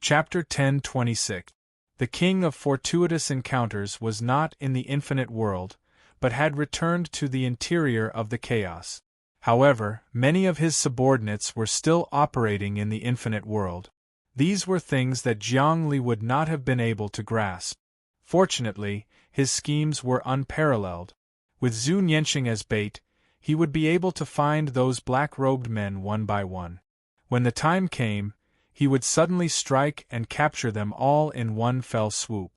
Chapter 10:26. The king of fortuitous encounters was not in the infinite world, but had returned to the interior of the chaos. However, many of his subordinates were still operating in the infinite world. These were things that Jiang Li would not have been able to grasp. Fortunately, his schemes were unparalleled. With Zhu Nianxing as bait, he would be able to find those black-robed men one by one. When the time came, he would suddenly strike and capture them all in one fell swoop.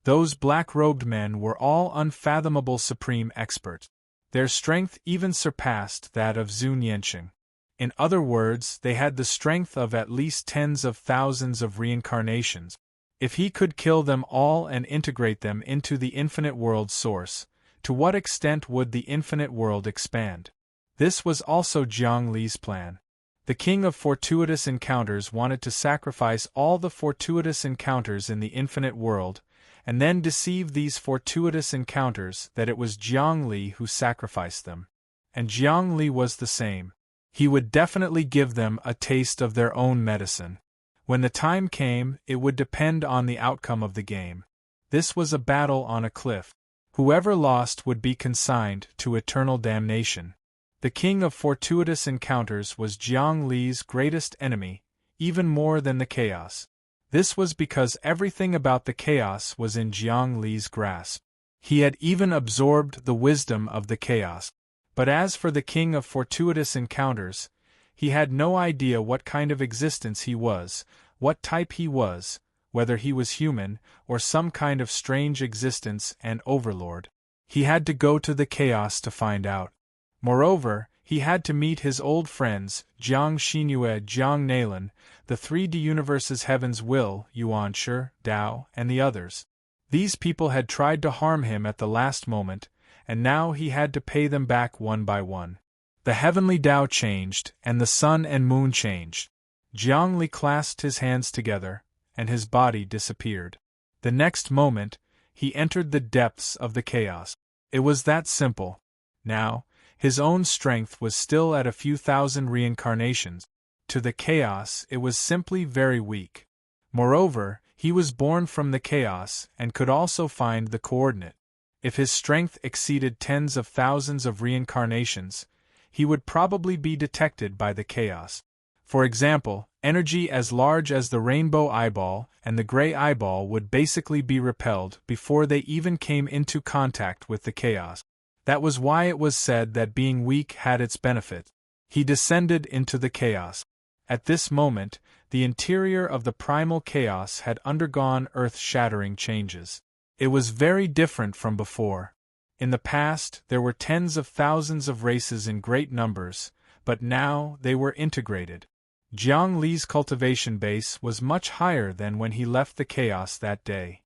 Those black-robed men were all unfathomable supreme experts. Their strength even surpassed that of Zhu Nianxing. In other words, they had the strength of at least tens of thousands of reincarnations. If he could kill them all and integrate them into the infinite world source, to what extent would the infinite world expand? This was also Jiang Li's plan. The king of fortuitous encounters wanted to sacrifice all the fortuitous encounters in the infinite world, and then deceive these fortuitous encounters that it was Jiang Li who sacrificed them. And Jiang Li was the same. He would definitely give them a taste of their own medicine. When the time came, it would depend on the outcome of the game. This was a battle on a cliff. Whoever lost would be consigned to eternal damnation. The king of fortuitous encounters was Jiang Li's greatest enemy, even more than the chaos. This was because everything about the chaos was in Jiang Li's grasp. He had even absorbed the wisdom of the chaos. But as for the king of fortuitous encounters, he had no idea what kind of existence he was, what type he was, whether he was human, or some kind of strange existence and overlord. He had to go to the chaos to find out. Moreover, he had to meet his old friends, Jiang Xinyue, Jiang Nailan, the 3D Universe's Heaven's Will, Yuan Shi, Dao, and the others. These people had tried to harm him at the last moment, and now he had to pay them back one by one. The heavenly Dao changed, and the sun and moon changed. Jiang Li clasped his hands together, and his body disappeared. The next moment, he entered the depths of the chaos. It was that simple. Now, his own strength was still at a few thousand reincarnations. To the chaos, it was simply very weak. Moreover, he was born from the chaos and could also find the coordinate. If his strength exceeded tens of thousands of reincarnations, he would probably be detected by the chaos. For example, energy as large as the rainbow eyeball and the gray eyeball would basically be repelled before they even came into contact with the chaos. That was why it was said that being weak had its benefit. He descended into the chaos. At this moment, the interior of the primal chaos had undergone earth-shattering changes. It was very different from before. In the past, there were tens of thousands of races in great numbers, but now they were integrated. Jiang Li's cultivation base was much higher than when he left the chaos that day.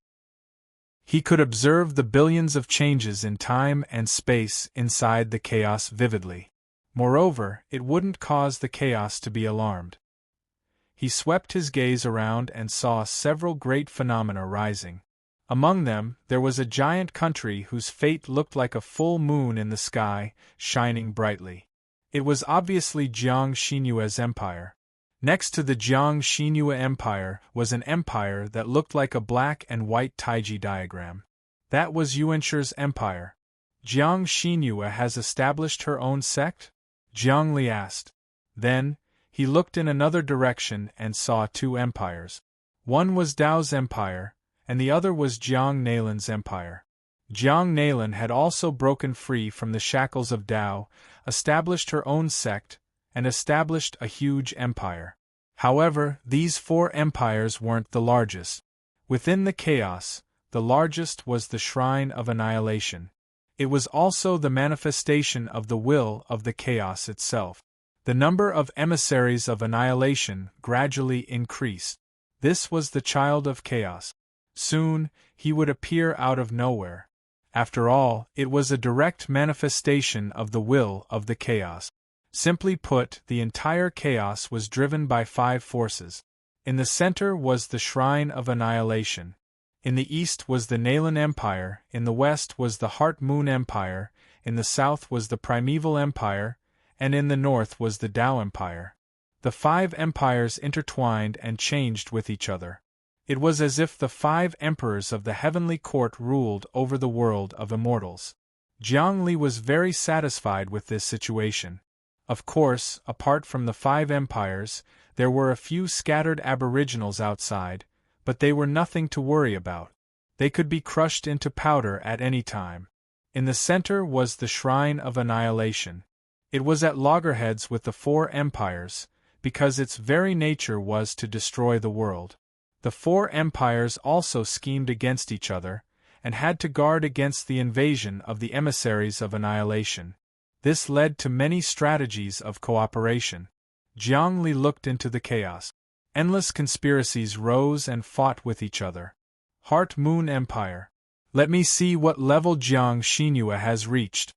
He could observe the billions of changes in time and space inside the chaos vividly. Moreover, it wouldn't cause the chaos to be alarmed. He swept his gaze around and saw several great phenomena rising. Among them, there was a giant country whose fate looked like a full moon in the sky, shining brightly. It was obviously Jiang Xinyue's empire. Next to the Jiang Xinyue Empire was an empire that looked like a black and white taiji diagram. That was Yuanshi's empire. Jiang Xinyue has established her own sect? Jiang Li asked. Then, he looked in another direction and saw two empires. One was Dao's empire, and the other was Jiang Nailan's empire. Jiang Nailan had also broken free from the shackles of Dao, established her own sect, and established a huge empire. However, these four empires weren't the largest. Within the chaos, the largest was the Shrine of Annihilation. It was also the manifestation of the will of the chaos itself. The number of emissaries of annihilation gradually increased. This was the child of chaos. Soon, he would appear out of nowhere. After all, it was a direct manifestation of the will of the chaos. Simply put, the entire chaos was driven by 5 forces. In the center was the Shrine of Annihilation. In the east was the Nailan Empire, in the west was the Heart Moon Empire, in the south was the Primeval Empire, and in the north was the Dao Empire. The 5 empires intertwined and changed with each other. It was as if the 5 emperors of the heavenly court ruled over the world of immortals. Jiang Li was very satisfied with this situation. Of course, apart from the 5 empires, there were a few scattered aboriginals outside, but they were nothing to worry about. They could be crushed into powder at any time. In the center was the Shrine of Annihilation. It was at loggerheads with the 4 empires, because its very nature was to destroy the world. The 4 empires also schemed against each other, and had to guard against the invasion of the emissaries of annihilation. This led to many strategies of cooperation. Jiang Li looked into the chaos. Endless conspiracies rose and fought with each other. Heart Moon Empire. Let me see what level Jiang Xinhua has reached.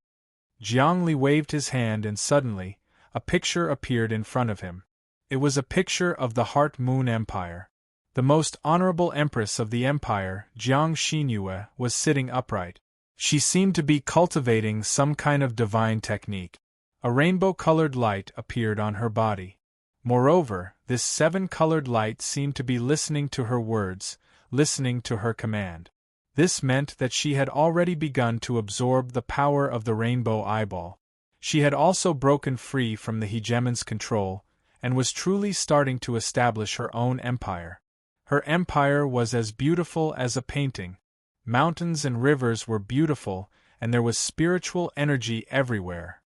Jiang Li waved his hand and suddenly, a picture appeared in front of him. It was a picture of the Heart Moon Empire. The most honorable empress of the empire, Jiang Xinhua, was sitting upright. She seemed to be cultivating some kind of divine technique. A rainbow-colored light appeared on her body. Moreover, this 7-colored light seemed to be listening to her words, listening to her command. This meant that she had already begun to absorb the power of the rainbow eyeball. She had also broken free from the hegemon's control, and was truly starting to establish her own empire. Her empire was as beautiful as a painting. Mountains and rivers were beautiful, and there was spiritual energy everywhere.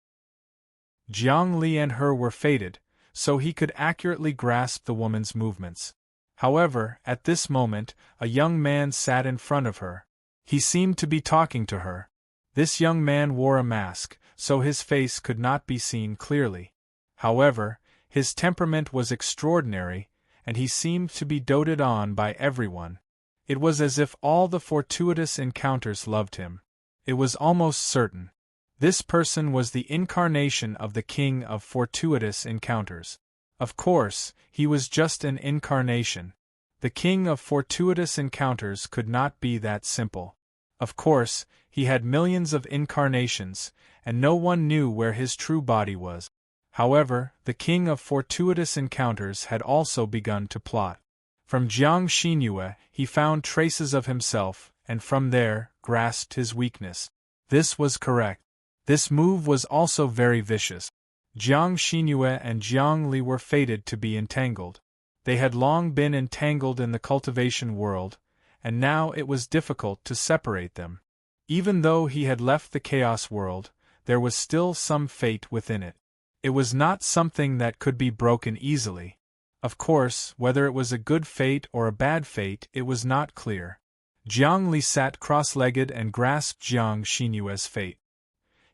Jiang Li and her were fated, so he could accurately grasp the woman's movements. However, at this moment, a young man sat in front of her. He seemed to be talking to her. This young man wore a mask, so his face could not be seen clearly. However, his temperament was extraordinary, and he seemed to be doted on by everyone. It was as if all the fortuitous encounters loved him. It was almost certain. This person was the incarnation of the king of fortuitous encounters. Of course, he was just an incarnation. The king of fortuitous encounters could not be that simple. Of course, he had millions of incarnations, and no one knew where his true body was. However, the king of fortuitous encounters had also begun to plot. From Jiang Xinhua, he found traces of himself, and from there, grasped his weakness. This was correct. This move was also very vicious. Jiang Xinhua and Jiang Li were fated to be entangled. They had long been entangled in the cultivation world, and now it was difficult to separate them. Even though he had left the chaos world, there was still some fate within it. It was not something that could be broken easily. Of course, whether it was a good fate or a bad fate, it was not clear. Jiang Li sat cross-legged and grasped Jiang Xinhua's fate.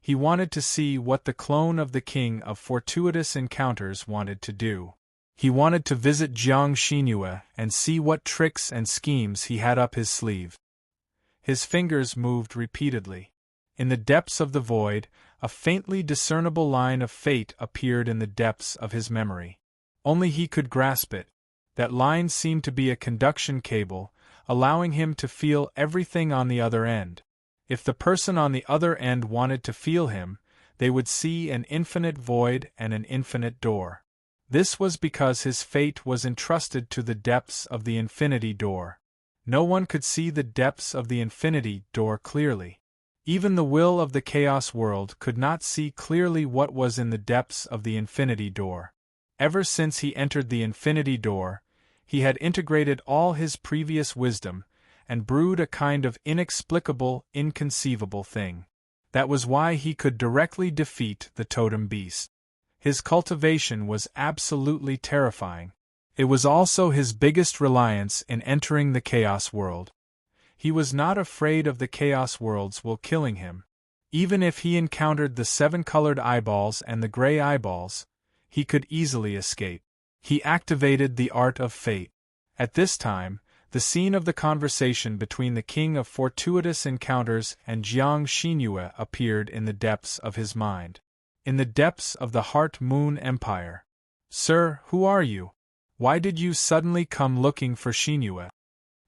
He wanted to see what the clone of the king of fortuitous encounters wanted to do. He wanted to visit Jiang Xinhua and see what tricks and schemes he had up his sleeve. His fingers moved repeatedly. In the depths of the void, a faintly discernible line of fate appeared in the depths of his memory. Only he could grasp it. That line seemed to be a conduction cable, allowing him to feel everything on the other end. If the person on the other end wanted to feel him, they would see an infinite void and an infinite door. This was because his fate was entrusted to the depths of the infinity door. No one could see the depths of the infinity door clearly. Even the will of the chaos world could not see clearly what was in the depths of the infinity door. Ever since he entered the infinity door, he had integrated all his previous wisdom, and brewed a kind of inexplicable, inconceivable thing. That was why he could directly defeat the totem beast. His cultivation was absolutely terrifying. It was also his biggest reliance in entering the chaos world. He was not afraid of the chaos world's will killing him. Even if he encountered the 7-colored eyeballs and the gray eyeballs, he could easily escape. He activated the art of fate. At this time, the scene of the conversation between the king of fortuitous encounters and Jiang Xinhua appeared in the depths of his mind. In the depths of the Heart Moon Empire. "Sir, who are you? Why did you suddenly come looking for Xinhua?"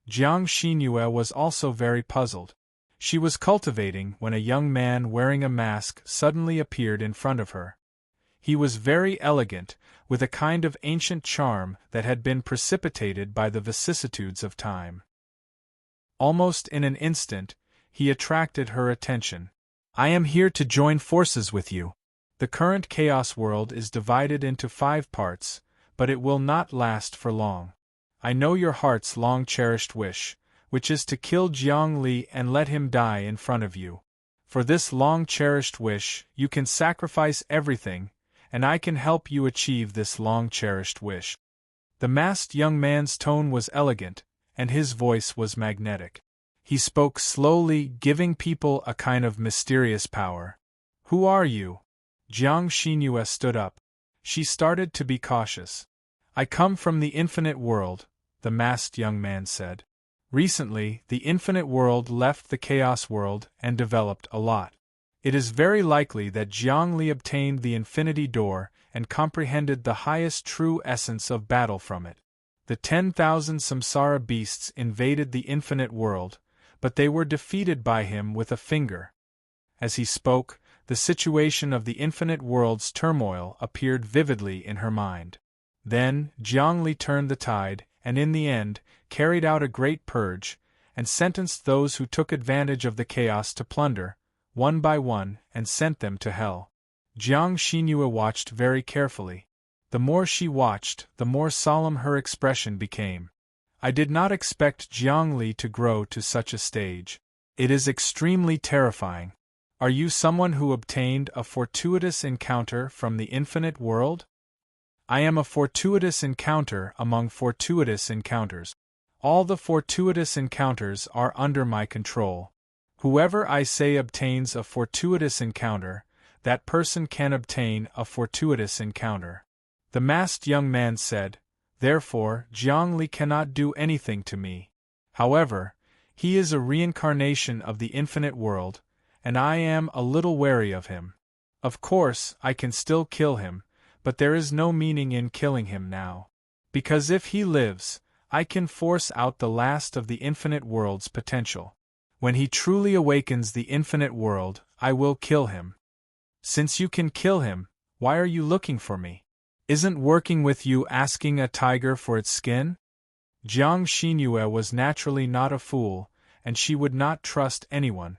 Jiang Xinhua was also very puzzled. She was cultivating when a young man wearing a mask suddenly appeared in front of her. He was very elegant, with a kind of ancient charm that had been precipitated by the vicissitudes of time. Almost in an instant, he attracted her attention. "I am here to join forces with you. The current chaos world is divided into 5 parts, but it will not last for long. I know your heart's long-cherished wish, which is to kill Jiang Li and let him die in front of you. For this long-cherished wish, you can sacrifice everything, and I can help you achieve this long-cherished wish." The masked young man's tone was elegant, and his voice was magnetic. He spoke slowly, giving people a kind of mysterious power. "Who are you?" Jiang Xinyu stood up. She started to be cautious. "I come from the infinite world," the masked young man said. "Recently, the infinite world left the chaos world and developed a lot. It is very likely that Jiang Li obtained the infinity door and comprehended the highest true essence of battle from it. The 10,000 samsara beasts invaded the infinite world, but they were defeated by him with a finger." As he spoke, the situation of the infinite world's turmoil appeared vividly in her mind. Then, Jiang Li turned the tide, and in the end, carried out a great purge, and sentenced those who took advantage of the chaos to plunder, one by one, and sent them to hell. Jiang Xinyu watched very carefully. The more she watched, the more solemn her expression became. "I did not expect Jiang Li to grow to such a stage. It is extremely terrifying. Are you someone who obtained a fortuitous encounter from the infinite world?" "I am a fortuitous encounter among fortuitous encounters. All the fortuitous encounters are under my control. Whoever I say obtains a fortuitous encounter, that person can obtain a fortuitous encounter." The masked young man said, "Therefore, Jiang Li cannot do anything to me. However, he is a reincarnation of the infinite world, and I am a little wary of him. Of course, I can still kill him, but there is no meaning in killing him now. Because if he lives, I can force out the last of the infinite world's potential. When he truly awakens the infinite world, I will kill him. Since you can kill him, why are you looking for me? Isn't working with you asking a tiger for its skin?" Jiang Xinyu was naturally not a fool, and she would not trust anyone.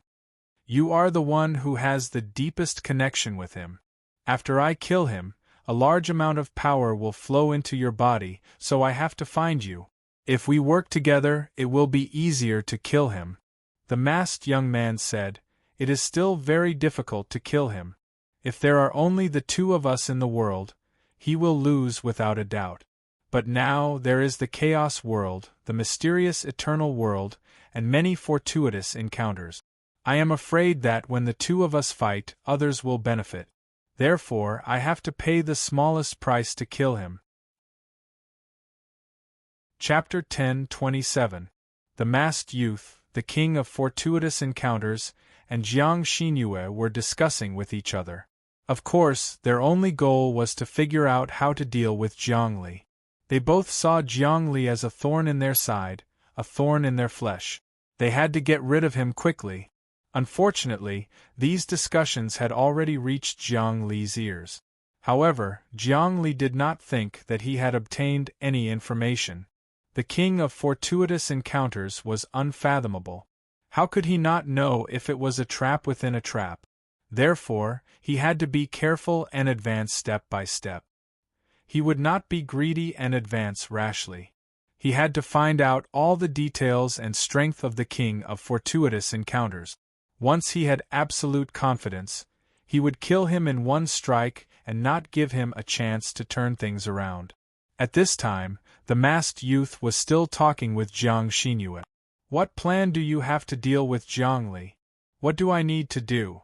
"You are the one who has the deepest connection with him. After I kill him, a large amount of power will flow into your body, so I have to find you. If we work together, it will be easier to kill him." The masked young man said, "It is still very difficult to kill him. If there are only the 2 of us in the world, he will lose without a doubt. But now there is the chaos world, the mysterious eternal world, and many fortuitous encounters. I am afraid that when the 2 of us fight, others will benefit. Therefore, I have to pay the smallest price to kill him." Chapter 10:27. The masked youth, the king of fortuitous encounters, and Jiang Xinyu were discussing with each other. Of course, their only goal was to figure out how to deal with Jiang Li. They both saw Jiang Li as a thorn in their side, a thorn in their flesh. They had to get rid of him quickly. Unfortunately, these discussions had already reached Jiang Li's ears. However, Jiang Li did not think that he had obtained any information. The king of fortuitous encounters was unfathomable. How could he not know if it was a trap within a trap? Therefore, he had to be careful and advance step by step. He would not be greedy and advance rashly. He had to find out all the details and strength of the king of fortuitous encounters. Once he had absolute confidence, he would kill him in one strike and not give him a chance to turn things around. At this time, the masked youth was still talking with Jiang Xinyu. "What plan do you have to deal with Jiang Li? What do I need to do?"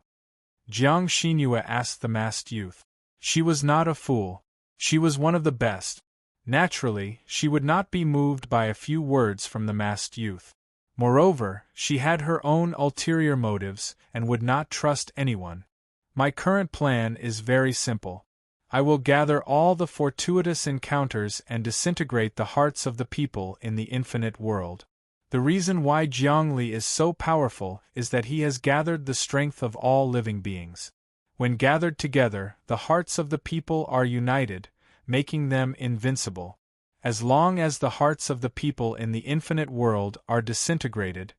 Jiang Xinyu asked the masked youth. She was not a fool. She was one of the best. Naturally, she would not be moved by a few words from the masked youth. Moreover, she had her own ulterior motives and would not trust anyone. "My current plan is very simple. I will gather all the fortuitous encounters and disintegrate the hearts of the people in the infinite world. The reason why Jiang Li is so powerful is that he has gathered the strength of all living beings. When gathered together, the hearts of the people are united, making them invincible. As long as the hearts of the people in the infinite world are disintegrated,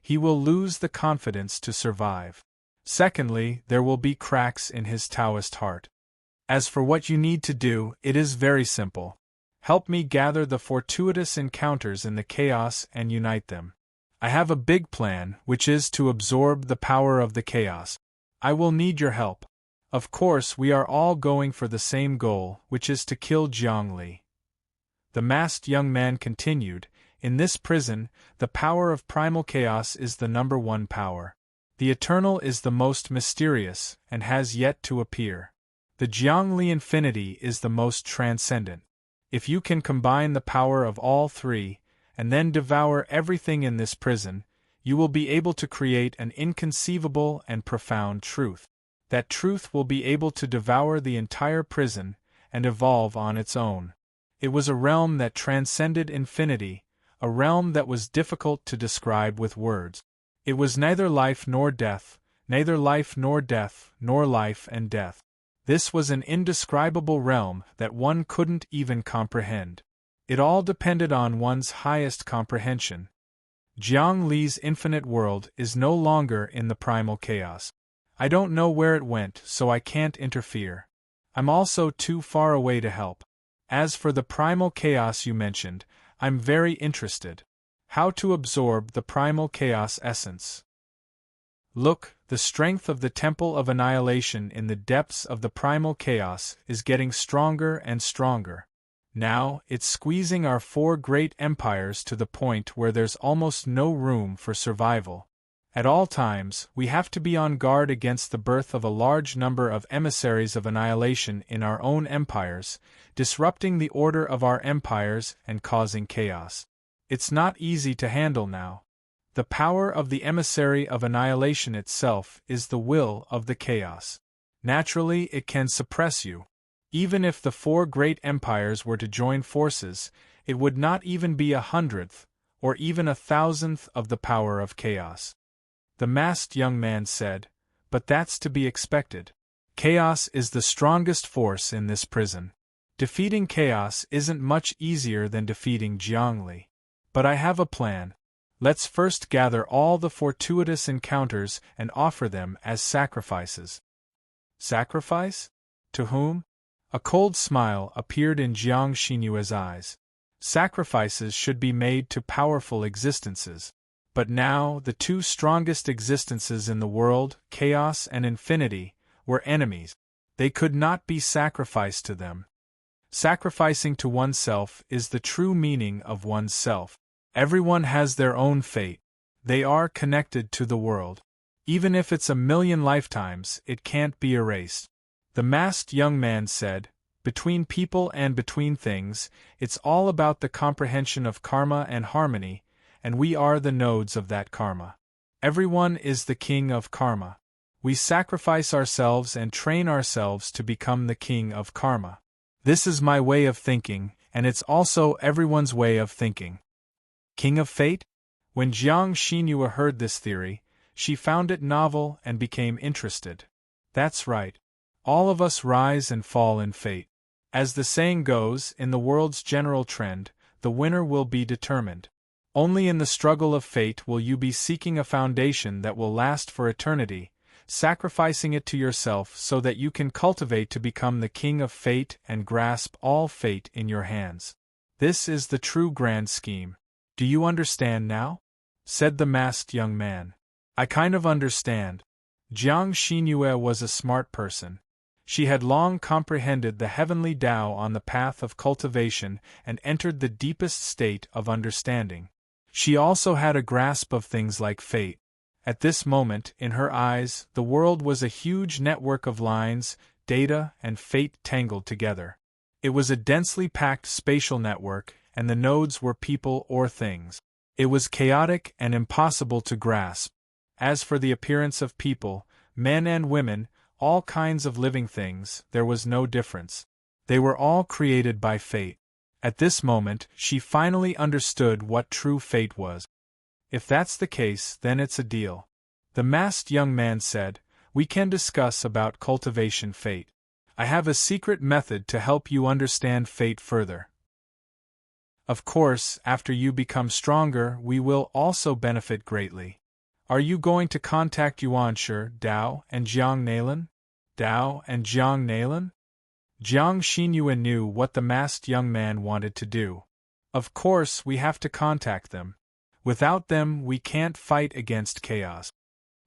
he will lose the confidence to survive. Secondly, there will be cracks in his Taoist heart. As for what you need to do, it is very simple. Help me gather the fortuitous encounters in the chaos and unite them. I have a big plan, which is to absorb the power of the chaos. I will need your help. Of course, we are all going for the same goal, which is to kill Jiang Li. The masked young man continued, in this prison, the power of primal chaos is the #1 power. The eternal is the most mysterious, and has yet to appear. The Jiang Li infinity is the most transcendent. If you can combine the power of all three, and then devour everything in this prison, you will be able to create an inconceivable and profound truth. That truth will be able to devour the entire prison, and evolve on its own. It was a realm that transcended infinity, a realm that was difficult to describe with words. It was neither life nor death, neither life nor death, nor life and death. This was an indescribable realm that one couldn't even comprehend. It all depended on one's highest comprehension. Jiang Li's infinite world is no longer in the primal chaos. I don't know where it went, so I can't interfere. I'm also too far away to help. As for the primal chaos you mentioned, I'm very interested. How to absorb the primal chaos essence. Look, the strength of the Temple of Annihilation in the depths of the primal chaos is getting stronger and stronger. Now, it's squeezing our 4 great empires to the point where there's almost no room for survival. At all times, we have to be on guard against the birth of a large number of emissaries of annihilation in our own empires, disrupting the order of our empires and causing chaos. It's not easy to handle now. The power of the emissary of annihilation itself is the will of the chaos. Naturally, it can suppress you. Even if the 4 great empires were to join forces, it would not even be 100th, or even 1,000th of the power of chaos. The masked young man said, but that's to be expected. Chaos is the strongest force in this prison. Defeating chaos isn't much easier than defeating Jiang Li. But I have a plan. Let's first gather all the fortuitous encounters and offer them as sacrifices. Sacrifice? To whom? A cold smile appeared in Jiang Xinyue's eyes. Sacrifices should be made to powerful existences. But now, the 2 strongest existences in the world, chaos and infinity, were enemies. They could not be sacrificed to them. Sacrificing to oneself is the true meaning of one's self. Everyone has their own fate. They are connected to the world. Even if it's 1,000,000 lifetimes, it can't be erased. The masked young man said, between people and between things, it's all about the comprehension of karma and harmony, and we are the nodes of that karma. Everyone is the king of karma. We sacrifice ourselves and train ourselves to become the king of karma. This is my way of thinking, and it's also everyone's way of thinking. King of fate? When Jiang Xinyue heard this theory, she found it novel and became interested. That's right. All of us rise and fall in fate. As the saying goes, in the world's general trend, the winner will be determined. Only in the struggle of fate will you be seeking a foundation that will last for eternity, sacrificing it to yourself so that you can cultivate to become the king of fate and grasp all fate in your hands. This is the true grand scheme. Do you understand now? Said the masked young man. I kind of understand. Jiang Xinyue was a smart person. She had long comprehended the heavenly Tao on the path of cultivation and entered the deepest state of understanding. She also had a grasp of things like fate. At this moment, in her eyes, the world was a huge network of lines, data, and fate tangled together. It was a densely packed spatial network, and the nodes were people or things. It was chaotic and impossible to grasp. As for the appearance of people, men and women, all kinds of living things, there was no difference. They were all created by fate. At this moment, she finally understood what true fate was. If that's the case, then it's a deal. The masked young man said, we can discuss about cultivation fate. I have a secret method to help you understand fate further. Of course, after you become stronger, we will also benefit greatly. Are you going to contact Yuanshi, Dao, and Jiang Nailan? Dao and Jiang Nailan? Jiang Xinyue knew what the masked young man wanted to do. Of course, we have to contact them. Without them, we can't fight against chaos.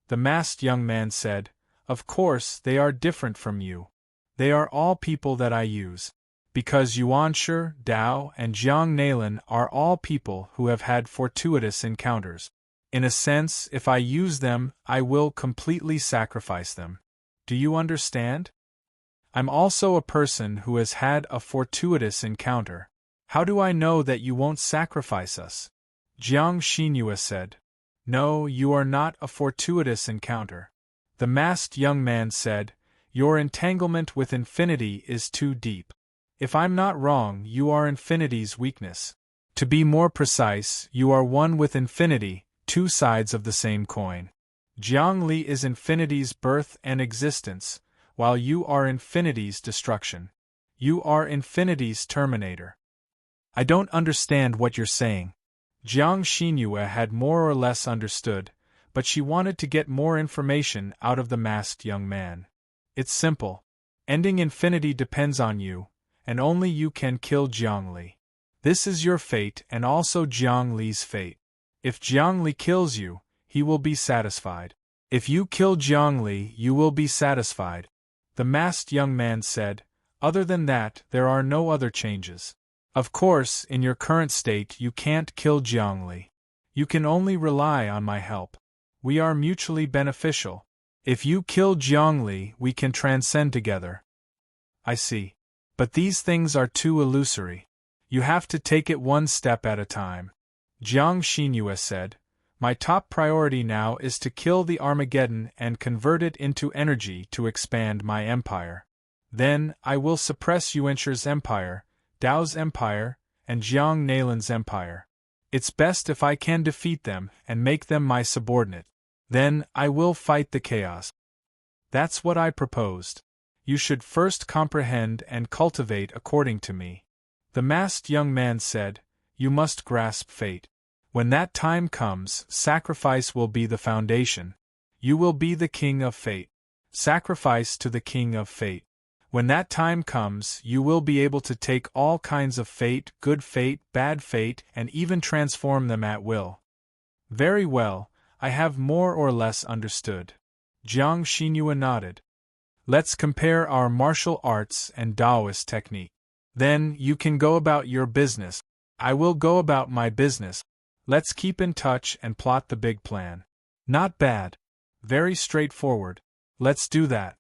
The masked young man said, "Of course, they are different from you. They are all people that I use. Because Yuanshi, Dao, and Jiang Nailan are all people who have had fortuitous encounters. In a sense, if I use them, I will completely sacrifice them. Do you understand? I'm also a person who has had a fortuitous encounter. How do I know that you won't sacrifice us?" Jiang Xinyue said. "No, you are not a fortuitous encounter." The masked young man said, "Your entanglement with infinity is too deep. If I'm not wrong, you are infinity's weakness. To be more precise, you are one with infinity, two sides of the same coin. Jiang Li is infinity's birth and existence, while you are infinity's destruction. You are infinity's terminator." "I don't understand what you're saying." Jiang Xinyue had more or less understood, but she wanted to get more information out of the masked young man. "It's simple. Ending infinity depends on you, and only you can kill Jiang Li. This is your fate and also Jiang Li's fate. If Jiang Li kills you, he will be satisfied. If you kill Jiang Li, you will be satisfied." The masked young man said, "Other than that, there are no other changes. Of course, in your current state you can't kill Jiang Li. You can only rely on my help. We are mutually beneficial. If you kill Jiang Li, we can transcend together." "I see. But these things are too illusory. You have to take it one step at a time." Jiang Xinyue said, "My top priority now is to kill the Armageddon and convert it into energy to expand my empire. Then, I will suppress Yuanshi's empire, Dao's empire, and Jiang Nailan's empire. It's best if I can defeat them and make them my subordinate. Then, I will fight the chaos. That's what I proposed. You should first comprehend and cultivate according to me." The masked young man said, "You must grasp fate. When that time comes, sacrifice will be the foundation. You will be the king of fate. Sacrifice to the king of fate. When that time comes, you will be able to take all kinds of fate, good fate, bad fate, and even transform them at will." "Very well, I have more or less understood." Jiang Xinyue nodded. "Let's compare our martial arts and Taoist technique. Then, you can go about your business. I will go about my business. Let's keep in touch and plot the big plan." "Not bad. Very straightforward. Let's do that."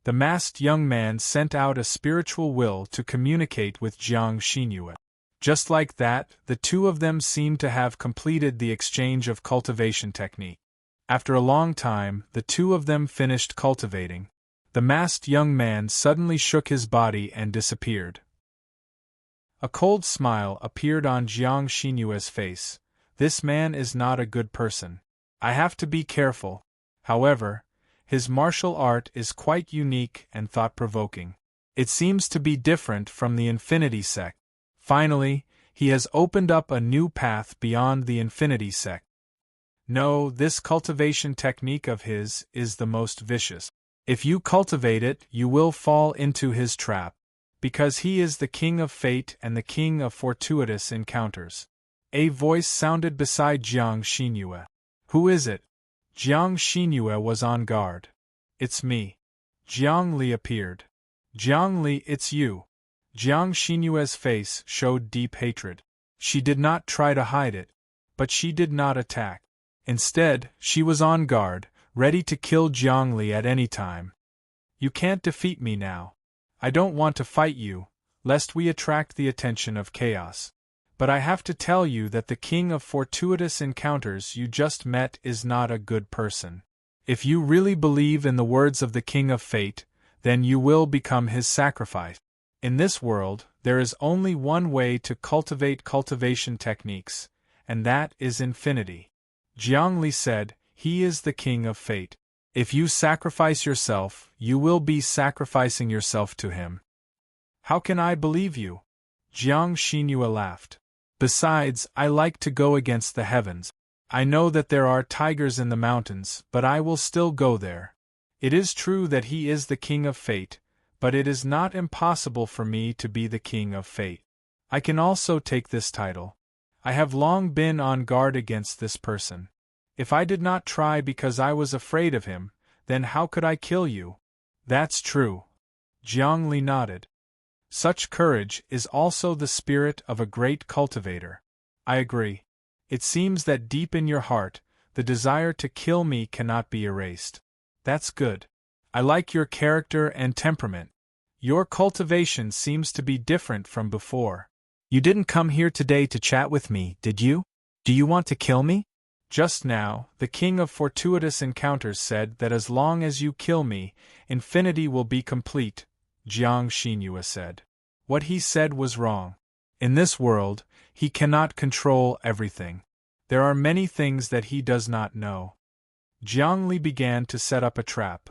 The masked young man sent out a spiritual will to communicate with Jiang Xinyue. Just like that, the two of them seemed to have completed the exchange of cultivation technique. After a long time, the two of them finished cultivating. The masked young man suddenly shook his body and disappeared. A cold smile appeared on Jiang Xinyue's face. "This man is not a good person. I have to be careful. However, his martial art is quite unique and thought-provoking. It seems to be different from the Infinity sect. Finally, he has opened up a new path beyond the Infinity sect. No, this cultivation technique of his is the most vicious. If you cultivate it, you will fall into his trap. Because he is the king of fate and the king of fortuitous encounters." A voice sounded beside Jiang Xinyue. "Who is it?" Jiang Xinyue was on guard. "It's me." Jiang Li appeared. "Jiang Li, it's you." Jiang Xinyue's face showed deep hatred. She did not try to hide it. But she did not attack. Instead, she was on guard, ready to kill Jiang Li at any time. "You can't defeat me now. I don't want to fight you, lest we attract the attention of chaos. But I have to tell you that the king of fortuitous encounters you just met is not a good person. If you really believe in the words of the king of fate, then you will become his sacrifice. In this world, there is only one way to cultivate cultivation techniques, and that is infinity." Jiang Li said, "He is the king of fate. If you sacrifice yourself, you will be sacrificing yourself to him. How can I believe you? Jiang Xinhua laughed. Besides, I like to go against the heavens. I know that there are tigers in the mountains, but I will still go there. It is true that he is the king of fate, but it is not impossible for me to be the king of fate. I can also take this title. I have long been on guard against this person. If I did not try because I was afraid of him, then how could I kill you? That's true. Jiang Li nodded. Such courage is also the spirit of a great cultivator. I agree. It seems that deep in your heart, the desire to kill me cannot be erased. That's good. I like your character and temperament. Your cultivation seems to be different from before. You didn't come here today to chat with me, did you? Do you want to kill me? Just now, the king of fortuitous encounters said that as long as you kill me, infinity will be complete, Jiang Xinhua said. What he said was wrong. In this world, he cannot control everything. There are many things that he does not know. Jiang Li began to set up a trap.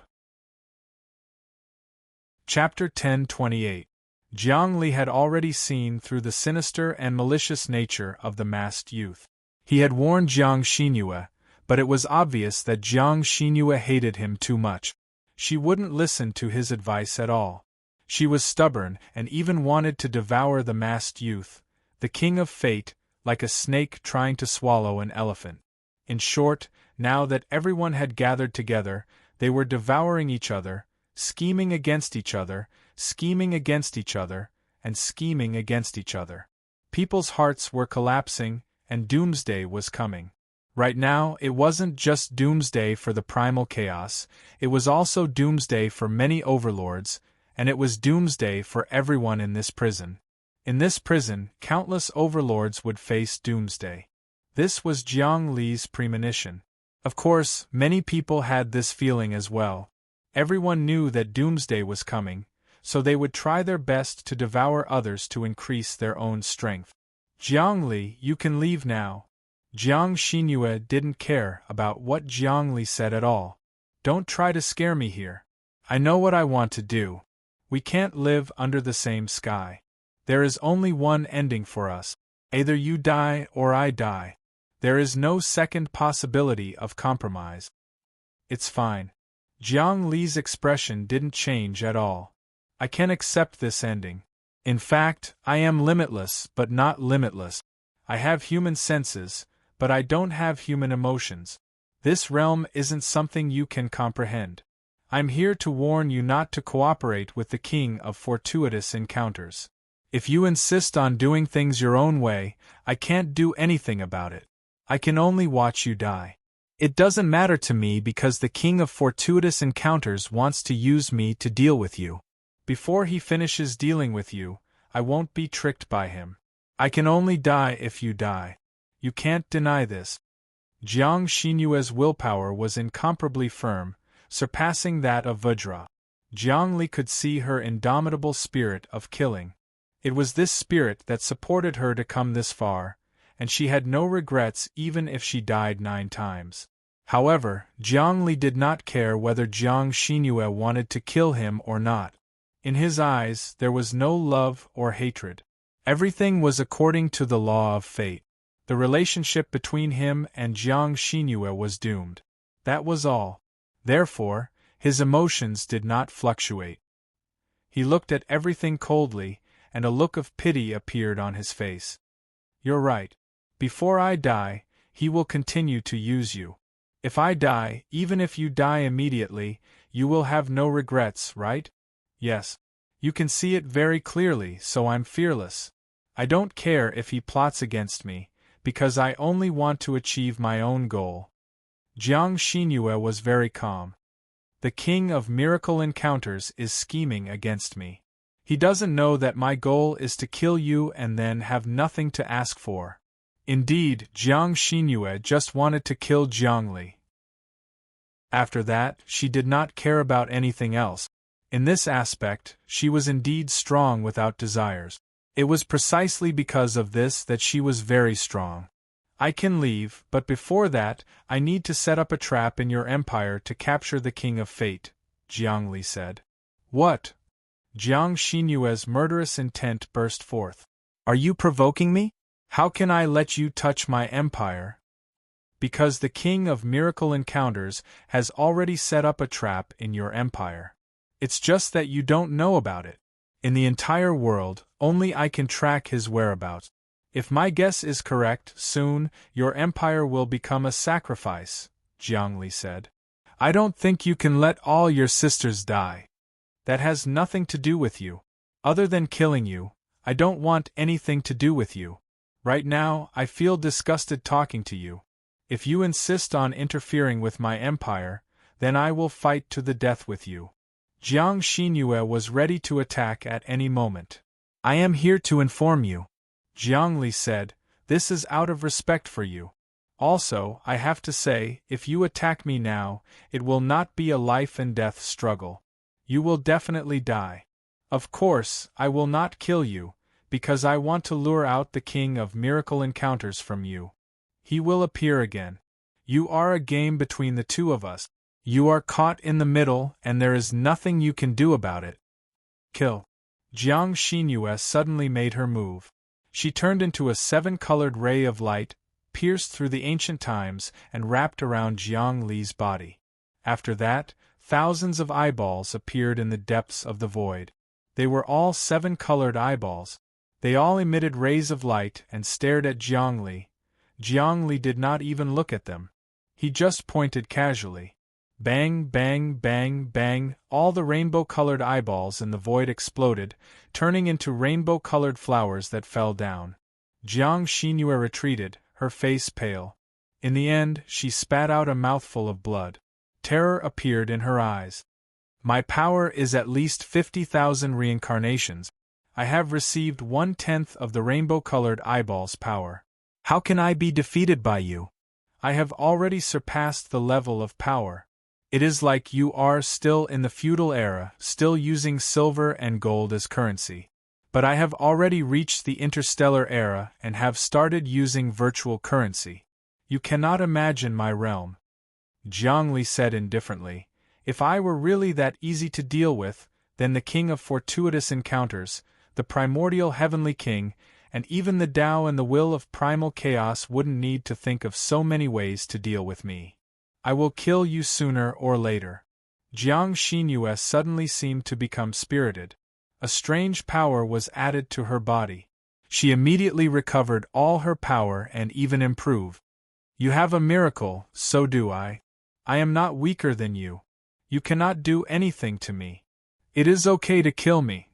Chapter 10:28. Jiang Li had already seen through the sinister and malicious nature of the masked youth. He had warned Jiang Xinhua, but it was obvious that Jiang Xinhua hated him too much. She wouldn't listen to his advice at all. She was stubborn and even wanted to devour the masked youth, the king of fate, like a snake trying to swallow an elephant. In short, now that everyone had gathered together, they were devouring each other, scheming against each other, scheming against each other, and scheming against each other. People's hearts were collapsing, and doomsday was coming. Right now, it wasn't just doomsday for the primal chaos, it was also doomsday for many overlords, and it was doomsday for everyone in this prison. In this prison, countless overlords would face doomsday. This was Jiang Li's premonition. Of course, many people had this feeling as well. Everyone knew that doomsday was coming, so they would try their best to devour others to increase their own strength. Jiang Li, you can leave now. Jiang Xinhua didn't care about what Jiang Li said at all. Don't try to scare me here. I know what I want to do. We can't live under the same sky. There is only one ending for us. Either you die or I die. There is no second possibility of compromise. It's fine. Jiang Li's expression didn't change at all. I can accept this ending. In fact, I am limitless but not limitless. I have human senses, but I don't have human emotions. This realm isn't something you can comprehend. I'm here to warn you not to cooperate with the king of fortuitous encounters. If you insist on doing things your own way, I can't do anything about it. I can only watch you die. It doesn't matter to me because the king of fortuitous encounters wants to use me to deal with you. Before he finishes dealing with you, I won't be tricked by him. I can only die if you die. You can't deny this. Jiang Xinhua's willpower was incomparably firm, surpassing that of Vajra. Jiang Li could see her indomitable spirit of killing. It was this spirit that supported her to come this far, and she had no regrets even if she died 9 times. However, Jiang Li did not care whether Jiang Xinhua wanted to kill him or not. In his eyes, there was no love or hatred. Everything was according to the law of fate. The relationship between him and Jiang Xinhua was doomed. That was all. Therefore, his emotions did not fluctuate. He looked at everything coldly, and a look of pity appeared on his face. You're right. Before I die, he will continue to use you. If I die, even if you die immediately, you will have no regrets, right? Yes. You can see it very clearly, so I'm fearless. I don't care if he plots against me, because I only want to achieve my own goal. Jiang Xinhua was very calm. The king of miracle encounters is scheming against me. He doesn't know that my goal is to kill you and then have nothing to ask for. Indeed, Jiang Xinhua just wanted to kill Jiang Li. After that, she did not care about anything else. In this aspect, she was indeed strong without desires. It was precisely because of this that she was very strong. I can leave, but before that, I need to set up a trap in your empire to capture the King of Fate, Jiangli said. What? Jiang Xinyue's murderous intent burst forth. Are you provoking me? How can I let you touch my empire? Because the King of Miracle Encounters has already set up a trap in your empire. It's just that you don't know about it. In the entire world, only I can track his whereabouts. If my guess is correct, soon, your empire will become a sacrifice, Jiangli said. I don't think you can let all your sisters die. That has nothing to do with you. Other than killing you, I don't want anything to do with you. Right now, I feel disgusted talking to you. If you insist on interfering with my empire, then I will fight to the death with you. Jiang Xinyue was ready to attack at any moment. I am here to inform you, Jiangli said, this is out of respect for you. Also, I have to say, if you attack me now, it will not be a life and death struggle. You will definitely die. Of course, I will not kill you, because I want to lure out the King of Miracle Encounters from you. He will appear again. You are a game between the two of us. You are caught in the middle, and there is nothing you can do about it. Kill. Jiang Xinyue suddenly made her move. She turned into a seven-colored ray of light, pierced through the ancient times, and wrapped around Jiang Li's body. After that, thousands of eyeballs appeared in the depths of the void. They were all seven-colored eyeballs. They all emitted rays of light and stared at Jiang Li. Jiang Li did not even look at them. He just pointed casually. Bang, bang, bang, bang, all the rainbow-colored eyeballs in the void exploded, turning into rainbow-colored flowers that fell down. Jiang Xinyue retreated, her face pale. In the end, she spat out a mouthful of blood. Terror appeared in her eyes. My power is at least 50,000 reincarnations. I have received 1/10 of the rainbow-colored eyeball's power. How can I be defeated by you? I have already surpassed the level of power. It is like you are still in the feudal era, still using silver and gold as currency. But I have already reached the interstellar era and have started using virtual currency. You cannot imagine my realm. Jiang Li said indifferently, if I were really that easy to deal with, then the King of Fortuitous Encounters, the primordial heavenly king, and even the Tao and the will of primal chaos wouldn't need to think of so many ways to deal with me. I will kill you sooner or later. Jiang Xinyue suddenly seemed to become spirited. A strange power was added to her body. She immediately recovered all her power and even improved. You have a miracle, so do I. I am not weaker than you. You cannot do anything to me. It is okay to kill me.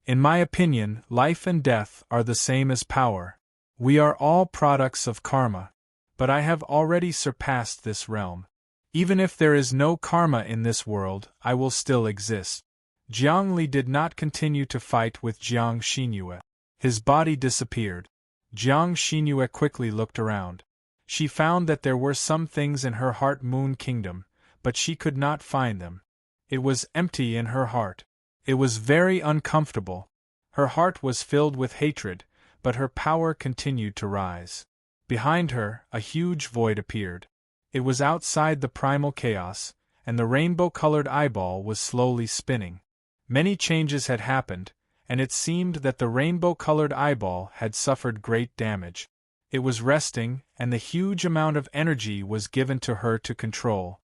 In my opinion, life and death are the same as power. We are all products of karma. But I have already surpassed this realm. Even if there is no karma in this world, I will still exist. Jiang Li did not continue to fight with Jiang Xinyue. His body disappeared. Jiang Xinyue quickly looked around. She found that there were some things in her heart moon kingdom, but she could not find them. It was empty in her heart. It was very uncomfortable. Her heart was filled with hatred, but her power continued to rise. Behind her, a huge void appeared. It was outside the primal chaos, and the rainbow-colored eyeball was slowly spinning. Many changes had happened, and it seemed that the rainbow-colored eyeball had suffered great damage. It was resting, and the huge amount of energy was given to her to control.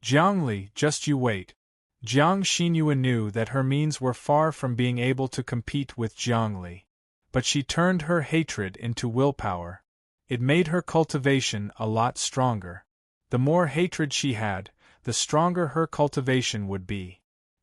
Jiang Li, just you wait. Jiang Xinyue knew that her means were far from being able to compete with Jiang Li. But she turned her hatred into willpower. It made her cultivation a lot stronger. The more hatred she had, the stronger her cultivation would be.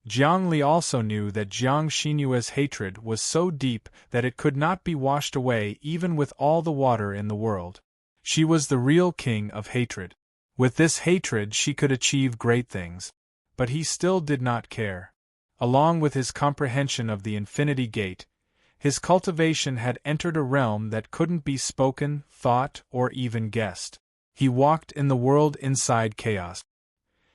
Jiang Li also knew that Jiang Xinyue's hatred was so deep that it could not be washed away even with all the water in the world. She was the real king of hatred. With this hatred she could achieve great things. But he still did not care. Along with his comprehension of the Infinity Gate, his cultivation had entered a realm that couldn't be spoken, thought, or even guessed. He walked in the world inside chaos.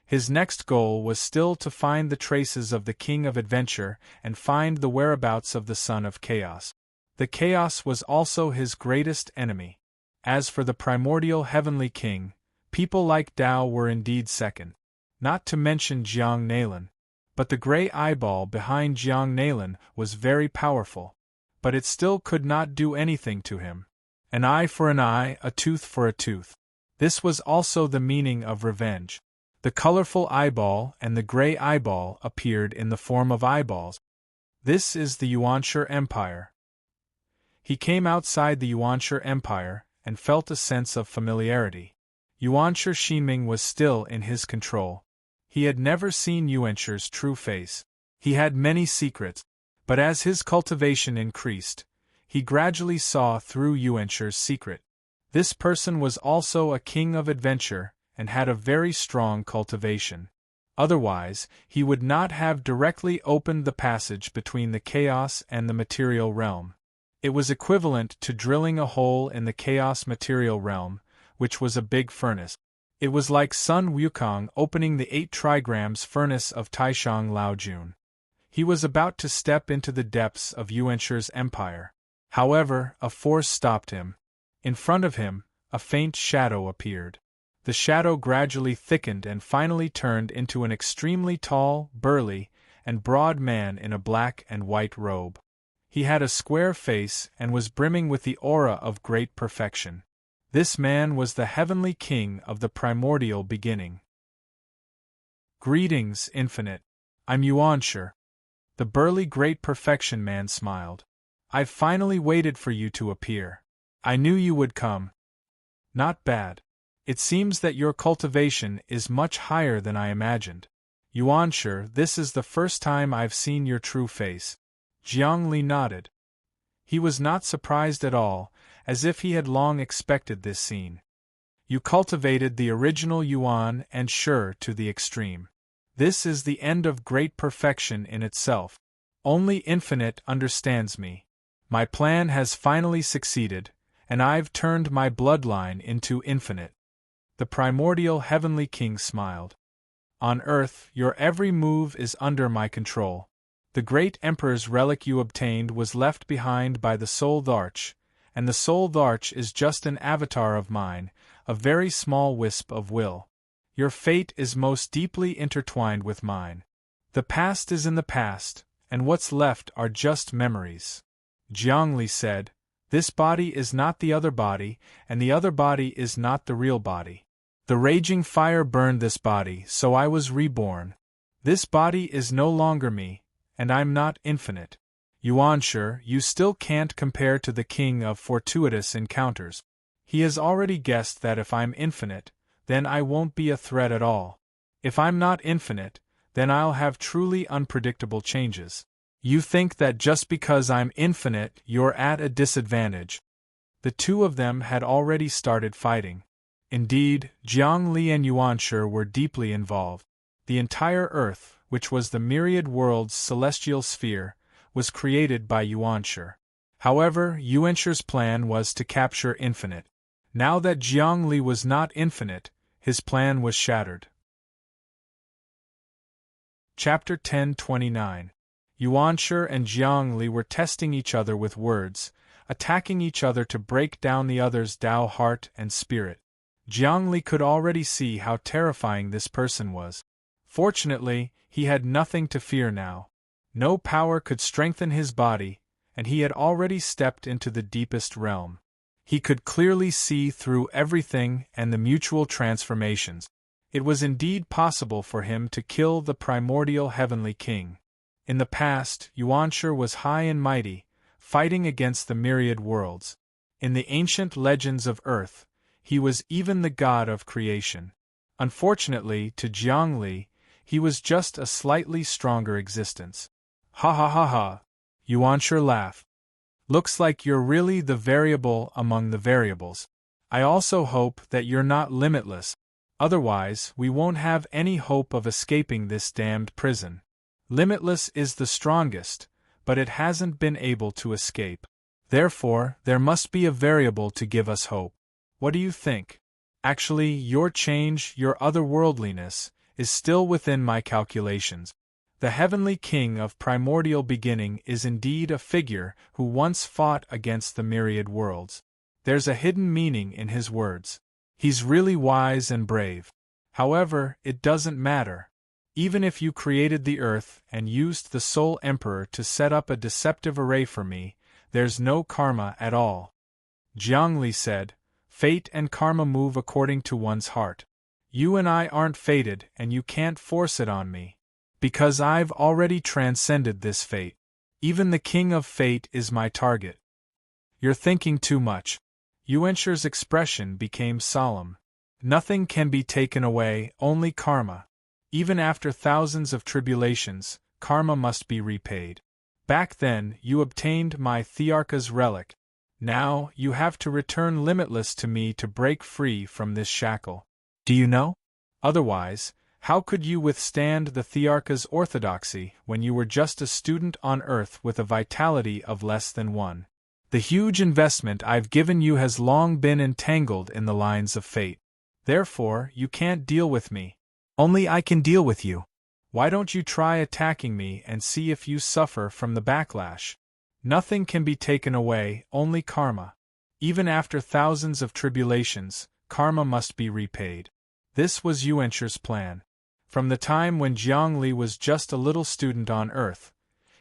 His next goal was still to find the traces of the King of Adventure and find the whereabouts of the Son of Chaos. The chaos was also his greatest enemy. As for the primordial heavenly king, people like Tao were indeed second. Not to mention Jiang Nalan. But the gray eyeball behind Jiang Nalan was very powerful. But it still could not do anything to him. An eye for an eye, a tooth for a tooth. This was also the meaning of revenge. The colorful eyeball and the gray eyeball appeared in the form of eyeballs. This is the Yuanshi Empire. He came outside the Yuanshi Empire and felt a sense of familiarity. Yuanshi Ximing was still in his control. He had never seen Yuanshi's true face. He had many secrets, but as his cultivation increased, he gradually saw through Yuanshi's secret. This person was also a king of adventure and had a very strong cultivation. Otherwise, he would not have directly opened the passage between the chaos and the material realm. It was equivalent to drilling a hole in the chaos material realm, which was a big furnace. It was like Sun Wukong opening the 8 trigrams furnace of Taishang Laojun. He was about to step into the depths of Yuanshi's empire. However, a force stopped him. In front of him, a faint shadow appeared. The shadow gradually thickened and finally turned into an extremely tall, burly, and broad man in a black and white robe. He had a square face and was brimming with the aura of great perfection. This man was the heavenly king of the primordial beginning. Greetings, Infinite. I'm Yuanshi. The burly great perfection man smiled. I've finally waited for you to appear. I knew you would come. Not bad. It seems that your cultivation is much higher than I imagined. Yuanshi, this is the first time I've seen your true face. Jiang Li nodded. He was not surprised at all, as if he had long expected this scene. You cultivated the original Yuan and Shi to the extreme. This is the end of great perfection in itself. Only Infinite understands me. My plan has finally succeeded, and I've turned my bloodline into Infinite. The primordial heavenly king smiled. On Earth, your every move is under my control. The great emperor's relic you obtained was left behind by the Soul Dharch, and the Soul Dharch is just an avatar of mine, a very small wisp of will. Your fate is most deeply intertwined with mine. The past is in the past, and what's left are just memories. Jiang Li said, this body is not the other body, and the other body is not the real body. The raging fire burned this body, so I was reborn. This body is no longer me, and I'm not infinite. Yuanshi, you still can't compare to the king of fortuitous encounters. He has already guessed that if I'm infinite, then I won't be a threat at all. If I'm not infinite, then I'll have truly unpredictable changes. You think that just because I'm infinite, you're at a disadvantage. The two of them had already started fighting. Indeed, Jiang Li and Yuanshi were deeply involved. The entire Earth, which was the myriad world's celestial sphere, was created by Yuanshi. However, Yuanshi's plan was to capture Infinite. Now that Jiang Li was not infinite, his plan was shattered. Chapter 10:29. Yuanshi and Jiang Li were testing each other with words, attacking each other to break down the other's Tao heart and spirit. Jiang Li could already see how terrifying this person was. Fortunately, he had nothing to fear now. No power could strengthen his body, and he had already stepped into the deepest realm. He could clearly see through everything and the mutual transformations. It was indeed possible for him to kill the primordial heavenly king. In the past, Yuanshi was high and mighty, fighting against the myriad worlds. In the ancient legends of Earth, he was even the god of creation. Unfortunately, to Jiang Li, he was just a slightly stronger existence. Ha ha ha ha! Yuanshi laughed. Looks like you're really the variable among the variables. I also hope that you're not limitless. Otherwise, we won't have any hope of escaping this damned prison. Limitless is the strongest, but it hasn't been able to escape. Therefore, there must be a variable to give us hope. What do you think? Actually, your change, your otherworldliness, is still within my calculations. The heavenly king of primordial beginning is indeed a figure who once fought against the myriad worlds. There's a hidden meaning in his words. He's really wise and brave. However, it doesn't matter. Even if you created the earth and used the Soul Emperor to set up a deceptive array for me, there's no karma at all. Jiangli said, fate and karma move according to one's heart. You and I aren't fated and you can't force it on me. Because I've already transcended this fate. Even the King of Fate is my target. You're thinking too much. Yuanshir's expression became solemn. Nothing can be taken away, only karma. Even after thousands of tribulations, karma must be repaid. Back then, you obtained my Thearka's relic. Now, you have to return limitless to me to break free from this shackle. Do you know? Otherwise, how could you withstand the Thearka's orthodoxy when you were just a student on Earth with a vitality of less than 1? The huge investment I've given you has long been entangled in the lines of fate. Therefore, you can't deal with me. Only I can deal with you. Why don't you try attacking me and see if you suffer from the backlash? Nothing can be taken away, only karma. Even after thousands of tribulations, karma must be repaid. This was Yuanshir's plan. From the time when Jiangli was just a little student on Earth,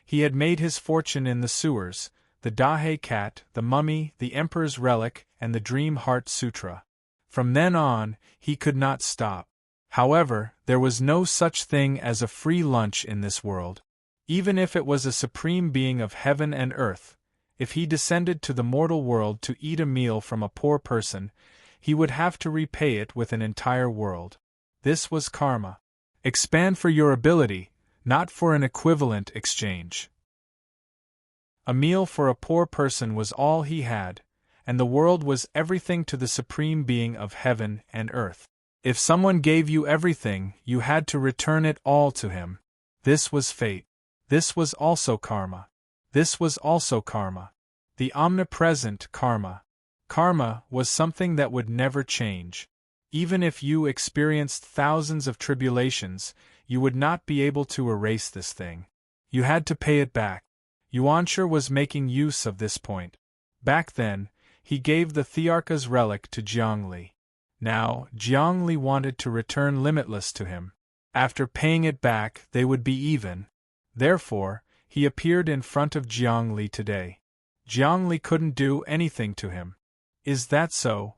he had made his fortune in the sewers, the Dahe cat, the mummy, the Emperor's relic, and the Dream Heart Sutra. From then on, he could not stop. However, there was no such thing as a free lunch in this world. Even if it was a supreme being of heaven and earth, if he descended to the mortal world to eat a meal from a poor person, he would have to repay it with an entire world. This was karma. Expand for your ability, not for an equivalent exchange. A meal for a poor person was all he had, and the world was everything to the supreme being of heaven and earth. If someone gave you everything, you had to return it all to him. This was fate. This was also karma. This was also karma. The omnipresent karma. Karma was something that would never change. Even if you experienced thousands of tribulations, you would not be able to erase this thing. You had to pay it back. Yuanshir was making use of this point. Back then, he gave the Thearka's relic to Jiangli. Now, Jiangli wanted to return limitless to him. After paying it back, they would be even. Therefore, he appeared in front of Jiangli today. Jiangli couldn't do anything to him. Is that so?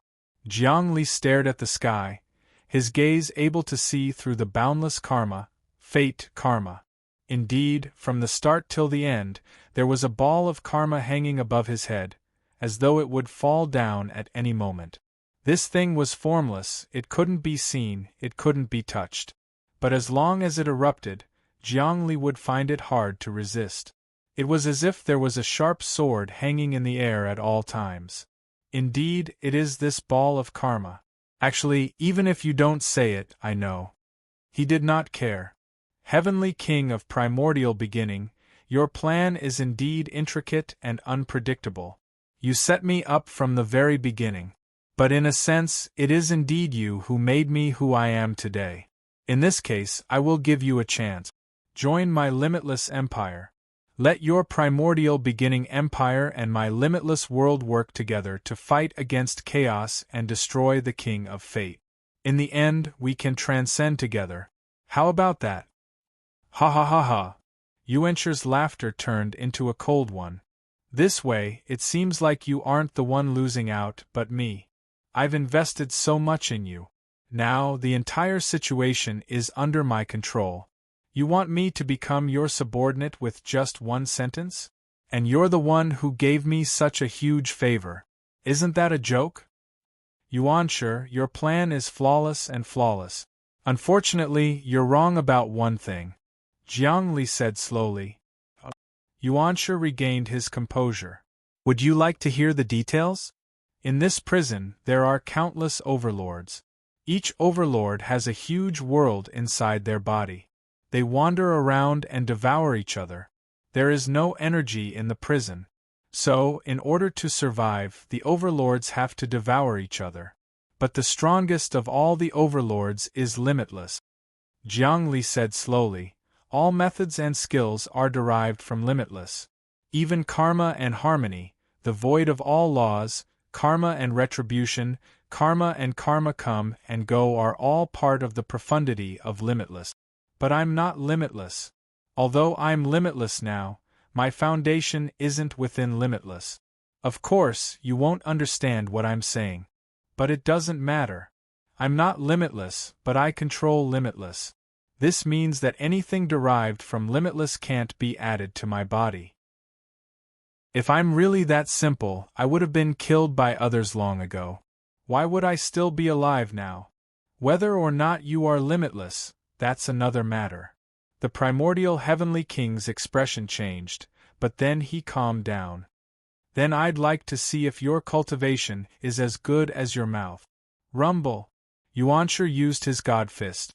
Jiangli stared at the sky, his gaze able to see through the boundless karma, fate karma. Indeed, from the start till the end, there was a ball of karma hanging above his head, as though it would fall down at any moment. This thing was formless, it couldn't be seen, it couldn't be touched. But as long as it erupted, Jiangli would find it hard to resist. It was as if there was a sharp sword hanging in the air at all times. Indeed, it is this ball of karma. Actually, even if you don't say it, I know. He did not care. Heavenly King of primordial beginning, your plan is indeed intricate and unpredictable. You set me up from the very beginning. But in a sense, it is indeed you who made me who I am today. In this case, I will give you a chance. Join my limitless empire. Let your primordial beginning empire and my limitless world work together to fight against chaos and destroy the King of Fate. In the end, we can transcend together. How about that? Ha ha ha ha. Yuanshir's laughter turned into a cold one. This way, it seems like you aren't the one losing out, but me. I've invested so much in you. Now, the entire situation is under my control. You want me to become your subordinate with just one sentence? And you're the one who gave me such a huge favor. Isn't that a joke? Yuanshir, your plan is flawless and flawless. Unfortunately, you're wrong about one thing. Jiangli said slowly. Yuanshir regained his composure. Would you like to hear the details? In this prison, there are countless overlords. Each overlord has a huge world inside their body. They wander around and devour each other. There is no energy in the prison. So, in order to survive, the overlords have to devour each other. But the strongest of all the overlords is limitless. Jiangli said slowly. All methods and skills are derived from limitless. Even karma and harmony, the void of all laws, karma and retribution, karma and karma come and go are all part of the profundity of limitless. But I'm not limitless. Although I'm limitless now, my foundation isn't within limitless. Of course, you won't understand what I'm saying. But it doesn't matter. I'm not limitless, but I control limitless. This means that anything derived from limitless can't be added to my body. If I'm really that simple, I would have been killed by others long ago. Why would I still be alive now? Whether or not you are limitless, that's another matter. The primordial heavenly king's expression changed, but then he calmed down. Then I'd like to see if your cultivation is as good as your mouth. Rumble. Yuanshi used his god fist.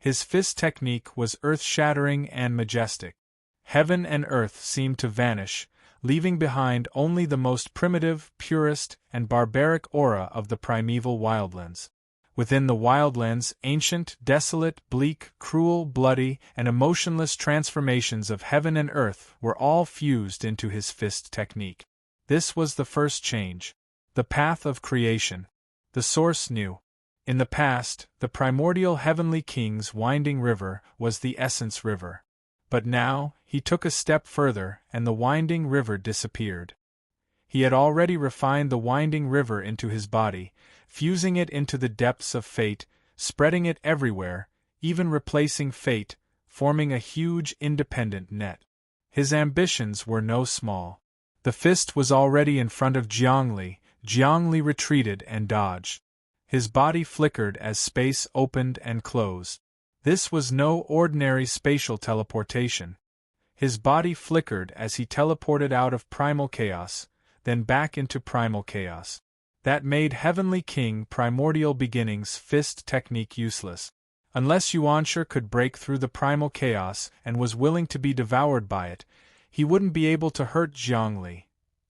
His fist technique was earth-shattering and majestic. Heaven and earth seemed to vanish, leaving behind only the most primitive, purest, and barbaric aura of the primeval wildlands. Within the wildlands, ancient, desolate, bleak, cruel, bloody, and emotionless transformations of heaven and earth were all fused into his fist technique. This was the first change. The path of creation. The source knew. In the past, the primordial heavenly king's winding river was the essence river. But now, he took a step further and the winding river disappeared. He had already refined the winding river into his body, fusing it into the depths of fate, spreading it everywhere, even replacing fate, forming a huge independent net. His ambitions were no small. The fist was already in front of Jiangli. Jiangli retreated and dodged. His body flickered as space opened and closed. This was no ordinary spatial teleportation. His body flickered as he teleported out of primal chaos, then back into primal chaos. That made Heavenly King Primordial Beginning's fist technique useless. Unless Yuanshi could break through the primal chaos and was willing to be devoured by it, he wouldn't be able to hurt Jiangli.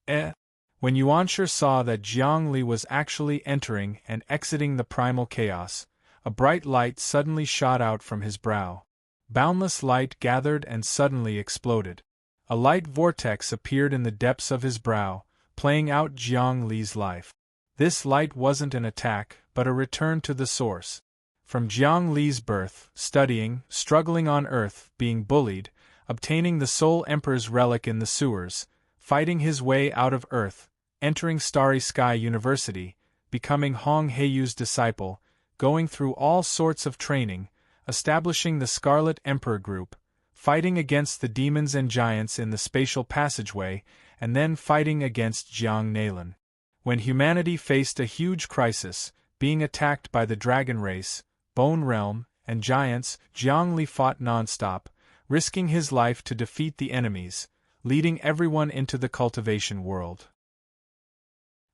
When Yuanshi saw that Jiangli was actually entering and exiting the primal chaos, a bright light suddenly shot out from his brow. Boundless light gathered and suddenly exploded. A light vortex appeared in the depths of his brow, playing out Jiangli's life. This light wasn't an attack, but a return to the source. From Jiangli's birth, studying, struggling on Earth, being bullied, obtaining the Soul Emperor's relic in the sewers, fighting his way out of Earth, entering Starry Sky University, becoming Hong Heiyu's disciple, going through all sorts of training, establishing the Scarlet Emperor Group, fighting against the demons and giants in the spatial passageway, and then fighting against Jiang Nalan. When humanity faced a huge crisis, being attacked by the dragon race, Bone Realm, and giants, Jiangli fought non-stop, risking his life to defeat the enemies, leading everyone into the cultivation world.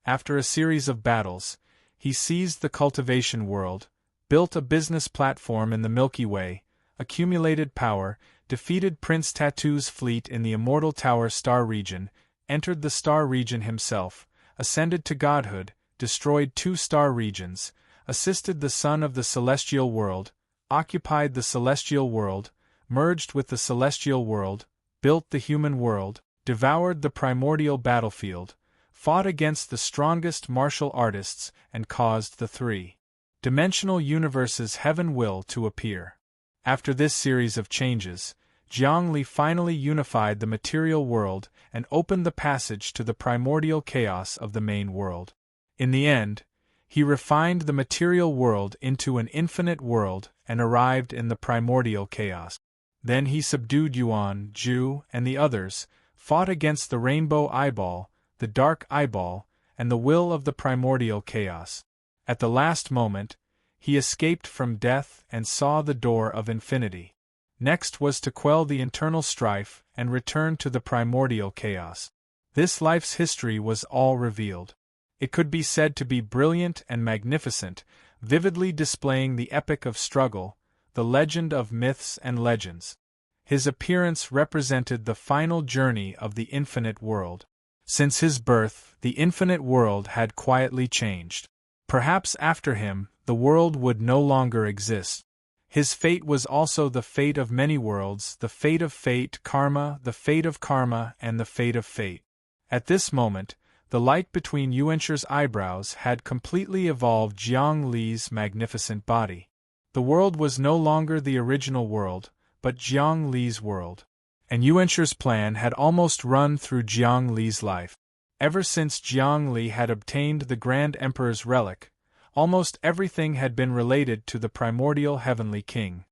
After a series of battles, he seized the cultivation world, built a business platform in the Milky Way, accumulated power, defeated Prince Tattoo's fleet in the Immortal Tower Star Region, entered the Star Region himself, ascended to godhood, destroyed 2 star regions, assisted the Son of the Celestial World, occupied the Celestial World, merged with the Celestial World, built the human world, devoured the primordial battlefield, fought against the strongest martial artists, and caused the 3-dimensional universe's heaven will to appear. After this series of changes, Jiangli finally unified the material world and opened the passage to the primordial chaos of the main world. In the end, he refined the material world into an infinite world and arrived in the primordial chaos. Then he subdued Yuan, Zhu, and the others, fought against the rainbow eyeball, the dark eyeball, and the will of the primordial chaos. At the last moment, he escaped from death and saw the door of infinity. Next was to quell the internal strife and return to the primordial chaos. This life's history was all revealed. It could be said to be brilliant and magnificent, vividly displaying the epic of struggle, the legend of myths and legends. His appearance represented the final journey of the infinite world. Since his birth, the infinite world had quietly changed. Perhaps after him, the world would no longer exist. His fate was also the fate of many worlds, the fate of fate, karma, the fate of karma, and the fate of fate. At this moment, The light between Yuanshir's eyebrows had completely evolved Jiang Li's magnificent body. The world was no longer the original world, but Jiang Li's world. And Yuanshir's plan had almost run through Jiang Li's life. Ever since Jiang Li had obtained the Grand Emperor's relic, almost everything had been related to the primordial Heavenly King.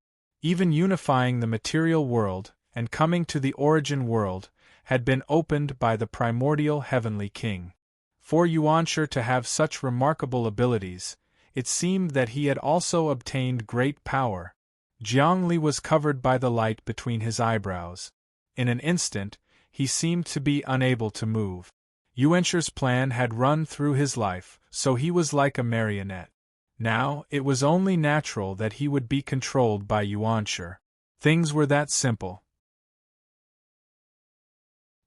Even unifying the material world and coming to the origin world had been opened by the primordial Heavenly King. For Yuanshir to have such remarkable abilities, it seemed that he had also obtained great power. Jiang Li was covered by the light between his eyebrows. In an instant, he seemed to be unable to move. Yuanshir's plan had run through his life, so he was like a marionette. Now, it was only natural that he would be controlled by Yuanshir. Things were that simple.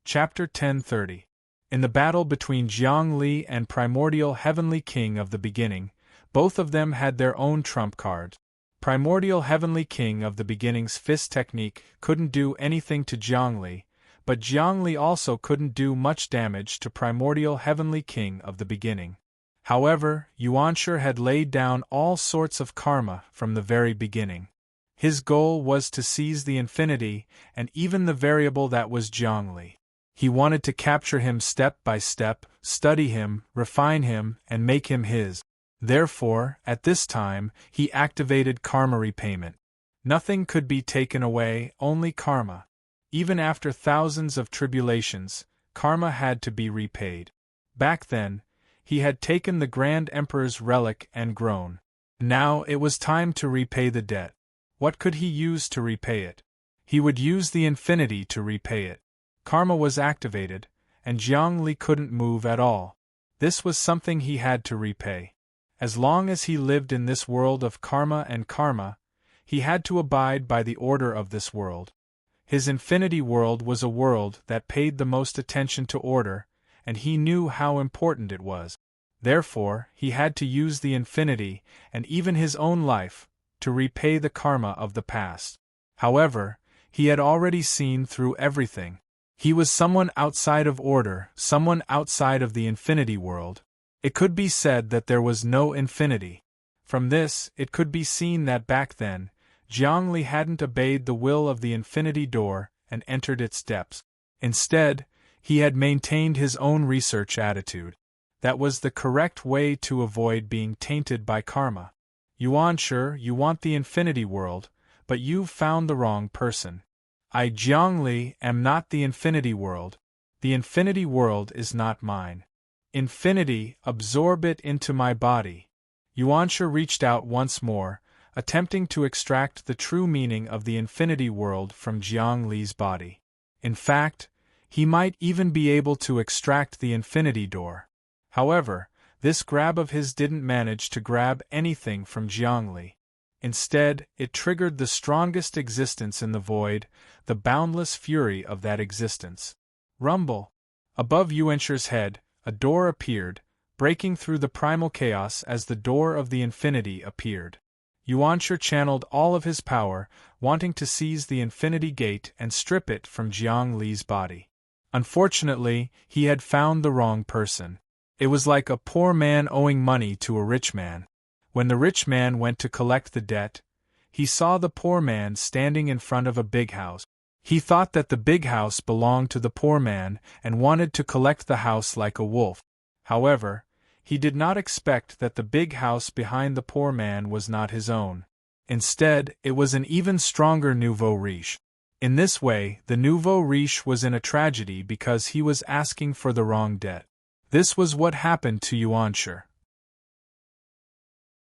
Chapter 1030. In the battle between Jiang Li and Primordial Heavenly King of the Beginning, both of them had their own trump card. Primordial Heavenly King of the Beginning's fist technique couldn't do anything to Jiang Li, but Jiang Li also couldn't do much damage to Primordial Heavenly King of the Beginning. However, Yuanshir had laid down all sorts of karma from the very beginning. His goal was to seize the infinity and even the variable that was Jiang Li. He wanted to capture him step by step, study him, refine him, and make him his. Therefore, at this time, he activated karma repayment. Nothing could be taken away, only karma. Even after thousands of tribulations, karma had to be repaid. Back then, he had taken the Grand Emperor's relic and grown. Now it was time to repay the debt. What could he use to repay it? He would use the infinity to repay it. Karma was activated, and Jiang Li couldn't move at all. This was something he had to repay. As long as he lived in this world of karma, he had to abide by the order of this world. His infinity world was a world that paid the most attention to order, and he knew how important it was. Therefore, he had to use the infinity, and even his own life, to repay the karma of the past. However, he had already seen through everything. He was someone outside of order, someone outside of the infinity world. It could be said that there was no infinity. From this, it could be seen that back then, Jiang Li hadn't obeyed the will of the infinity door and entered its depths. Instead, he had maintained his own research attitude. That was the correct way to avoid being tainted by karma. Yuanshir, you want the infinity world, but you've found the wrong person. I, Jiang Li, am not the infinity world. The infinity world is not mine. Infinity, absorb it into my body. Yuanshir reached out once more, attempting to extract the true meaning of the infinity world from Jiang Li's body. In fact, he might even be able to extract the infinity door. However, this grab of his didn't manage to grab anything from Jiang Li. Instead, it triggered the strongest existence in the void, the boundless fury of that existence. Rumble! Above Yuanshir's head, a door appeared, breaking through the primal chaos as the door of the infinity appeared. Yuanshir channeled all of his power, wanting to seize the infinity gate and strip it from Jiang Li's body. Unfortunately, he had found the wrong person. It was like a poor man owing money to a rich man. When the rich man went to collect the debt, he saw the poor man standing in front of a big house. He thought that the big house belonged to the poor man and wanted to collect the house like a wolf. However, he did not expect that the big house behind the poor man was not his own. Instead, it was an even stronger nouveau riche. In this way, the nouveau riche was in a tragedy because he was asking for the wrong debt. This was what happened to Yuanshir.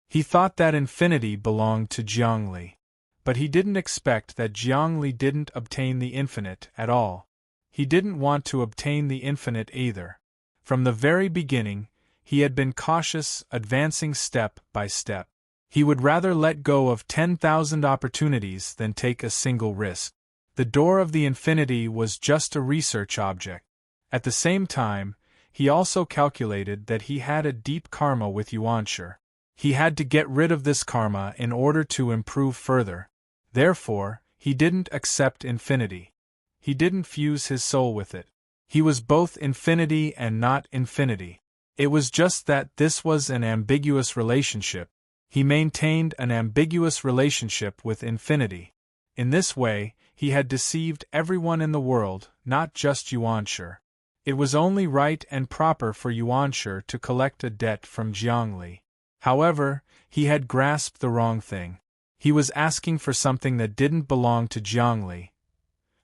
He thought that infinity belonged to Jiang Li. But he didn't expect that Jiang Li didn't obtain the infinite at all. He didn't want to obtain the infinite either. From the very beginning, he had been cautious, advancing step by step. He would rather let go of 10,000 opportunities than take a single risk. The door of the infinity was just a research object. At the same time, he also calculated that he had a deep karma with Yuanshir. He had to get rid of this karma in order to improve further. Therefore, he didn't accept infinity. He didn't fuse his soul with it. He was both infinity and not infinity. It was just that this was an ambiguous relationship. He maintained an ambiguous relationship with infinity. In this way, he had deceived everyone in the world, not just Yuanshi. It was only right and proper for Yuanshi to collect a debt from Jiangli. However, he had grasped the wrong thing. He was asking for something that didn't belong to Jiangli.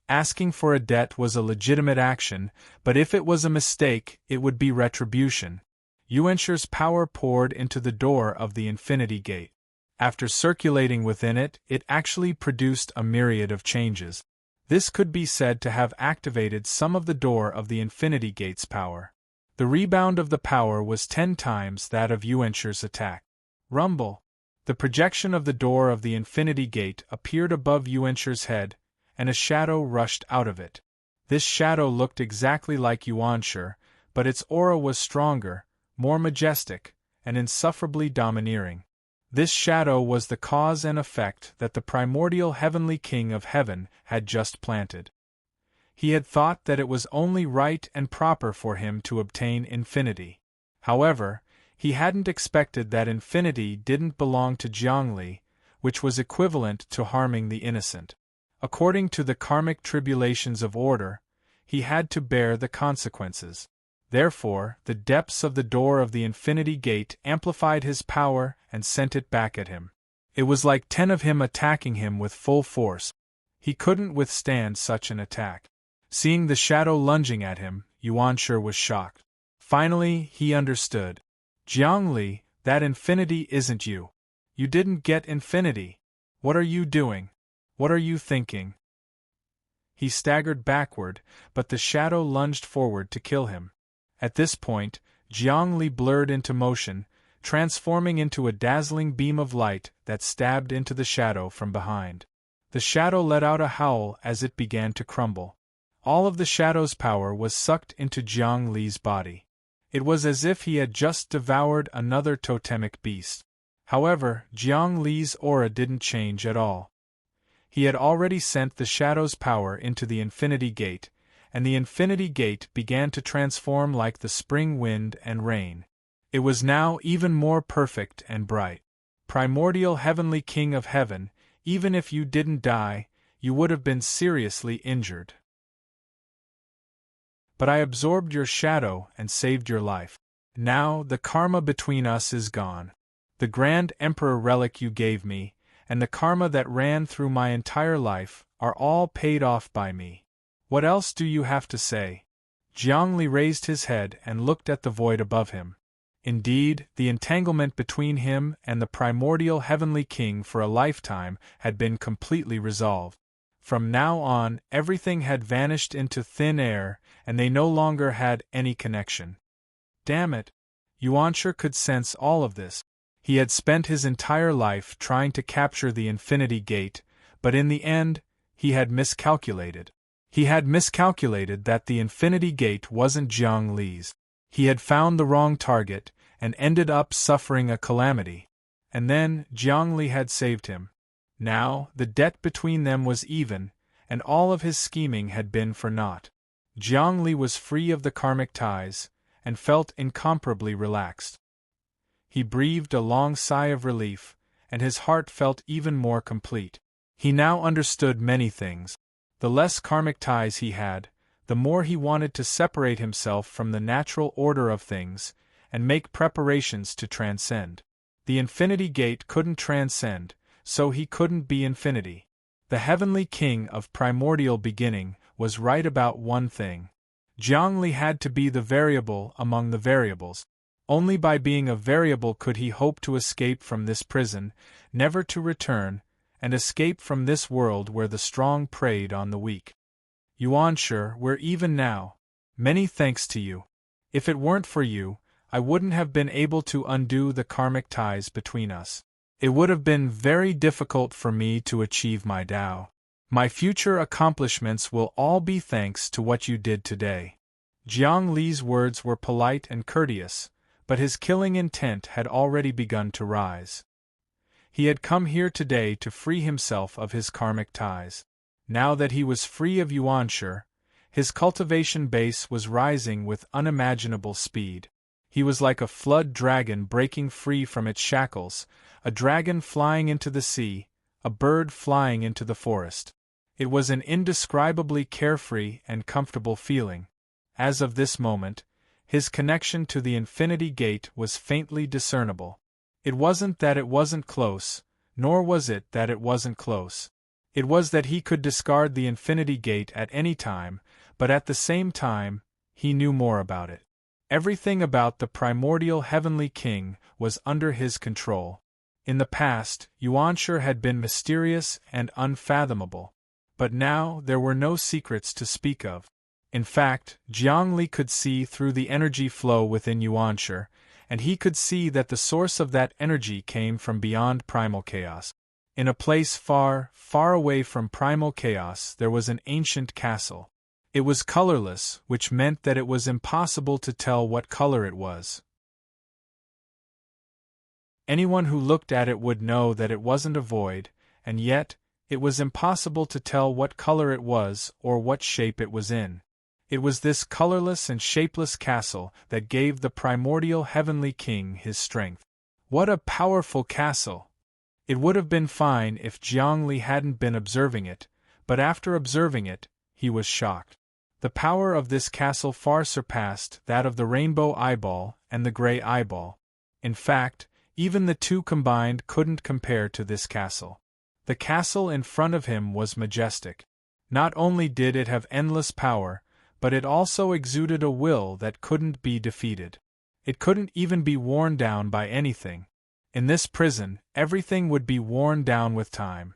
Asking for a debt was a legitimate action, but if it was a mistake, it would be retribution. Yuanshi's power poured into the door of the Infinity Gate. After circulating within it, it actually produced a myriad of changes. This could be said to have activated some of the door of the Infinity Gate's power. The rebound of the power was 10 times that of Yuanshi's attack. Rumble! The projection of the door of the Infinity Gate appeared above Yuanshi's head, and a shadow rushed out of it. This shadow looked exactly like Yuanshi, but its aura was stronger, more majestic, and insufferably domineering. This shadow was the cause and effect that the primordial heavenly king of heaven had just planted. He had thought that it was only right and proper for him to obtain infinity. However, he hadn't expected that infinity didn't belong to Jiangli, which was equivalent to harming the innocent. According to the karmic tribulations of order, he had to bear the consequences. Therefore, the depths of the door of the Infinity Gate amplified his power and sent it back at him. It was like 10 of him attacking him with full force. He couldn't withstand such an attack. Seeing the shadow lunging at him, Yuanshi was shocked. Finally, he understood. Jiangli, that infinity isn't you. You didn't get infinity. What are you doing? What are you thinking? He staggered backward, but the shadow lunged forward to kill him. At this point, Jiangli blurred into motion, transforming into a dazzling beam of light that stabbed into the shadow from behind. The shadow let out a howl as it began to crumble. All of the shadow's power was sucked into Jiangli's body. It was as if he had just devoured another totemic beast. However, Jiangli's aura didn't change at all. He had already sent the shadow's power into the Infinity Gate, and the Infinity Gate began to transform like the spring wind and rain. It was now even more perfect and bright. Primordial Heavenly King of Heaven, even if you didn't die, you would have been seriously injured. But I absorbed your shadow and saved your life. Now the karma between us is gone. The Grand Emperor relic you gave me, and the karma that ran through my entire life, are all paid off by me. What else do you have to say? Jiangli raised his head and looked at the void above him. Indeed, the entanglement between him and the primordial heavenly king for a lifetime had been completely resolved. From now on, everything had vanished into thin air, and they no longer had any connection. Damn it! Yuanshi could sense all of this. He had spent his entire life trying to capture the Infinity Gate, but in the end, he had miscalculated. He had miscalculated that the Infinity Gate wasn't Jiangli's. He had found the wrong target, and ended up suffering a calamity. And then, Jiangli had saved him. Now, the debt between them was even, and all of his scheming had been for naught. Jiangli was free of the karmic ties, and felt incomparably relaxed. He breathed a long sigh of relief, and his heart felt even more complete. He now understood many things. The less karmic ties he had, the more he wanted to separate himself from the natural order of things, and make preparations to transcend. The Infinity Gate couldn't transcend, so he couldn't be infinity. The Heavenly King of primordial beginning was right about one thing. Jiangli had to be the variable among the variables. Only by being a variable could he hope to escape from this prison, never to return, and escape from this world where the strong preyed on the weak. Yuanshi, we're even now. Many thanks to you. If it weren't for you, I wouldn't have been able to undo the karmic ties between us. It would have been very difficult for me to achieve my Tao. My future accomplishments will all be thanks to what you did today. Jiangli's words were polite and courteous, but his killing intent had already begun to rise. He had come here today to free himself of his karmic ties. Now that he was free of Yuanshi, His cultivation base was rising with unimaginable speed. He was like a flood dragon breaking free from its shackles, a dragon flying into the sea, a bird flying into the forest. It was an indescribably carefree and comfortable feeling. As of this moment, his connection to the infinity gate was faintly discernible. It wasn't that it wasn't close, nor was it that it wasn't close. It was that he could discard the infinity gate at any time, but at the same time, he knew more about it. Everything about the primordial heavenly king was under his control. In the past, Yuanshi had been mysterious and unfathomable. But now there were no secrets to speak of. In fact, Jiangli could see through the energy flow within Yuanshi, and he could see that the source of that energy came from beyond primal chaos. In a place far, far away from primal chaos there was an ancient castle. It was colorless, which meant that it was impossible to tell what color it was. Anyone who looked at it would know that it wasn't a void, and yet, it was impossible to tell what color it was or what shape it was in. It was this colorless and shapeless castle that gave the primordial heavenly king his strength. What a powerful castle! It would have been fine if Jiangli hadn't been observing it, but after observing it, he was shocked. The power of this castle far surpassed that of the rainbow eyeball and the gray eyeball. In fact, even the two combined couldn't compare to this castle. The castle in front of him was majestic. Not only did it have endless power, but it also exuded a will that couldn't be defeated. It couldn't even be worn down by anything. In this prison, everything would be worn down with time.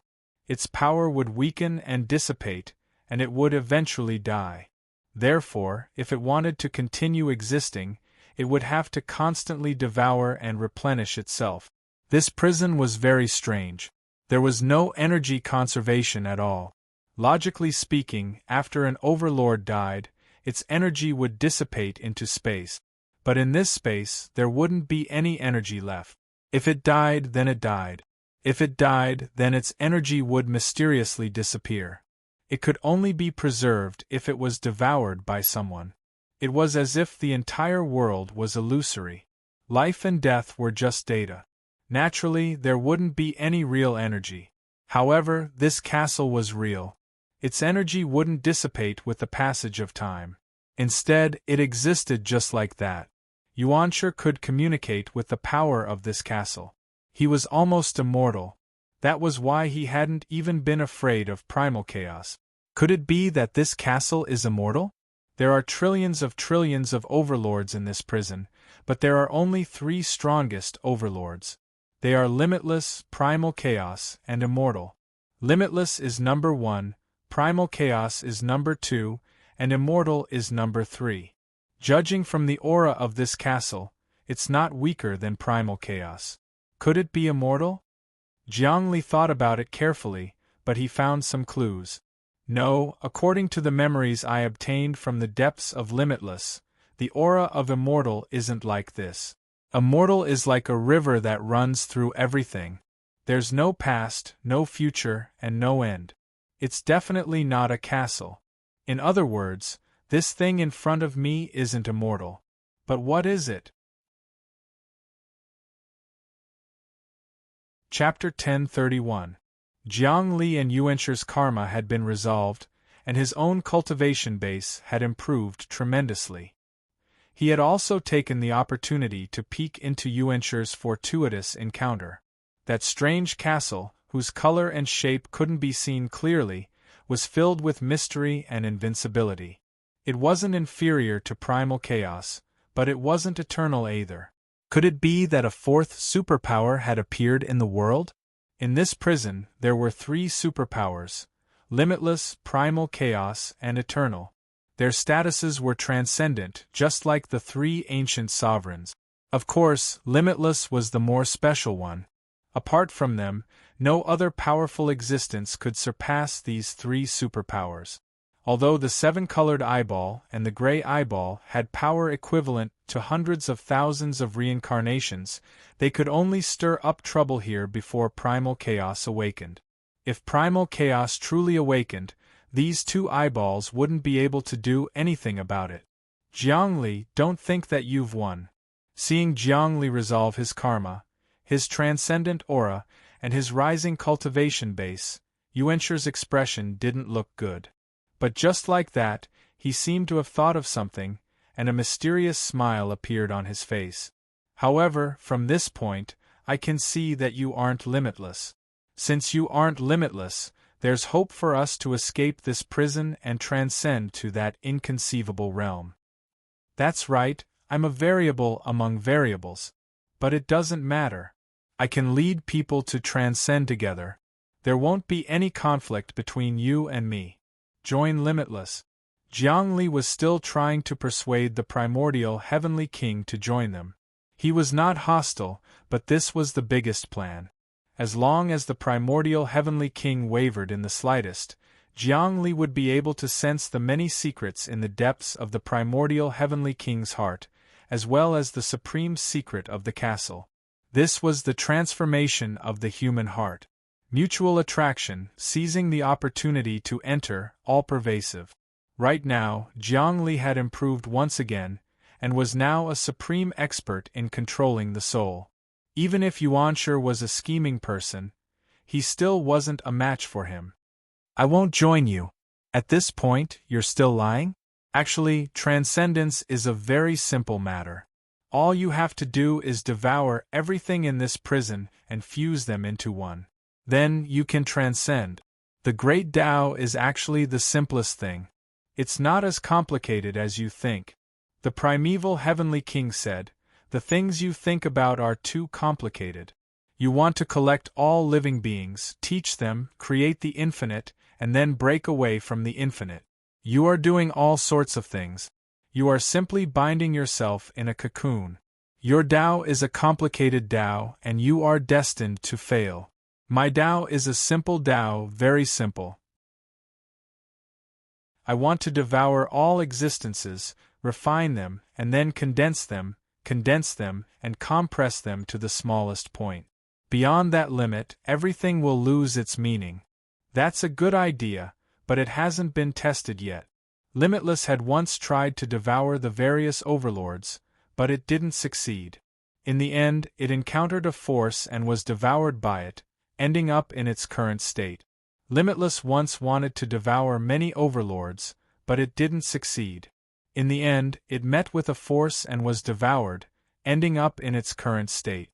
Its power would weaken and dissipate, and it would eventually die. Therefore, if it wanted to continue existing, it would have to constantly devour and replenish itself. This prison was very strange. There was no energy conservation at all. Logically speaking, after an overlord died, its energy would dissipate into space. But in this space, there wouldn't be any energy left. If it died, then it died. If it died, then its energy would mysteriously disappear. It could only be preserved if it was devoured by someone. It was as if the entire world was illusory. Life and death were just data. Naturally, there wouldn't be any real energy. However, this castle was real. Its energy wouldn't dissipate with the passage of time. Instead, it existed just like that. Yuanshi could communicate with the power of this castle. He was almost immortal. That was why he hadn't even been afraid of primal chaos. Could it be that this castle is immortal? There are trillions of overlords in this prison, but there are only 3 strongest overlords. They are limitless, primal chaos, and immortal. Limitless is number 1, primal chaos is number 2, and immortal is number 3. Judging from the aura of this castle, it's not weaker than primal chaos. Could it be immortal? Jiangli thought about it carefully, but he found some clues. No, according to the memories I obtained from the depths of Limitless, the aura of Immortal isn't like this. Immortal is like a river that runs through everything. There's no past, no future, and no end. It's definitely not a castle. In other words, this thing in front of me isn't immortal. But what is it? Chapter 1031. Jiang Li and Yuanshi's karma had been resolved, and his own cultivation base had improved tremendously. He had also taken the opportunity to peek into Yuanshi's fortuitous encounter. That strange castle, whose color and shape couldn't be seen clearly, was filled with mystery and invincibility. It wasn't inferior to primal chaos, but it wasn't eternal either. Could it be that a 4th superpower had appeared in the world? In this prison, there were 3 superpowers: limitless, primal chaos, and eternal. Their statuses were transcendent, just like the 3 ancient sovereigns. Of course, limitless was the more special one. Apart from them, no other powerful existence could surpass these 3 superpowers. Although the 7-colored eyeball and the gray eyeball had power equivalent to hundreds of thousands of reincarnations, they could only stir up trouble here before primal chaos awakened. If primal chaos truly awakened, These two eyeballs wouldn't be able to do anything about it. Jiangli, don't think that you've won. Seeing Jiangli resolve his karma, his transcendent aura, and his rising cultivation base, Yuanshir's expression didn't look good. But just like that, he seemed to have thought of something, and a mysterious smile appeared on his face. However, from this point, I can see that you aren't limitless. Since you aren't limitless, there's hope for us to escape this prison and transcend to that inconceivable realm. That's right, I'm a variable among variables. But it doesn't matter. I can lead people to transcend together. There won't be any conflict between you and me. Join Limitless. Jiangli was still trying to persuade the primordial heavenly king to join them. He was not hostile, but this was the biggest plan. As long as the primordial heavenly king wavered in the slightest, Jiangli would be able to sense the many secrets in the depths of the primordial heavenly king's heart, as well as the supreme secret of the castle. This was the transformation of the human heart. Mutual attraction, seizing the opportunity to enter, all-pervasive. Right now, Jiangli had improved once again, and was now a supreme expert in controlling the soul. Even if Yuanshir was a scheming person, he still wasn't a match for him. I won't join you. At this point, you're still lying? Actually, transcendence is a very simple matter. All you have to do is devour everything in this prison and fuse them into one. Then you can transcend. The great Tao is actually the simplest thing. It's not as complicated as you think. The primeval heavenly king said, "The things you think about are too complicated. You want to collect all living beings, teach them, create the infinite, and then break away from the infinite. You are doing all sorts of things. You are simply binding yourself in a cocoon. Your Tao is a complicated Tao, and you are destined to fail. My Tao is a simple Tao, very simple. I want to devour all existences, refine them, and then condense them, and compress them to the smallest point. Beyond that limit, everything will lose its meaning." That's a good idea, but it hasn't been tested yet. Limitless had once tried to devour the various overlords, but it didn't succeed. In the end, it encountered a force and was devoured by it, ending up in its current state. Limitless once wanted to devour many overlords, but it didn't succeed. In the end, it met with a force and was devoured, ending up in its current state.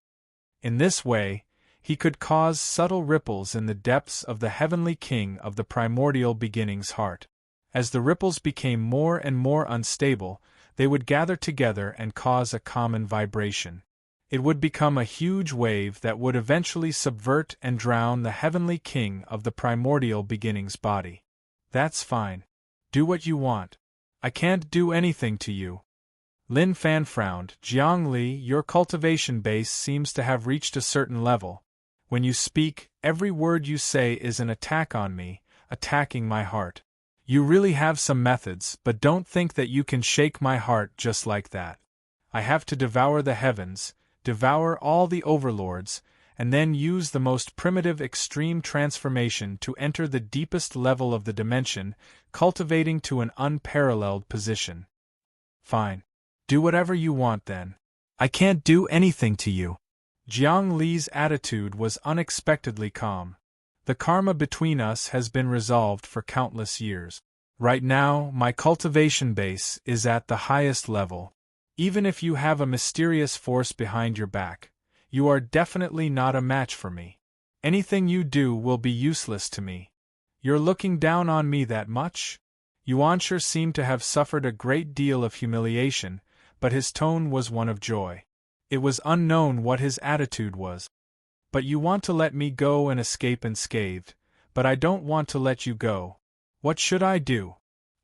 In this way, he could cause subtle ripples in the depths of the heavenly king of the primordial beginning's heart. As the ripples became more and more unstable, they would gather together and cause a common vibration. It would become a huge wave that would eventually subvert and drown the heavenly king of the primordial beginning's body. That's fine. Do what you want. I can't do anything to you. Lin Fan frowned. Jiangli, your cultivation base seems to have reached a certain level. When you speak, every word you say is an attack on me, attacking my heart. You really have some methods, but don't think that you can shake my heart just like that. I have to devour the heavens, devour all the overlords, and then use the most primitive extreme transformation to enter the deepest level of the dimension, cultivating to an unparalleled position. Fine. Do whatever you want then. I can't do anything to you. Jiang Li's attitude was unexpectedly calm. The karma between us has been resolved for countless years. Right now, my cultivation base is at the highest level. Even if you have a mysterious force behind your back, you are definitely not a match for me. Anything you do will be useless to me. You're looking down on me that much? Yuanshir seemed to have suffered a great deal of humiliation, but his tone was one of joy. It was unknown what his attitude was. But you want to let me go and escape unscathed, but I don't want to let you go. What should I do?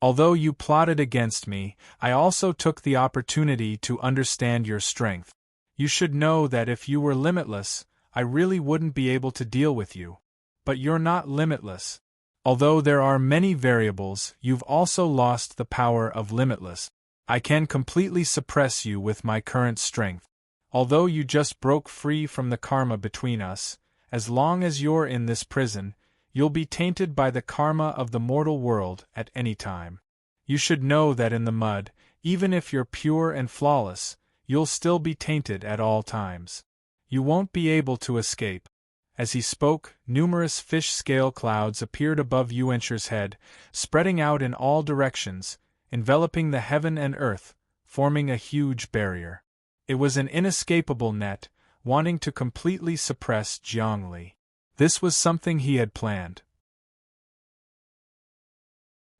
Although you plotted against me, I also took the opportunity to understand your strength. You should know that if you were limitless, I really wouldn't be able to deal with you. But you're not limitless. Although there are many variables, you've also lost the power of limitless. I can completely suppress you with my current strength. Although you just broke free from the karma between us, as long as you're in this prison, You'll be tainted by the karma of the mortal world at any time. You should know that in the mud, even if you're pure and flawless, you'll still be tainted at all times. You won't be able to escape. As he spoke, numerous fish scale clouds appeared above Yuanshir's head, spreading out in all directions, enveloping the heaven and earth, forming a huge barrier. It was an inescapable net, wanting to completely suppress Jiangli. This was something he had planned.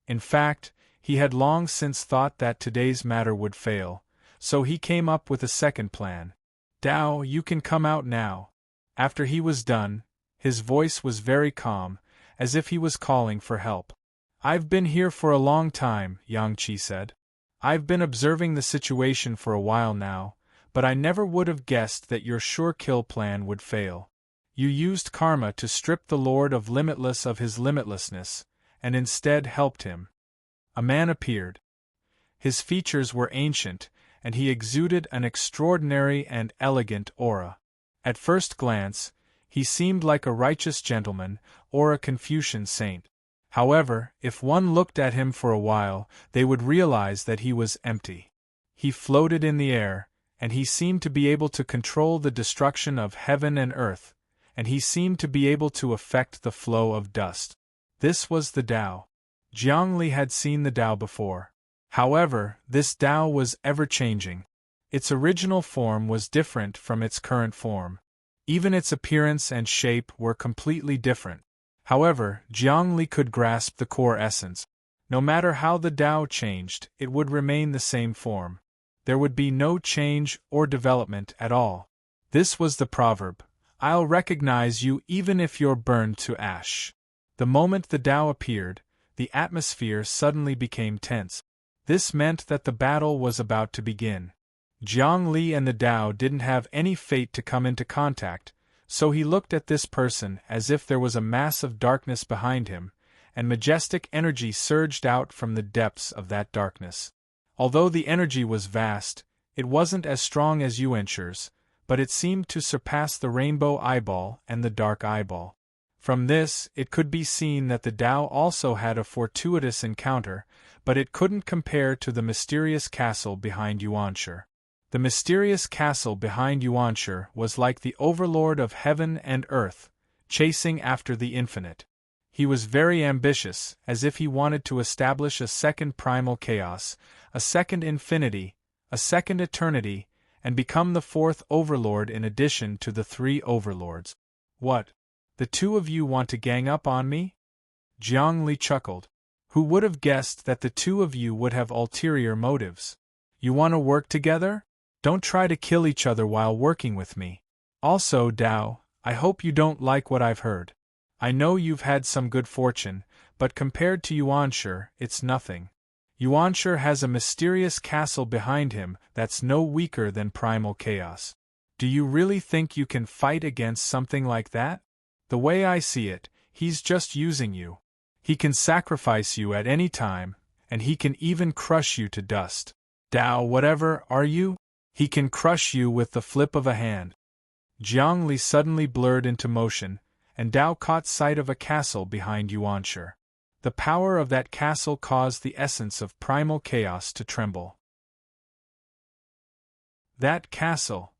In fact, he had long since thought that today's matter would fail, so he came up with a second plan. Dao, you can come out now. After he was done, his voice was very calm, as if he was calling for help. I've been here for a long time, Yang Qi said. I've been observing the situation for a while now, but I never would have guessed that your sure-kill plan would fail. You used karma to strip the Lord of Limitless of his limitlessness, and instead helped him. A man appeared. His features were ancient, and he exuded an extraordinary and elegant aura. At first glance, he seemed like a righteous gentleman or a Confucian saint. However, if one looked at him for a while, they would realize that he was empty. He floated in the air, and he seemed to be able to control the destruction of heaven and earth, and he seemed to be able to affect the flow of dust. This was the Tao. Jiangli had seen the Tao before. However, this Tao was ever-changing. Its original form was different from its current form. Even its appearance and shape were completely different. However, Jiangli could grasp the core essence. No matter how the Tao changed, it would remain the same form. There would be no change or development at all. This was the proverb, I'll recognize you even if you're burned to ash. The moment the Tao appeared, the atmosphere suddenly became tense. This meant that the battle was about to begin. Jiangli and the Tao didn't have any fate to come into contact, so he looked at this person as if there was a mass of darkness behind him, and majestic energy surged out from the depths of that darkness. Although the energy was vast, it wasn't as strong as Yuanshir's, but it seemed to surpass the rainbow eyeball and the dark eyeball. From this, it could be seen that the Tao also had a fortuitous encounter, but it couldn't compare to the mysterious castle behind Yuanshir. The mysterious castle behind Yuanshir was like the overlord of heaven and earth, chasing after the infinite. He was very ambitious, as if he wanted to establish a second primal chaos, a second infinity, a second eternity, and become the fourth overlord in addition to the three overlords. What? The two of you want to gang up on me? Jiangli chuckled. Who would have guessed that the two of you would have ulterior motives? You want to work together? Don't try to kill each other while working with me. Also, Tao, I hope you don't like what I've heard. I know you've had some good fortune, but compared to Yuanshir, it's nothing. Yuanshir has a mysterious castle behind him that's no weaker than primal chaos. Do you really think you can fight against something like that? The way I see it, he's just using you. He can sacrifice you at any time, and he can even crush you to dust. Tao, whatever are you? He can crush you with the flip of a hand. Jiangli suddenly blurred into motion, and Tao caught sight of a castle behind Yuanshir. The power of that castle caused the essence of primal chaos to tremble. That castle,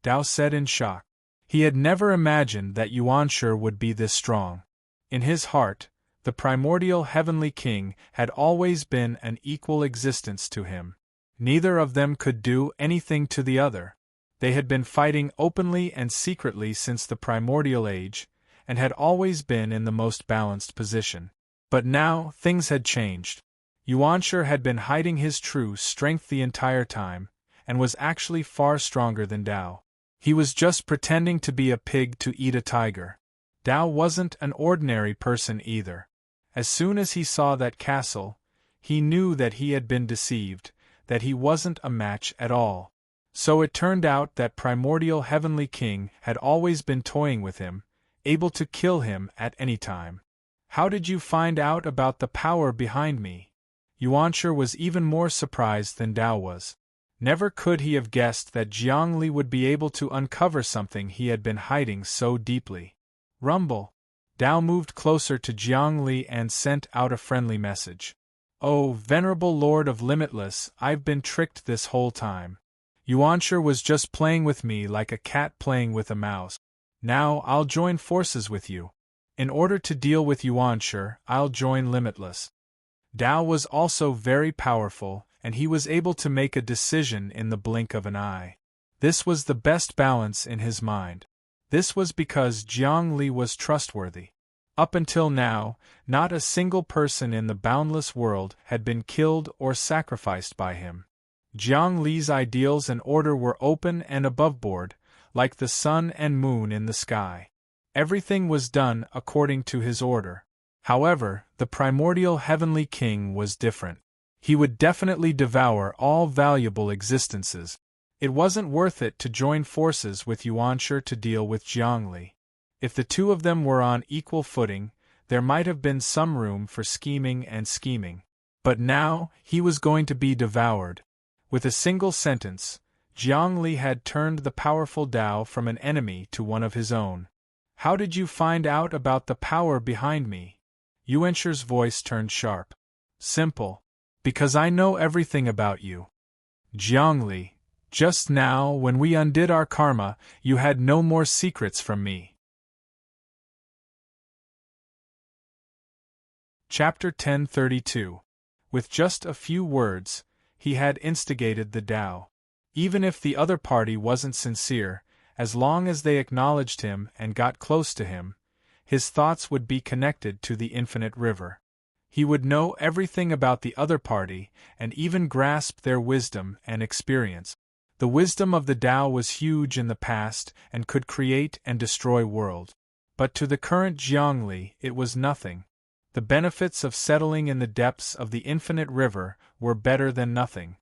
Tao said in shock. He had never imagined that Yuanshir would be this strong. In his heart, the primordial heavenly king had always been an equal existence to him. Neither of them could do anything to the other. They had been fighting openly and secretly since the primordial age, and had always been in the most balanced position. But now, things had changed. Yuanshir had been hiding his true strength the entire time, and was actually far stronger than Tao. He was just pretending to be a pig to eat a tiger. Tao wasn't an ordinary person either. As soon as he saw that castle, he knew that he had been deceived, that he wasn't a match at all. So it turned out that primordial heavenly king had always been toying with him, able to kill him at any time. How did you find out about the power behind me? Yuanshir was even more surprised than Tao was. Never could he have guessed that Jiangli would be able to uncover something he had been hiding so deeply. Rumble. Dao moved closer to Jiangli and sent out a friendly message. "Oh, venerable Lord of Limitless, I've been tricked this whole time. Yuanshi was just playing with me like a cat playing with a mouse. Now I'll join forces with you. In order to deal with Yuanshi, I'll join Limitless." Dao was also very powerful, and he was able to make a decision in the blink of an eye. This was the best balance in his mind. This was because Jiang Li was trustworthy. Up until now, not a single person in the boundless world had been killed or sacrificed by him. Jiang Li's ideals and order were open and aboveboard, like the sun and moon in the sky. Everything was done according to his order. However, the primordial heavenly king was different. He would definitely devour all valuable existences. It wasn't worth it to join forces with Yuanshi to deal with Jiangli. If the two of them were on equal footing, there might have been some room for scheming and scheming. But now, he was going to be devoured. With a single sentence, Jiangli had turned the powerful Dao from an enemy to one of his own. "How did you find out about the power behind me?" Yuanshi's voice turned sharp. "Simple. Because I know everything about you. Jiangli, just now when we undid our karma, you had no more secrets from me." Chapter 1032. With just a few words, he had instigated the Tao. Even if the other party wasn't sincere, as long as they acknowledged him and got close to him, his thoughts would be connected to the infinite river. He would know everything about the other party and even grasp their wisdom and experience. The wisdom of the Tao was huge in the past and could create and destroy worlds. But to the current Jiangli, it was nothing. The benefits of settling in the depths of the infinite river were better than nothing.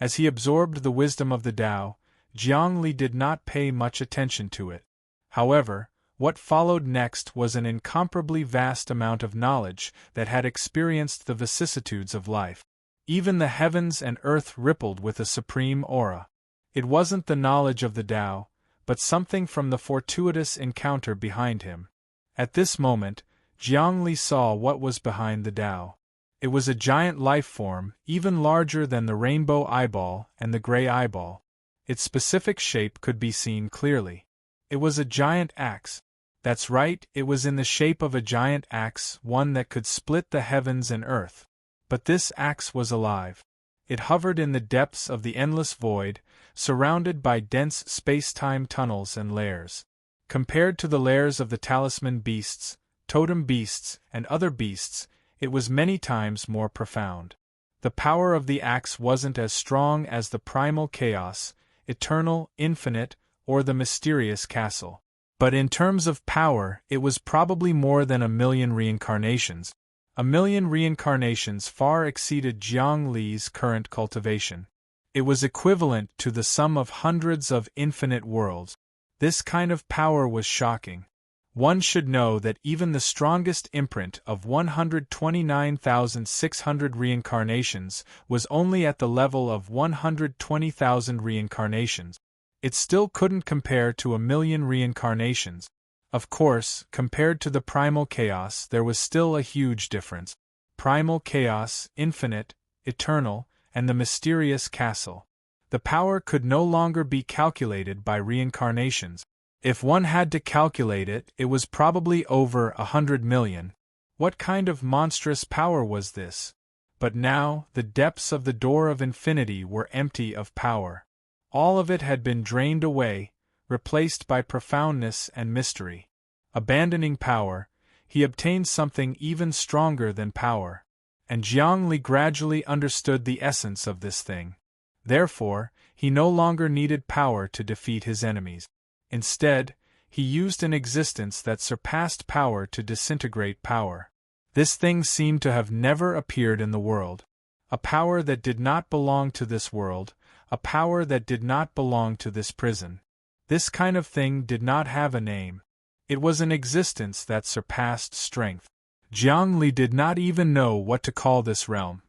As he absorbed the wisdom of the Tao, Jiangli did not pay much attention to it. However, what followed next was an incomparably vast amount of knowledge that had experienced the vicissitudes of life. Even the heavens and earth rippled with a supreme aura. It wasn't the knowledge of the Tao, but something from the fortuitous encounter behind him. At this moment, Jiangli saw what was behind the Tao. It was a giant life form, even larger than the rainbow eyeball and the gray eyeball. Its specific shape could be seen clearly. It was a giant axe. That's right, it was in the shape of a giant axe, one that could split the heavens and earth. But this axe was alive. It hovered in the depths of the endless void, surrounded by dense space-time tunnels and layers. Compared to the layers of the talisman beasts, totem beasts, and other beasts, it was many times more profound. The power of the axe wasn't as strong as the primal chaos, eternal, infinite, or the mysterious castle. But in terms of power, it was probably more than 1,000,000 reincarnations. 1,000,000 reincarnations far exceeded Jiang Li's current cultivation. It was equivalent to the sum of hundreds of infinite worlds. This kind of power was shocking. One should know that even the strongest imprint of 129,600 reincarnations was only at the level of 120,000 reincarnations. It still couldn't compare to 1,000,000 reincarnations. Of course, compared to the primal chaos, there was still a huge difference. Primal chaos, infinite, eternal, and the mysterious castle. The power could no longer be calculated by reincarnations. If one had to calculate it, it was probably over 100 million. What kind of monstrous power was this? But now, the depths of the door of infinity were empty of power. All of it had been drained away, replaced by profoundness and mystery. Abandoning power, he obtained something even stronger than power. And Jiang Li gradually understood the essence of this thing. Therefore, he no longer needed power to defeat his enemies. Instead, he used an existence that surpassed power to disintegrate power. This thing seemed to have never appeared in the world. A power that did not belong to this world, a power that did not belong to this prison. This kind of thing did not have a name. It was an existence that surpassed strength. Jiang Li did not even know what to call this realm.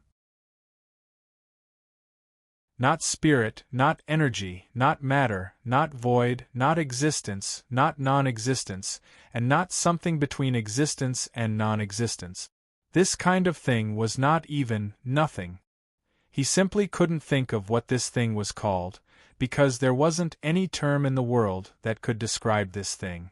Not spirit, not energy, not matter, not void, not existence, not non-existence, and not something between existence and non-existence. This kind of thing was not even nothing. He simply couldn't think of what this thing was called, because there wasn't any term in the world that could describe this thing.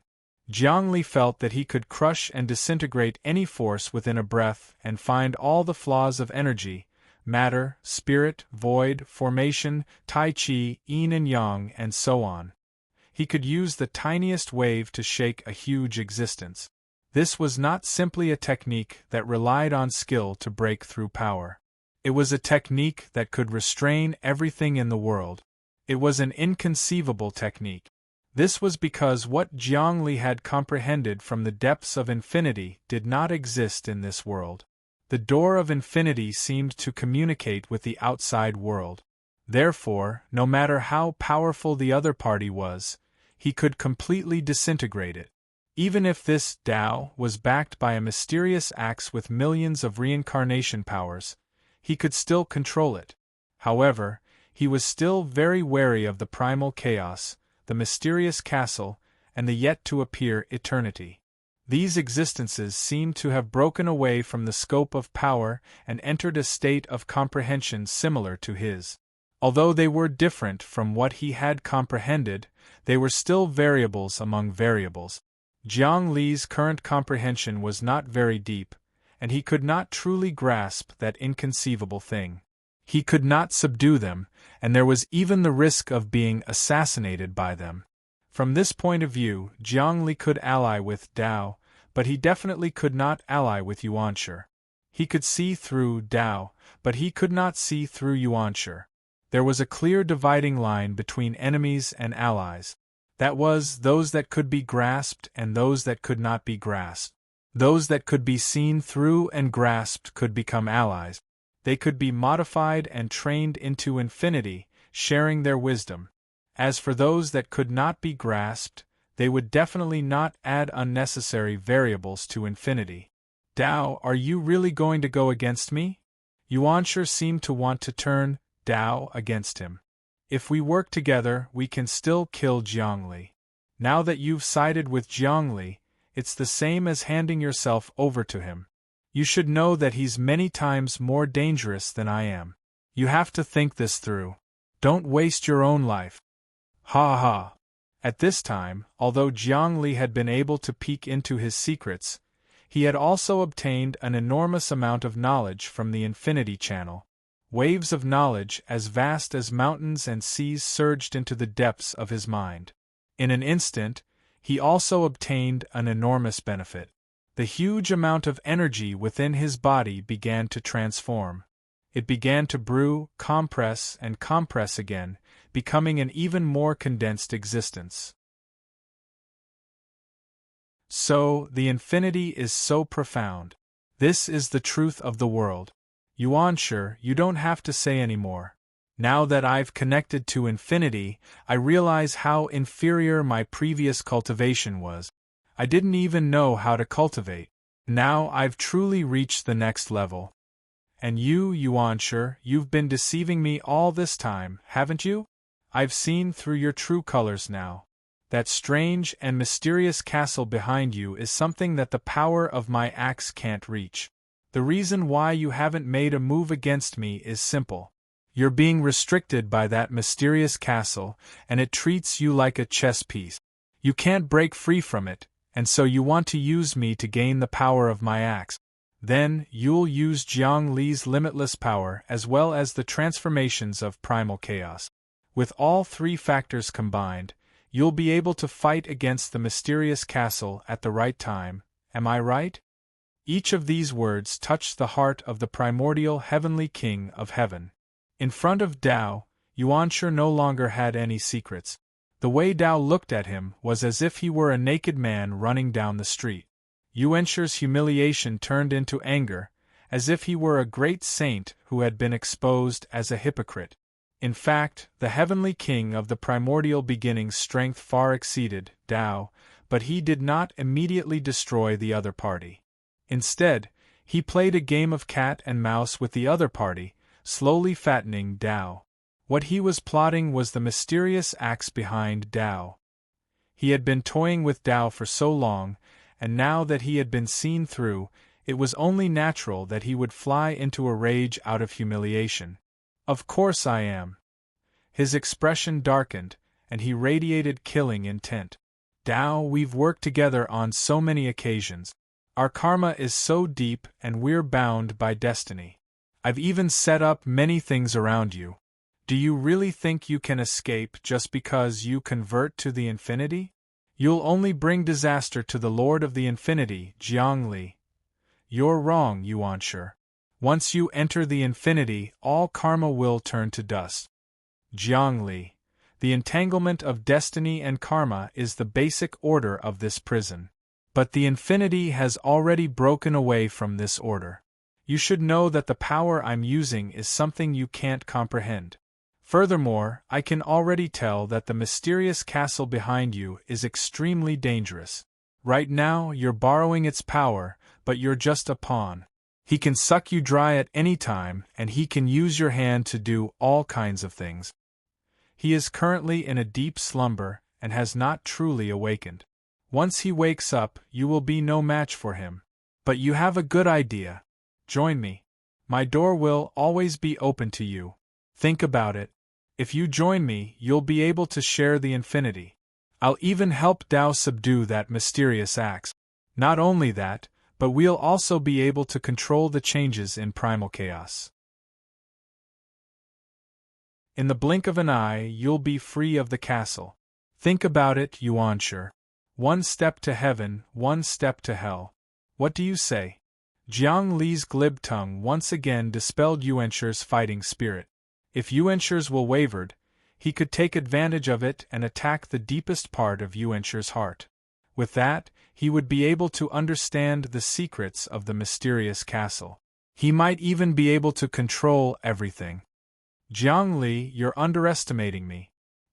Jiang Li felt that he could crush and disintegrate any force within a breath and find all the flaws of energy, matter, spirit, void, formation, tai chi, yin and yang, and so on. He could use the tiniest wave to shake a huge existence. This was not simply a technique that relied on skill to break through power. It was a technique that could restrain everything in the world. It was an inconceivable technique. This was because what Jiang Li had comprehended from the depths of infinity did not exist in this world. The door of infinity seemed to communicate with the outside world. Therefore, no matter how powerful the other party was, he could completely disintegrate it. Even if this Tao was backed by a mysterious axe with millions of reincarnation powers, he could still control it. However, he was still very wary of the primal chaos, the mysterious castle, and the yet-to-appear eternity. These existences seemed to have broken away from the scope of power and entered a state of comprehension similar to his. Although they were different from what he had comprehended, they were still variables among variables. Jiang Li's current comprehension was not very deep, and he could not truly grasp that inconceivable thing. He could not subdue them, and there was even the risk of being assassinated by them. From this point of view, Jiang Li could ally with Tao, but he definitely could not ally with Yuanshi. He could see through Tao, but he could not see through Yuanshi. There was a clear dividing line between enemies and allies. That was, those that could be grasped and those that could not be grasped. Those that could be seen through and grasped could become allies. They could be modified and trained into infinity, sharing their wisdom. As for those that could not be grasped, they would definitely not add unnecessary variables to infinity. Tao, are you really going to go against me? Yuanshi seemed to want to turn Tao against him. If we work together, we can still kill Jiang Li. Now that you've sided with Jiang Li, it's the same as handing yourself over to him. You should know that he's many times more dangerous than I am. You have to think this through. Don't waste your own life. Ha ha. At this time, although Jiang Li had been able to peek into his secrets, he had also obtained an enormous amount of knowledge from the Infinity Channel. Waves of knowledge as vast as mountains and seas surged into the depths of his mind. In an instant, he also obtained an enormous benefit. The huge amount of energy within his body began to transform. It began to brew, compress, and compress again, becoming an even more condensed existence. So, the infinity is so profound. This is the truth of the world. Yuanshi, you don't have to say any more. Now that I've connected to infinity, I realize how inferior my previous cultivation was. I didn't even know how to cultivate. Now I've truly reached the next level. And you, Yuanshi, you've been deceiving me all this time, haven't you? I've seen through your true colors now. That strange and mysterious castle behind you is something that the power of my axe can't reach. The reason why you haven't made a move against me is simple. You're being restricted by that mysterious castle, and it treats you like a chess piece. You can't break free from it, and so you want to use me to gain the power of my axe. Then, you'll use Jiang Li's limitless power as well as the transformations of primal chaos. With all three factors combined, you'll be able to fight against the mysterious castle at the right time, am I right? Each of these words touched the heart of the primordial heavenly king of heaven. In front of Tao, Yuanshi no longer had any secrets. The way Tao looked at him was as if he were a naked man running down the street. Yuanshi's humiliation turned into anger, as if he were a great saint who had been exposed as a hypocrite. In fact, the heavenly king of the primordial beginning's strength far exceeded Tao, but he did not immediately destroy the other party. Instead, he played a game of cat and mouse with the other party, slowly fattening Tao. What he was plotting was the mysterious axe behind Tao. He had been toying with Tao for so long, and now that he had been seen through, it was only natural that he would fly into a rage out of humiliation. Of course I am. His expression darkened, and he radiated killing intent. Tao, we've worked together on so many occasions. Our karma is so deep and we're bound by destiny. I've even set up many things around you. Do you really think you can escape just because you convert to the infinity? You'll only bring disaster to the Lord of the Infinity, Jiangli. You're wrong, Yuanshi. Once you enter the infinity, all karma will turn to dust. Jiangli, the entanglement of destiny and karma is the basic order of this prison. But the infinity has already broken away from this order. You should know that the power I'm using is something you can't comprehend. Furthermore, I can already tell that the mysterious castle behind you is extremely dangerous. Right now, you're borrowing its power, but you're just a pawn. He can suck you dry at any time, and he can use your hand to do all kinds of things. He is currently in a deep slumber, and has not truly awakened. Once he wakes up, you will be no match for him. But you have a good idea. Join me. My door will always be open to you. Think about it. If you join me, you'll be able to share the infinity. I'll even help Tao subdue that mysterious axe. Not only that, but we'll also be able to control the changes in primal chaos. In the blink of an eye, you'll be free of the castle. Think about it, Yuanshi. One step to heaven, one step to hell. What do you say? Jiang Li's glib tongue once again dispelled Yuanshi's fighting spirit. If Yuanshi's will wavered, he could take advantage of it and attack the deepest part of Yuanshi's heart. With that, he would be able to understand the secrets of the mysterious castle. He might even be able to control everything. Jiang Li, you're underestimating me.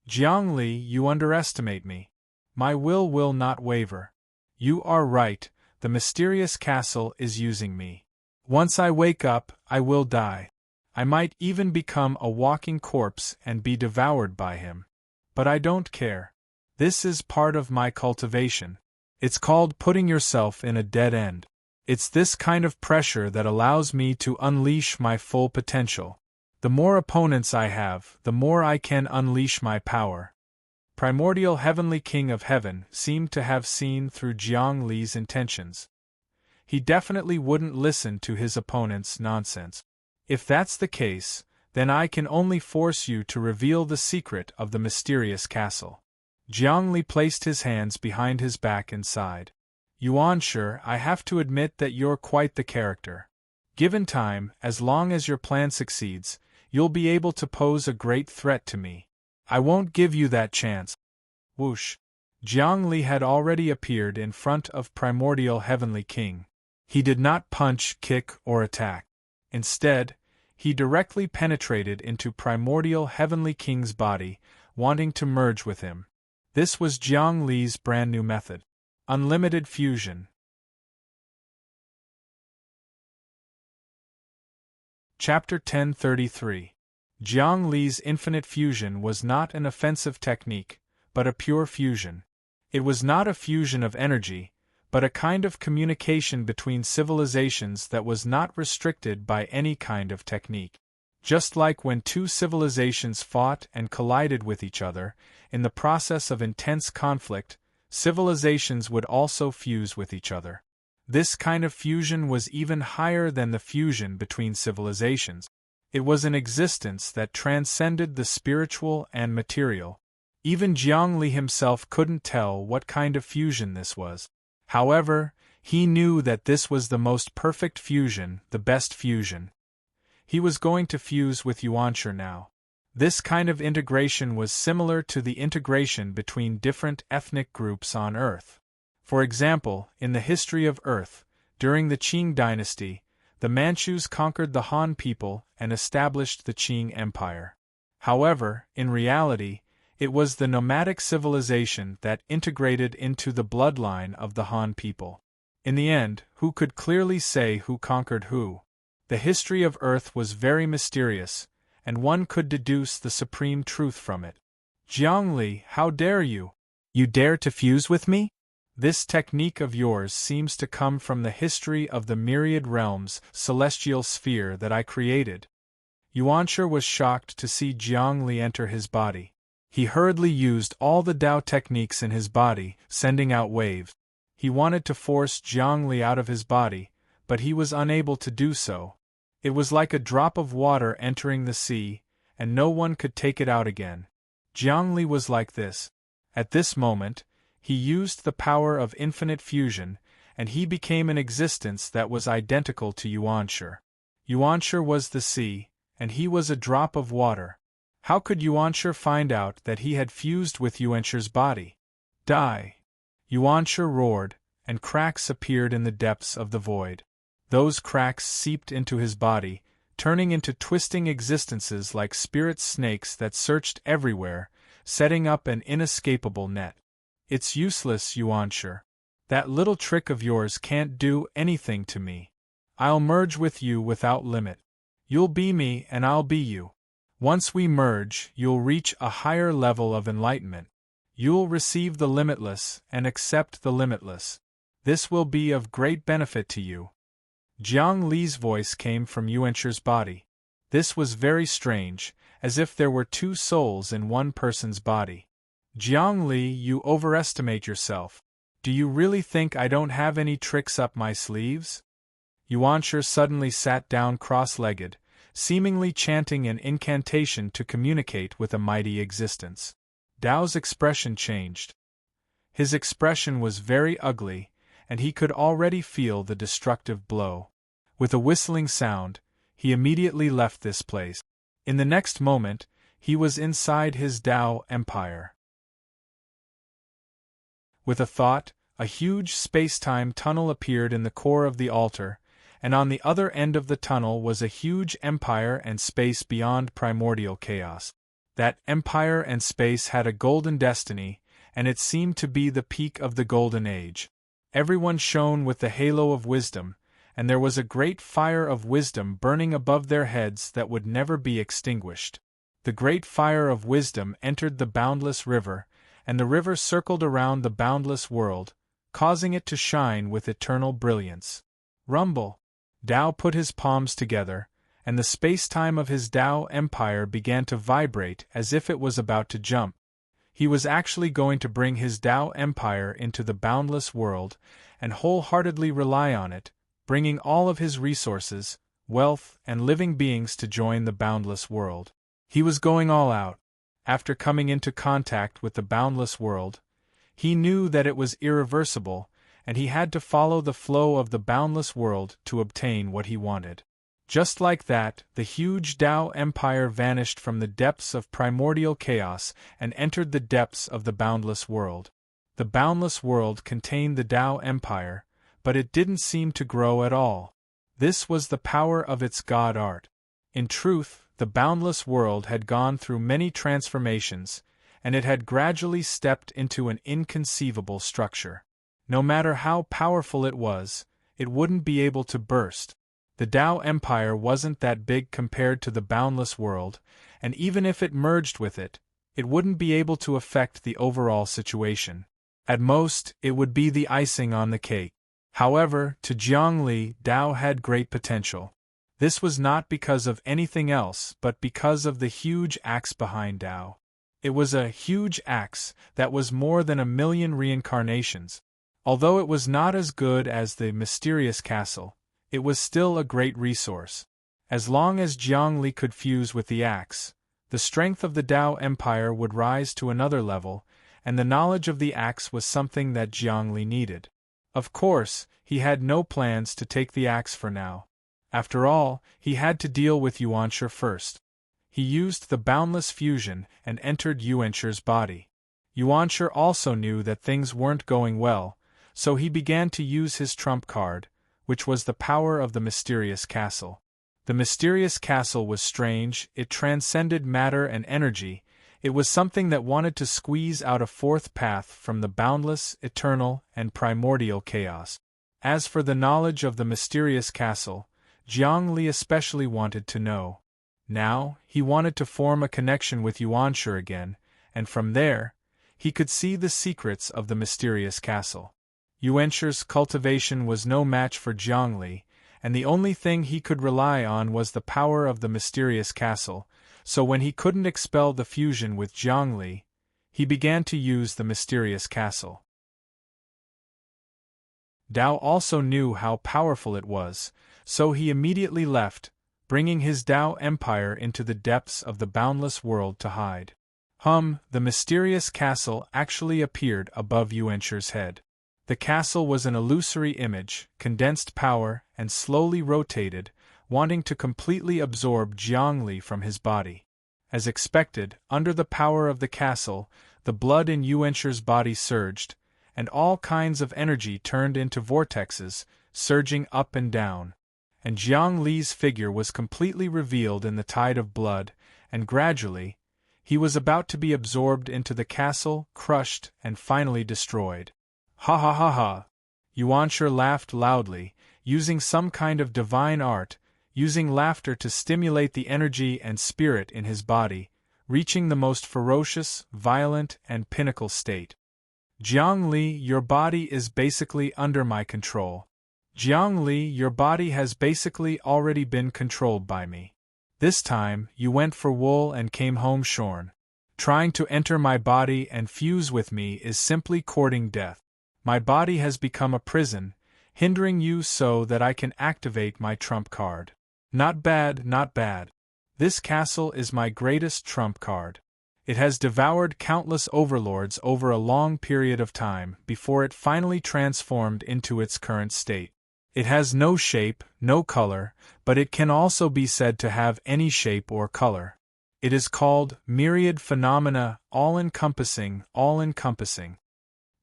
Jiang Li, you underestimate me. My will not waver. You are right, the mysterious castle is using me. Once I wake up, I will die. I might even become a walking corpse and be devoured by him. But I don't care. This is part of my cultivation. It's called putting yourself in a dead end. It's this kind of pressure that allows me to unleash my full potential. The more opponents I have, the more I can unleash my power. Primordial Heavenly King of Heaven seemed to have seen through Jiang Li's intentions. He definitely wouldn't listen to his opponent's nonsense. If that's the case, then I can only force you to reveal the secret of the mysterious castle. Jiang Li placed his hands behind his back and sighed. Yuanshi, I have to admit that you're quite the character. Given time, as long as your plan succeeds, you'll be able to pose a great threat to me. I won't give you that chance. Whoosh! Jiang Li had already appeared in front of Primordial Heavenly King. He did not punch, kick, or attack. Instead, he directly penetrated into Primordial Heavenly King's body, wanting to merge with him. This was Jiang Li's brand new method. Unlimited fusion. Chapter 1033. Jiang Li's infinite fusion was not an offensive technique, but a pure fusion. It was not a fusion of energy, but a kind of communication between civilizations that was not restricted by any kind of technique. Just like when two civilizations fought and collided with each other, in the process of intense conflict, civilizations would also fuse with each other. This kind of fusion was even higher than the fusion between civilizations. It was an existence that transcended the spiritual and material. Even Jiang Li himself couldn't tell what kind of fusion this was. However, he knew that this was the most perfect fusion, the best fusion. He was going to fuse with Yuanshi now. This kind of integration was similar to the integration between different ethnic groups on Earth. For example, in the history of Earth, during the Qing dynasty, the Manchus conquered the Han people and established the Qing Empire. However, in reality, it was the nomadic civilization that integrated into the bloodline of the Han people. In the end, who could clearly say who conquered who? The history of Earth was very mysterious, and one could deduce the supreme truth from it. Jiangli, how dare you? You dare to fuse with me? This technique of yours seems to come from the history of the myriad realms, celestial sphere that I created. Yuanshi was shocked to see Jiangli enter his body. He hurriedly used all the Tao techniques in his body, sending out waves. He wanted to force Jiangli out of his body, but he was unable to do so. It was like a drop of water entering the sea, and no one could take it out again. Jiangli was like this. At this moment, he used the power of infinite fusion, and he became an existence that was identical to Yuanshi. Yuanshi was the sea, and he was a drop of water. How could Yuanshi find out that he had fused with Yuanshi's body? Die! Yuanshi roared, and cracks appeared in the depths of the void. Those cracks seeped into his body, turning into twisting existences like spirit snakes that searched everywhere, setting up an inescapable net. It's useless, Yuanshi. That little trick of yours can't do anything to me. I'll merge with you without limit. You'll be me and I'll be you. Once we merge, you'll reach a higher level of enlightenment. You'll receive the limitless and accept the limitless. This will be of great benefit to you. Jiang Li's voice came from Yuanshi's body. This was very strange, as if there were two souls in one person's body. Jiang Li, you overestimate yourself. Do you really think I don't have any tricks up my sleeves? Yuanshi suddenly sat down cross-legged, seemingly chanting an incantation to communicate with a mighty existence. Dao's expression changed. His expression was very ugly, and he could already feel the destructive blow. With a whistling sound, he immediately left this place. In the next moment, he was inside his Dao empire. With a thought, a huge space-time tunnel appeared in the core of the altar, and on the other end of the tunnel was a huge empire and space beyond primordial chaos. That empire and space had a golden destiny, and it seemed to be the peak of the golden age. Everyone shone with the halo of wisdom, and there was a great fire of wisdom burning above their heads that would never be extinguished. The great fire of wisdom entered the boundless river, and the river circled around the boundless world, causing it to shine with eternal brilliance. Rumble! Dao put his palms together, and the space-time of his Dao empire began to vibrate as if it was about to jump. He was actually going to bring his Dao empire into the boundless world and wholeheartedly rely on it, bringing all of his resources, wealth, and living beings to join the boundless world. He was going all out. After coming into contact with the boundless world, he knew that it was irreversible, and he had to follow the flow of the boundless world to obtain what he wanted. Just like that, the huge Dao empire vanished from the depths of primordial chaos and entered the depths of the boundless world. The boundless world contained the Dao empire, but it didn't seem to grow at all. This was the power of its god art. In truth, the boundless world had gone through many transformations, and it had gradually stepped into an inconceivable structure. No matter how powerful it was, it wouldn't be able to burst. The Dao Empire wasn't that big compared to the boundless world, and even if it merged with it, it wouldn't be able to affect the overall situation. At most, it would be the icing on the cake. However, to Jiang Li, Dao had great potential. This was not because of anything else but because of the huge axe behind Dao. It was a huge axe that was more than 1,000,000 reincarnations. Although it was not as good as the mysterious castle, it was still a great resource. As long as Jiang Li could fuse with the axe, the strength of the Dao Empire would rise to another level, and the knowledge of the axe was something that Jiang Li needed. Of course, he had no plans to take the axe for now. After all, he had to deal with Yuanshi first. He used the boundless fusion and entered Yuanshi's body. Yuanshi also knew that things weren't going well, so he began to use his trump card, which was the power of the mysterious castle. The mysterious castle was strange, it transcended matter and energy, it was something that wanted to squeeze out a fourth path from the boundless, eternal, and primordial chaos. As for the knowledge of the mysterious castle, Jiang Li especially wanted to know. Now, he wanted to form a connection with Yuanshi again, and from there, he could see the secrets of the mysterious castle. Yuanshi's cultivation was no match for Jiangli, and the only thing he could rely on was the power of the mysterious castle, so when he couldn't expel the fusion with Jiangli, he began to use the mysterious castle. Dao also knew how powerful it was, so he immediately left, bringing his Dao empire into the depths of the boundless world to hide. The mysterious castle actually appeared above Yuanshi's head. The castle was an illusory image, condensed power, and slowly rotated, wanting to completely absorb Jiangli from his body. As expected, under the power of the castle, the blood in Yuanshi's body surged, and all kinds of energy turned into vortexes, surging up and down. And Jiang Li's figure was completely revealed in the tide of blood, and gradually, he was about to be absorbed into the castle, crushed, and finally destroyed. Ha ha ha ha! Yuanshi laughed loudly, using some kind of divine art, using laughter to stimulate the energy and spirit in his body, reaching the most ferocious, violent, and pinnacle state. Jiang Li, your body is basically under my control. Jiang Li, your body has basically already been controlled by me. This time, you went for wool and came home shorn. Trying to enter my body and fuse with me is simply courting death. My body has become a prison, hindering you so that I can activate my trump card. Not bad, not bad. This castle is my greatest trump card. It has devoured countless overlords over a long period of time before it finally transformed into its current state. It has no shape, no color, but it can also be said to have any shape or color. It is called myriad phenomena, all-encompassing, all-encompassing.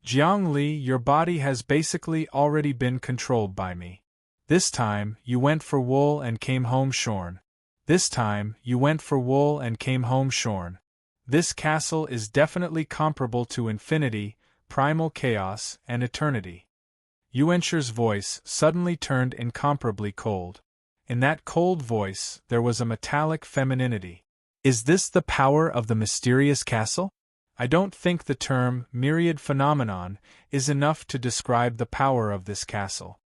Jiang Li, your body has basically already been controlled by me. This time, you went for wool and came home shorn. This time, you went for wool and came home shorn. This castle is definitely comparable to infinity, primal chaos, and eternity. Yuanshi's voice suddenly turned incomparably cold. In that cold voice, there was a metallic femininity. Is this the power of the mysterious castle? I don't think the term myriad phenomenon is enough to describe the power of this castle.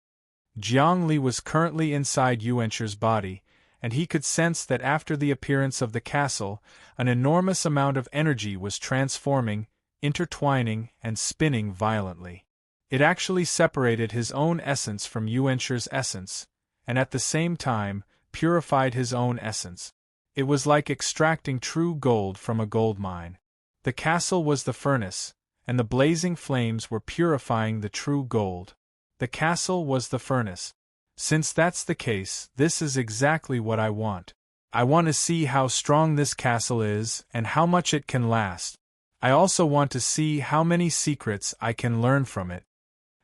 Jiang Li was currently inside Yuanshi's body, and he could sense that after the appearance of the castle, an enormous amount of energy was transforming, intertwining, and spinning violently. It actually separated his own essence from Yuanshi's essence, and at the same time, purified his own essence. It was like extracting true gold from a gold mine. The castle was the furnace, and the blazing flames were purifying the true gold. The castle was the furnace. Since that's the case, this is exactly what I want. I want to see how strong this castle is and how much it can last. I also want to see how many secrets I can learn from it.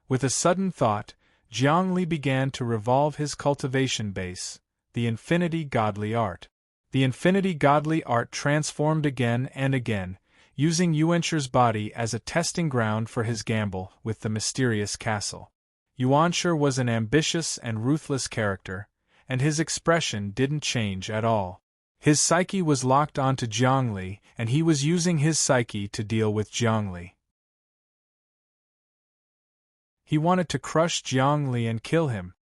With a sudden thought, Jiang Li began to revolve his cultivation base, the infinity godly art. The infinity godly art transformed again and again, using Yuanshi's body as a testing ground for his gamble with the mysterious castle. Yuanshi was an ambitious and ruthless character, and his expression didn't change at all. His psyche was locked onto Jiang Li, and he was using his psyche to deal with Jiang Li. He wanted to crush Jiang Li and kill him.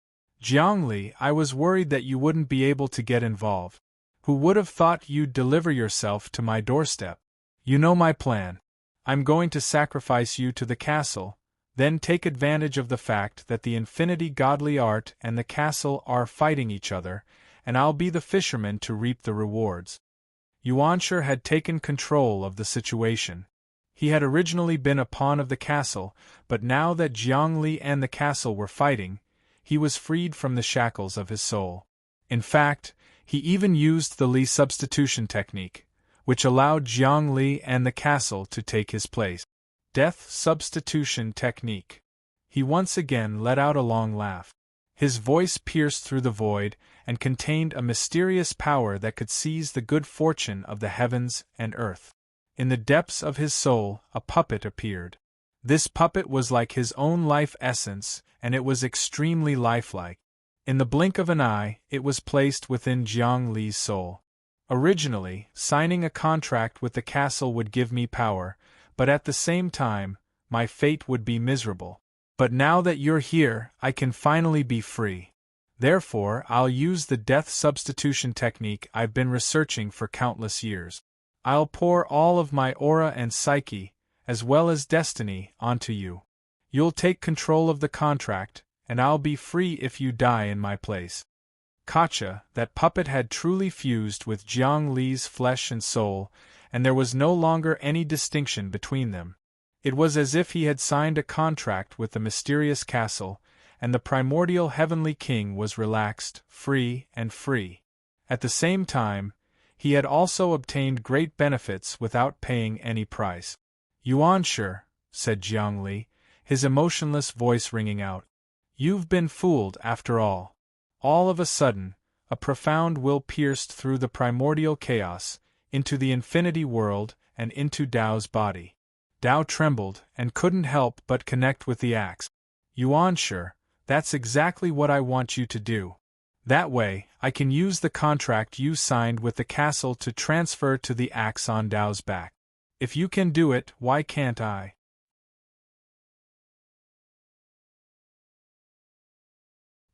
Jiang Li, I was worried that you wouldn't be able to get involved. Who would have thought you'd deliver yourself to my doorstep? You know my plan. I'm going to sacrifice you to the castle, then take advantage of the fact that the infinity godly art and the castle are fighting each other, and I'll be the fisherman to reap the rewards. Yuanshi had taken control of the situation. He had originally been a pawn of the castle, but now that Jiang Li and the castle were fighting, he was freed from the shackles of his soul. In fact, he even used the Li substitution technique, which allowed Jiang Li and the castle to take his place. Death substitution technique. He once again let out a long laugh. His voice pierced through the void and contained a mysterious power that could seize the good fortune of the heavens and earth. In the depths of his soul, a puppet appeared. This puppet was like his own life essence, and it was extremely lifelike. In the blink of an eye, it was placed within Jiang Li's soul. Originally, signing a contract with the castle would give me power, but at the same time, my fate would be miserable. But now that you're here, I can finally be free. Therefore, I'll use the death substitution technique I've been researching for countless years. I'll pour all of my aura and psyche, as well as destiny, onto you. You'll take control of the contract, and I'll be free if you die in my place. Katja, that puppet, had truly fused with Jiang Li's flesh and soul, and there was no longer any distinction between them. It was as if he had signed a contract with the mysterious castle, and the primordial heavenly king was relaxed, free. At the same time, he had also obtained great benefits without paying any price. Yuanshi, said Jiang Li, his emotionless voice ringing out. You've been fooled after all. All of a sudden, a profound will pierced through the primordial chaos, into the infinity world, and into Dao's body. Dao trembled and couldn't help but connect with the axe. Yuanshi, that's exactly what I want you to do. That way, I can use the contract you signed with the castle to transfer to the axe on Dao's back. If you can do it, why can't I?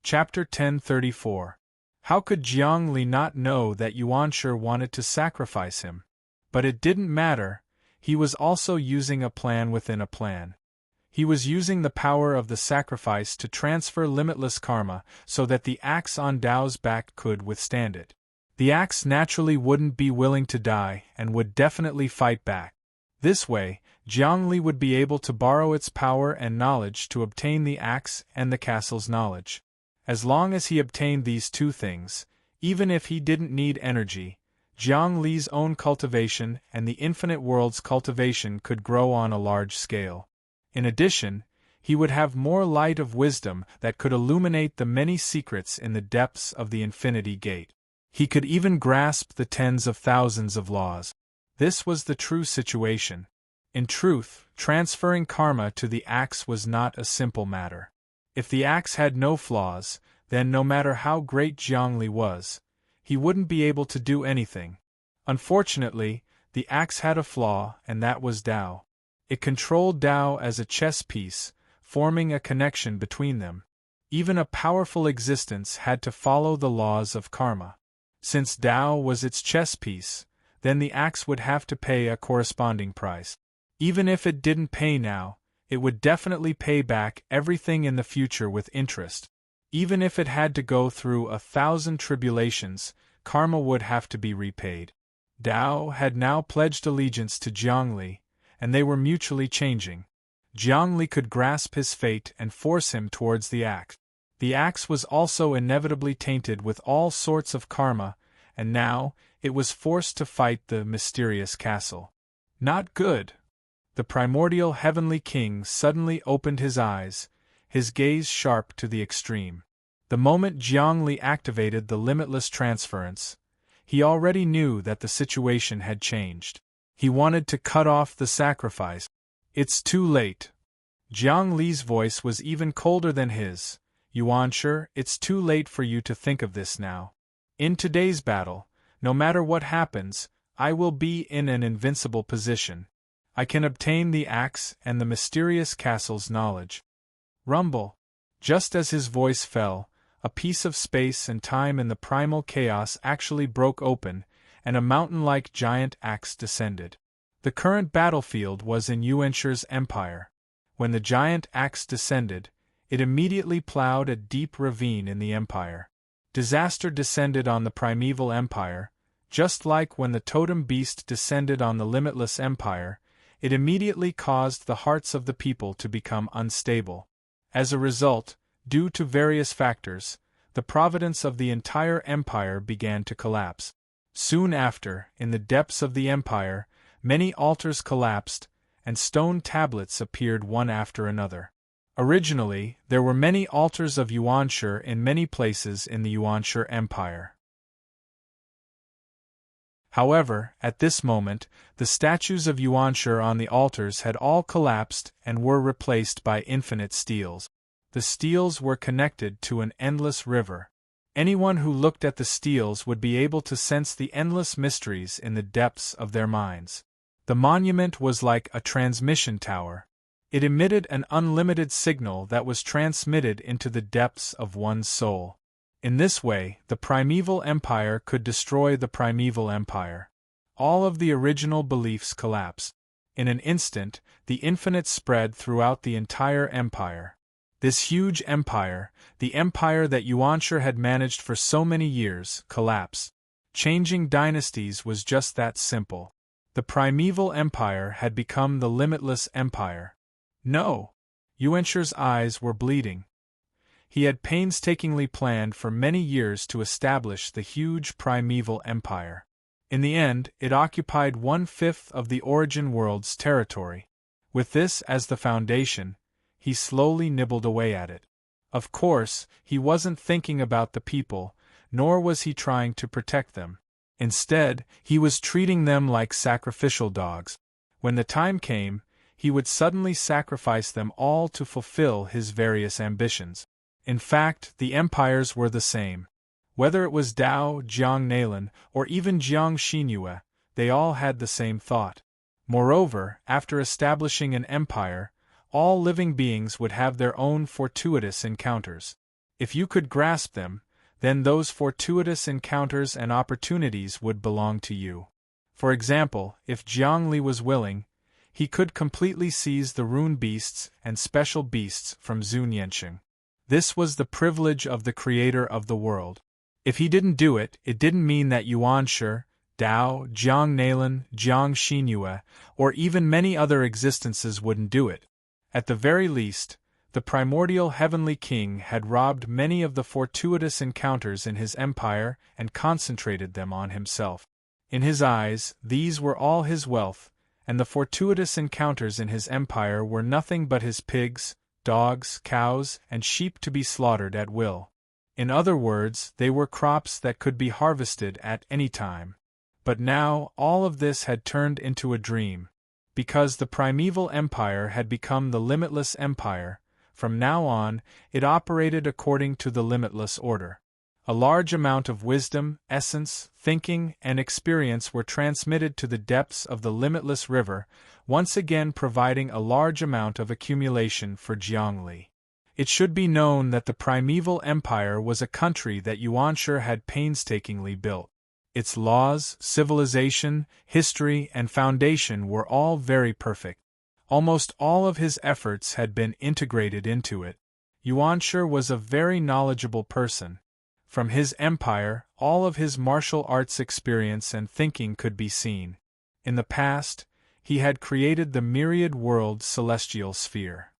Chapter 1034. How could Jiang Li not know that Yuanshi wanted to sacrifice him? But it didn't matter, he was also using a plan within a plan. He was using the power of the sacrifice to transfer limitless karma so that the axe on Dao's back could withstand it. The axe naturally wouldn't be willing to die and would definitely fight back. This way, Jiang Li would be able to borrow its power and knowledge to obtain the axe and the castle's knowledge. As long as he obtained these two things, even if he didn't need energy, Jiang Li's own cultivation and the infinite world's cultivation could grow on a large scale. In addition, he would have more light of wisdom that could illuminate the many secrets in the depths of the infinity gate. He could even grasp the tens of thousands of laws. This was the true situation. In truth, transferring karma to the axe was not a simple matter. If the axe had no flaws, then no matter how great Jiang Li was, he wouldn't be able to do anything. Unfortunately, the axe had a flaw, and that was Dao. It controlled Dao as a chess piece, forming a connection between them. Even a powerful existence had to follow the laws of karma. Since Dao was its chess piece, then the axe would have to pay a corresponding price. Even if it didn't pay now, it would definitely pay back everything in the future with interest. Even if it had to go through 1,000 tribulations, karma would have to be repaid. Dao had now pledged allegiance to Jiang Li, and they were mutually changing. Jiang Li could grasp his fate and force him towards the axe. The axe was also inevitably tainted with all sorts of karma, and now it was forced to fight the mysterious castle. Not good. The primordial heavenly king suddenly opened his eyes, his gaze sharp to the extreme. The moment Jiang Li activated the limitless transference, he already knew that the situation had changed. He wanted to cut off the sacrifice. It's too late. Jiang Li's voice was even colder than his. Yuanshi, it's too late for you to think of this now. In today's battle, no matter what happens, I will be in an invincible position. I can obtain the axe and the mysterious castle's knowledge. Rumble. Just as his voice fell, a piece of space and time in the primal chaos actually broke open, and a mountain-like giant axe descended. The current battlefield was in Yuanshi's empire. When the giant axe descended, it immediately plowed a deep ravine in the empire. Disaster descended on the primeval empire, just like when the totem beast descended on the limitless empire. It immediately caused the hearts of the people to become unstable. As a result, due to various factors, the providence of the entire empire began to collapse. Soon after, in the depths of the empire, many altars collapsed, and stone tablets appeared one after another. Originally, there were many altars of Yuanshi in many places in the Yuanshi Empire. However, at this moment, the statues of Yuanshi on the altars had all collapsed and were replaced by infinite steels. The steels were connected to an endless river. Anyone who looked at the steels would be able to sense the endless mysteries in the depths of their minds. The monument was like a transmission tower. It emitted an unlimited signal that was transmitted into the depths of one's soul. In this way, the primeval empire could destroy the primeval empire. All of the original beliefs collapsed. In an instant, the infinite spread throughout the entire empire. This huge empire, the empire that Yuanshi had managed for so many years, collapsed. Changing dynasties was just that simple. The primeval empire had become the limitless empire. No! Yuanshi's eyes were bleeding. He had painstakingly planned for many years to establish the huge primeval empire. In the end, it occupied 1/5 of the origin world's territory. With this as the foundation, he slowly nibbled away at it. Of course, he wasn't thinking about the people, nor was he trying to protect them. Instead, he was treating them like sacrificial dogs. When the time came, he would suddenly sacrifice them all to fulfill his various ambitions. In fact, the empires were the same. Whether it was Dao, Jiang Nailan, or even Jiang Xinyue, they all had the same thought. Moreover, after establishing an empire, all living beings would have their own fortuitous encounters. If you could grasp them, then those fortuitous encounters and opportunities would belong to you. For example, if Jiang Li was willing, he could completely seize the rune beasts and special beasts from Zun Yanxing. This was the privilege of the creator of the world. If he didn't do it, it didn't mean that Yuanshi, Dao, Jiang Nailan, Jiang Xinyue, or even many other existences wouldn't do it. At the very least, the primordial heavenly king had robbed many of the fortuitous encounters in his empire and concentrated them on himself. In his eyes, these were all his wealth, and the fortuitous encounters in his empire were nothing but his pigs, dogs, cows, and sheep to be slaughtered at will. In other words, they were crops that could be harvested at any time. But now, all of this had turned into a dream. Because the primeval empire had become the limitless empire, from now on, it operated according to the limitless order. A large amount of wisdom, essence, thinking, and experience were transmitted to the depths of the limitless river, once again providing a large amount of accumulation for Jiangli. It should be known that the primeval empire was a country that Yuanshi had painstakingly built. Its laws, civilization, history, and foundation were all very perfect. Almost all of his efforts had been integrated into it. Yuanshi was a very knowledgeable person. From his empire, all of his martial arts experience and thinking could be seen. In the past, he had created the myriad world celestial sphere.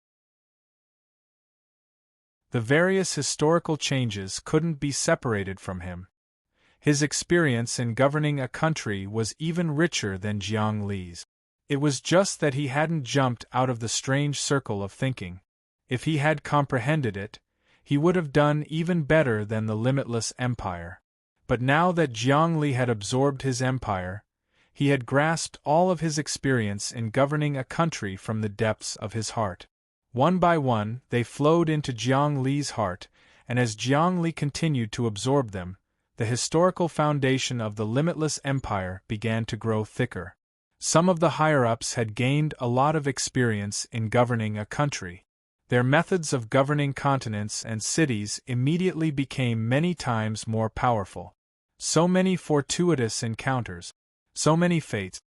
The various historical changes couldn't be separated from him. His experience in governing a country was even richer than Jiang Li's. It was just that he hadn't jumped out of the strange circle of thinking. If he had comprehended it, he would have done even better than the limitless empire. But now that Jiang Li had absorbed his empire, he had grasped all of his experience in governing a country from the depths of his heart. One by one, they flowed into Jiang Li's heart, and as Jiang Li continued to absorb them, the historical foundation of the limitless empire began to grow thicker. Some of the higher-ups had gained a lot of experience in governing a country. Their methods of governing continents and cities immediately became many times more powerful. So many fortuitous encounters. So many fates.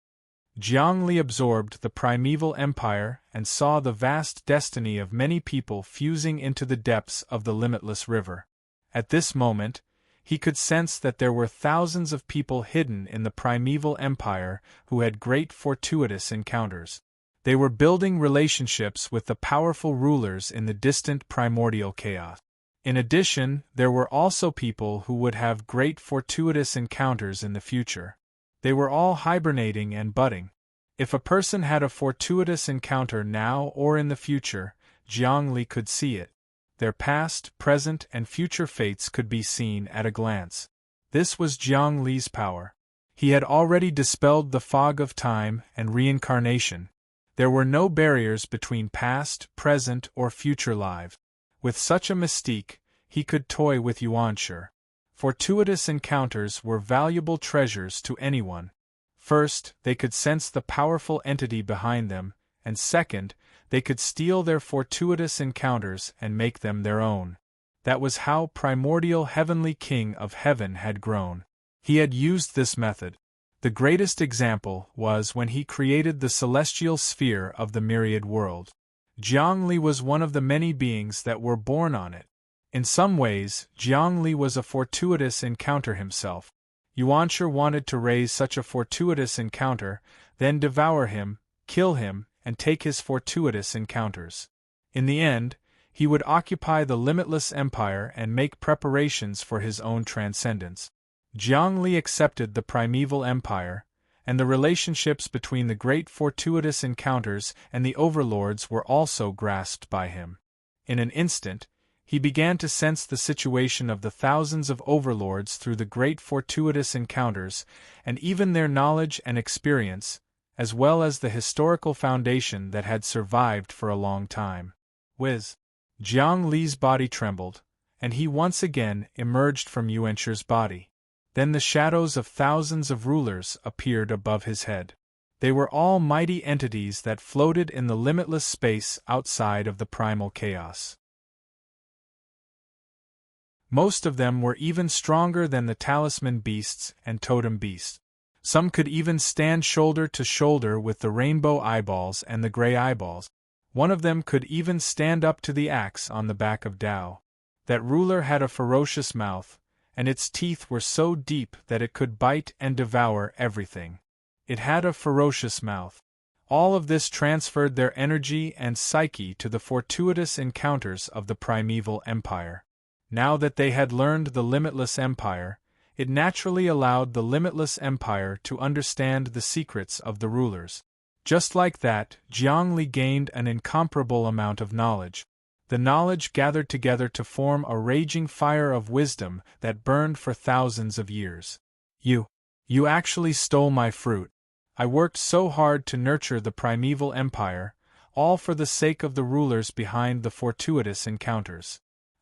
Jiang Li absorbed the primeval empire and saw the vast destiny of many people fusing into the depths of the limitless river. At this moment, he could sense that there were thousands of people hidden in the primeval empire who had great fortuitous encounters. They were building relationships with the powerful rulers in the distant primordial chaos. In addition, there were also people who would have great fortuitous encounters in the future. They were all hibernating and budding. If a person had a fortuitous encounter now or in the future, Jiang Li could see it. Their past, present, and future fates could be seen at a glance. This was Jiang Li's power. He had already dispelled the fog of time and reincarnation. There were no barriers between past, present, or future lives. With such a mystique, he could toy with Yuanshi. Fortuitous encounters were valuable treasures to anyone. First, they could sense the powerful entity behind them, and second, they could steal their fortuitous encounters and make them their own. That was how primordial Heavenly King of Heaven had grown. He had used this method. The greatest example was when he created the celestial sphere of the myriad world. Jiangli was one of the many beings that were born on it. In some ways, Jiangli was a fortuitous encounter himself. Yuanshi wanted to raise such a fortuitous encounter, then devour him, kill him, and take his fortuitous encounters. In the end, he would occupy the limitless empire and make preparations for his own transcendence. Jiangli accepted the primeval empire, and the relationships between the great fortuitous encounters and the overlords were also grasped by him. In an instant, he began to sense the situation of the thousands of overlords through the great fortuitous encounters, and even their knowledge and experience, as well as the historical foundation that had survived for a long time. Jiang Li's body trembled, and he once again emerged from Yuanshi's body. Then the shadows of thousands of rulers appeared above his head. They were all mighty entities that floated in the limitless space outside of the primal chaos. Most of them were even stronger than the talisman beasts and totem beasts. Some could even stand shoulder to shoulder with the rainbow eyeballs and the gray eyeballs. One of them could even stand up to the axe on the back of Tao. That ruler had a ferocious mouth, and its teeth were so deep that it could bite and devour everything. It had a ferocious mouth. All of this transferred their energy and psyche to the fortuitous encounters of the primeval empire. Now that they had learned the limitless empire, it naturally allowed the limitless empire to understand the secrets of the rulers. Just like that, Jiangli gained an incomparable amount of knowledge. The knowledge gathered together to form a raging fire of wisdom that burned for thousands of years. You actually stole my fruit. I worked so hard to nurture the primeval empire, all for the sake of the rulers behind the fortuitous encounters.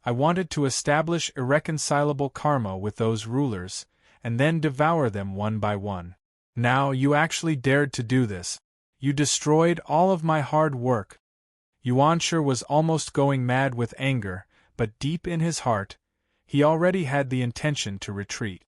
I wanted to establish irreconcilable karma with those rulers, and then devour them one by one. Now you actually dared to do this. You destroyed all of my hard work. Yuanshi was almost going mad with anger, but deep in his heart, he already had the intention to retreat.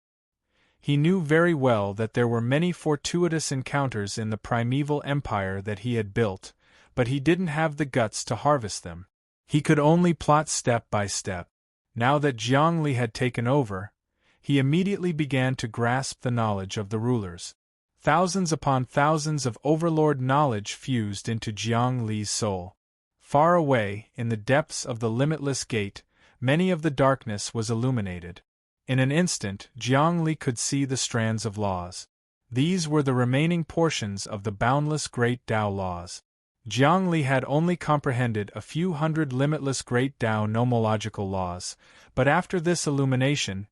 He knew very well that there were many fortuitous encounters in the primeval empire that he had built, but he didn't have the guts to harvest them. He could only plot step by step. Now that Jiangli had taken over, he immediately began to grasp the knowledge of the rulers. Thousands upon thousands of overlord knowledge fused into Jiangli's soul. Far away, in the depths of the limitless gate, many of the darkness was illuminated. In an instant, Jiangli could see the strands of laws. These were the remaining portions of the boundless great Tao laws. Jiangli had only comprehended a few hundred limitless great Tao nomological laws, but after this illumination,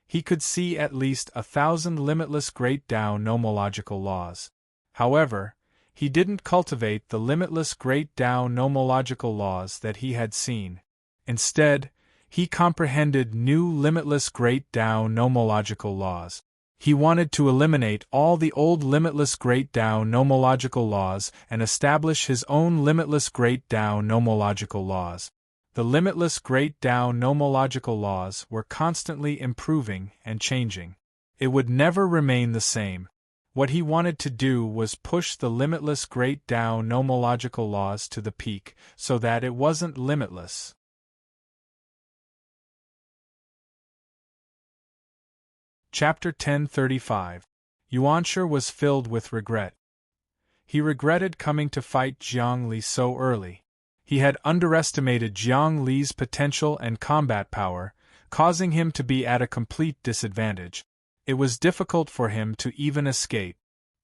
he could see at least 1,000 limitless great Tao nomological laws. However, he didn't cultivate the limitless great Tao nomological laws that he had seen. Instead, he comprehended new limitless great Tao nomological laws. He wanted to eliminate all the old limitless great Tao nomological laws and establish his own limitless great Tao nomological laws. The limitless great Tao nomological laws were constantly improving and changing. It would never remain the same. What he wanted to do was push the limitless great Tao nomological laws to the peak so that it wasn't limitless. Chapter 1035. Yuanshi was filled with regret. He regretted coming to fight Jiangli so early. He had underestimated Jiangli's potential and combat power, causing him to be at a complete disadvantage. It was difficult for him to even escape.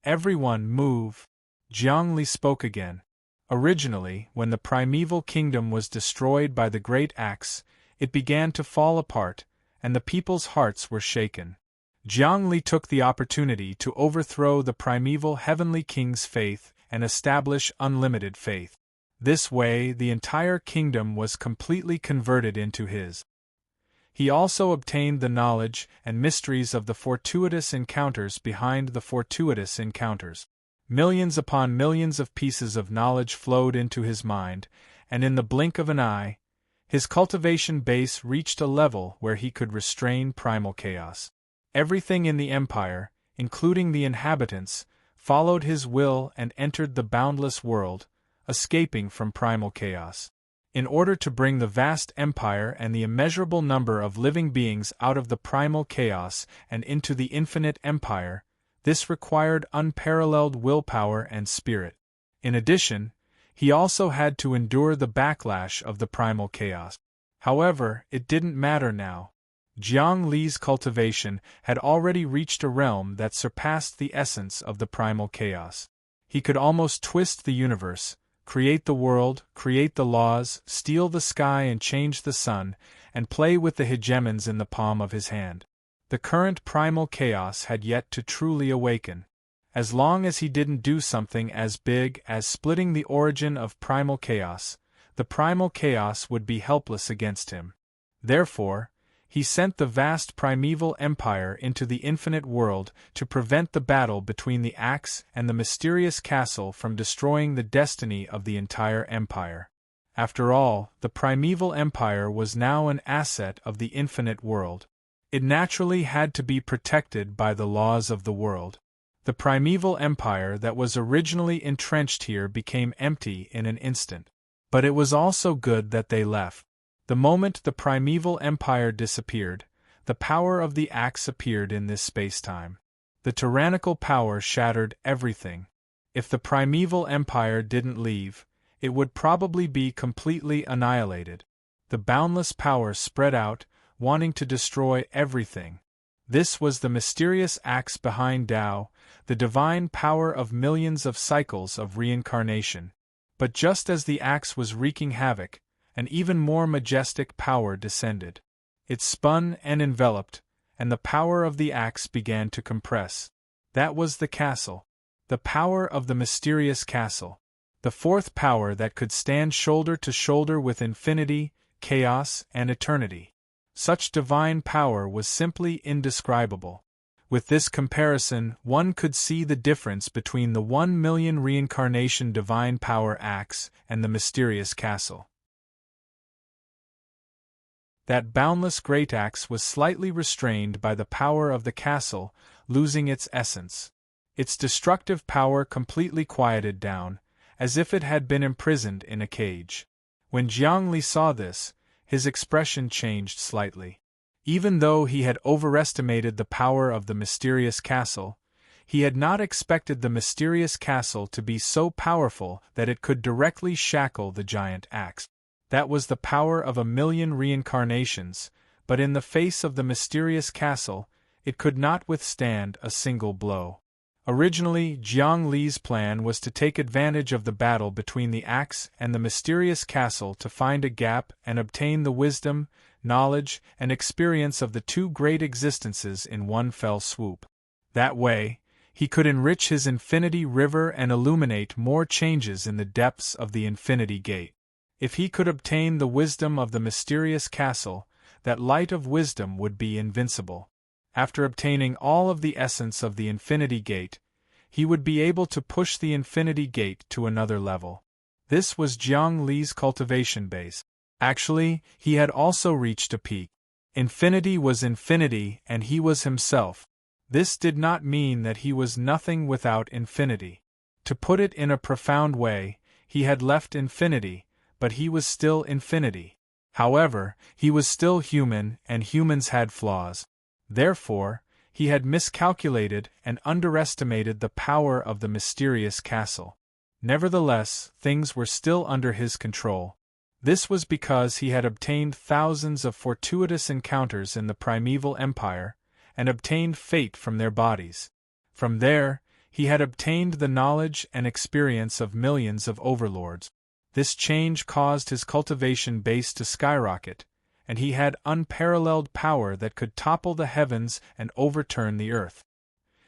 Everyone move. Jiangli spoke again. Originally, when the primeval kingdom was destroyed by the great axe, it began to fall apart, and the people's hearts were shaken. Jiangli took the opportunity to overthrow the primeval heavenly king's faith and establish unlimited faith. This way, the entire kingdom was completely converted into his. He also obtained the knowledge and mysteries of the fortuitous encounters behind the fortuitous encounters. Millions upon millions of pieces of knowledge flowed into his mind, and in the blink of an eye, his cultivation base reached a level where he could restrain primal chaos. Everything in the empire, including the inhabitants, followed his will and entered the boundless world, escaping from primal chaos. In order to bring the vast empire and the immeasurable number of living beings out of the primal chaos and into the infinite empire, this required unparalleled willpower and spirit. In addition, he also had to endure the backlash of the primal chaos. However, it didn't matter now. Jiang Li's cultivation had already reached a realm that surpassed the essence of the primal chaos. He could almost twist the universe, create the world, create the laws, steal the sky and change the sun, and play with the hegemons in the palm of his hand. The current primal chaos had yet to truly awaken. As long as he didn't do something as big as splitting the origin of primal chaos, the primal chaos would be helpless against him. Therefore, he sent the vast primeval empire into the infinite world to prevent the battle between the axe and the mysterious castle from destroying the destiny of the entire empire. After all, the primeval empire was now an asset of the infinite world. It naturally had to be protected by the laws of the world. The primeval empire that was originally entrenched here became empty in an instant. But it was also good that they left. The moment the primeval empire disappeared, the power of the axe appeared in this space-time. The tyrannical power shattered everything. If the primeval empire didn't leave, it would probably be completely annihilated. The boundless power spread out, wanting to destroy everything. This was the mysterious axe behind Tao, the divine power of millions of cycles of reincarnation. But just as the axe was wreaking havoc, an even more majestic power descended. It spun and enveloped, and the power of the axe began to compress. That was the castle. The power of the mysterious castle. The fourth power that could stand shoulder to shoulder with infinity, chaos, and eternity. Such divine power was simply indescribable. With this comparison, one could see the difference between the 1,000,000 reincarnation divine power axe and the mysterious castle. That boundless great axe was slightly restrained by the power of the castle, losing its essence. Its destructive power completely quieted down, as if it had been imprisoned in a cage. When Jiang Li saw this, his expression changed slightly. Even though he had overestimated the power of the mysterious castle, he had not expected the mysterious castle to be so powerful that it could directly shackle the giant axe. That was the power of 1,000,000 reincarnations, but in the face of the mysterious castle, it could not withstand a single blow. Originally, Jiang Li's plan was to take advantage of the battle between the axe and the mysterious castle to find a gap and obtain the wisdom, knowledge, and experience of the two great existences in one fell swoop. That way, he could enrich his infinity river and illuminate more changes in the depths of the infinity gate. If he could obtain the wisdom of the mysterious castle, that light of wisdom would be invincible. After obtaining all of the essence of the infinity gate, he would be able to push the infinity gate to another level. This was Jiang Li's cultivation base. Actually, he had also reached a peak. Infinity was infinity and he was himself. This did not mean that he was nothing without infinity. To put it in a profound way, he had left infinity, but he was still infinity. However, he was still human and humans had flaws. Therefore, he had miscalculated and underestimated the power of the mysterious castle. Nevertheless, things were still under his control. This was because he had obtained thousands of fortuitous encounters in the primeval empire, and obtained fate from their bodies. From there, he had obtained the knowledge and experience of millions of overlords. This change caused his cultivation base to skyrocket, and he had unparalleled power that could topple the heavens and overturn the earth.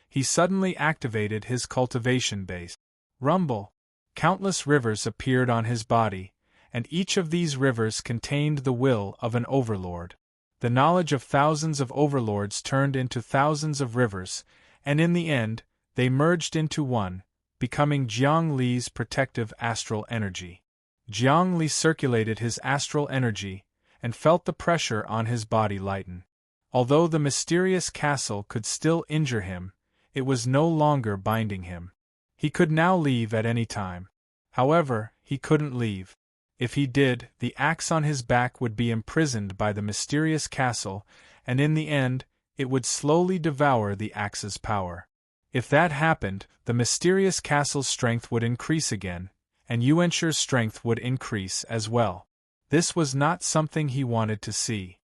He suddenly activated his cultivation base. Rumble! Countless rivers appeared on his body, and each of these rivers contained the will of an overlord. The knowledge of thousands of overlords turned into thousands of rivers, and in the end, they merged into one, becoming Jiang Li's protective astral energy. Jiang Li circulated his astral energy, and felt the pressure on his body lighten. Although the mysterious castle could still injure him, it was no longer binding him. He could now leave at any time. However, he couldn't leave. If he did, the axe on his back would be imprisoned by the mysterious castle, and in the end, it would slowly devour the axe's power. If that happened, the mysterious castle's strength would increase again, and Yuanshir's strength would increase as well. This was not something he wanted to see.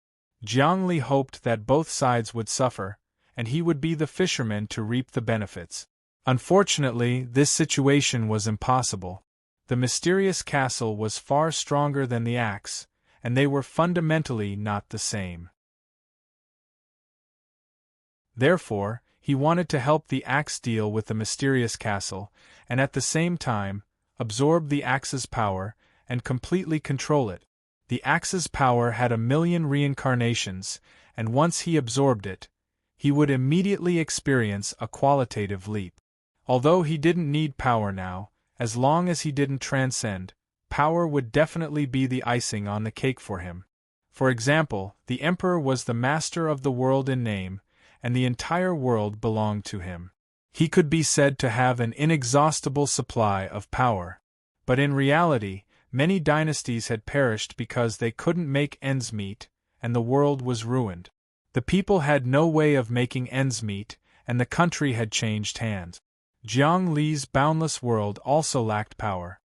Jiang Li hoped that both sides would suffer, and he would be the fisherman to reap the benefits. Unfortunately, this situation was impossible. The mysterious castle was far stronger than the axe, and they were fundamentally not the same. Therefore, he wanted to help the axe deal with the mysterious castle, and at the same time, absorb the axe's power, and completely control it. The axe's power had 1,000,000 reincarnations, and once he absorbed it, he would immediately experience a qualitative leap. Although he didn't need power now, as long as he didn't transcend, power would definitely be the icing on the cake for him. For example, the emperor was the master of the world in name, and the entire world belonged to him. He could be said to have an inexhaustible supply of power. But in reality, many dynasties had perished because they couldn't make ends meet, and the world was ruined. The people had no way of making ends meet, and the country had changed hands. Jiang Li's boundless world also lacked power.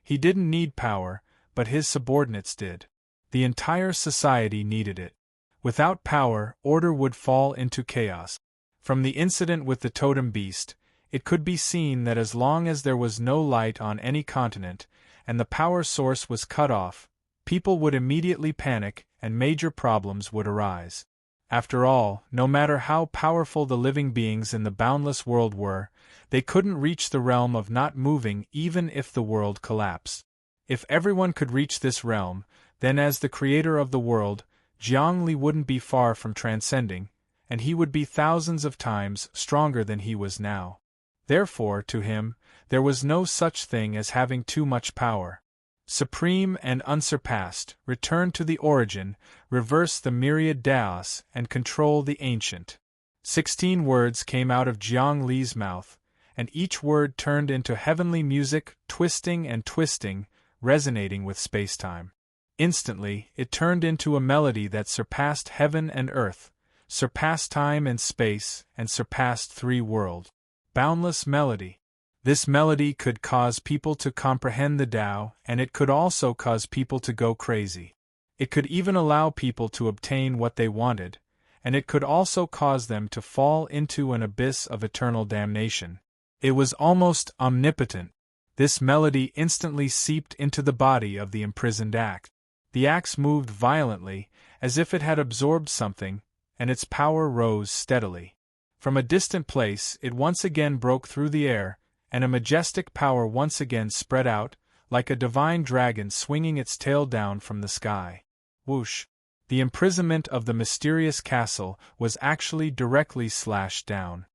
He didn't need power, but his subordinates did. The entire society needed it. Without power, order would fall into chaos. From the incident with the totem beast, it could be seen that as long as there was no light on any continent, and the power source was cut off, people would immediately panic and major problems would arise. After all, no matter how powerful the living beings in the boundless world were, they couldn't reach the realm of not moving even if the world collapsed. If everyone could reach this realm, then as the creator of the world, Jiang Li wouldn't be far from transcending, and he would be thousands of times stronger than he was now. Therefore, to him, there was no such thing as having too much power. Supreme and unsurpassed, return to the origin, reverse the myriad Daos, and control the ancient. 16 words came out of Jiang Li's mouth, and each word turned into heavenly music, twisting and twisting, resonating with spacetime. Instantly, it turned into a melody that surpassed heaven and earth, surpassed time and space, and surpassed 3 worlds. Boundless melody. This melody could cause people to comprehend the Tao, and it could also cause people to go crazy. It could even allow people to obtain what they wanted, and it could also cause them to fall into an abyss of eternal damnation. It was almost omnipotent. This melody instantly seeped into the body of the imprisoned axe. The axe moved violently, as if it had absorbed something, and its power rose steadily. From a distant place, it once again broke through the air, and a majestic power once again spread out, like a divine dragon swinging its tail down from the sky. Whoosh! The imprisonment of the mysterious castle was actually directly slashed down.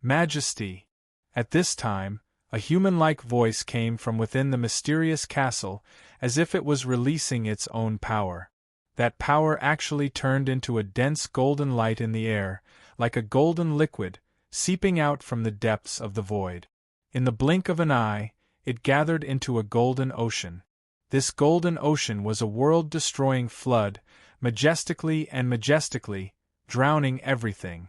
Majesty! At this time, a human-like voice came from within the mysterious castle, as if it was releasing its own power. That power actually turned into a dense golden light in the air, like a golden liquid, seeping out from the depths of the void. In the blink of an eye, it gathered into a golden ocean. This golden ocean was a world-destroying flood, majestically, drowning everything.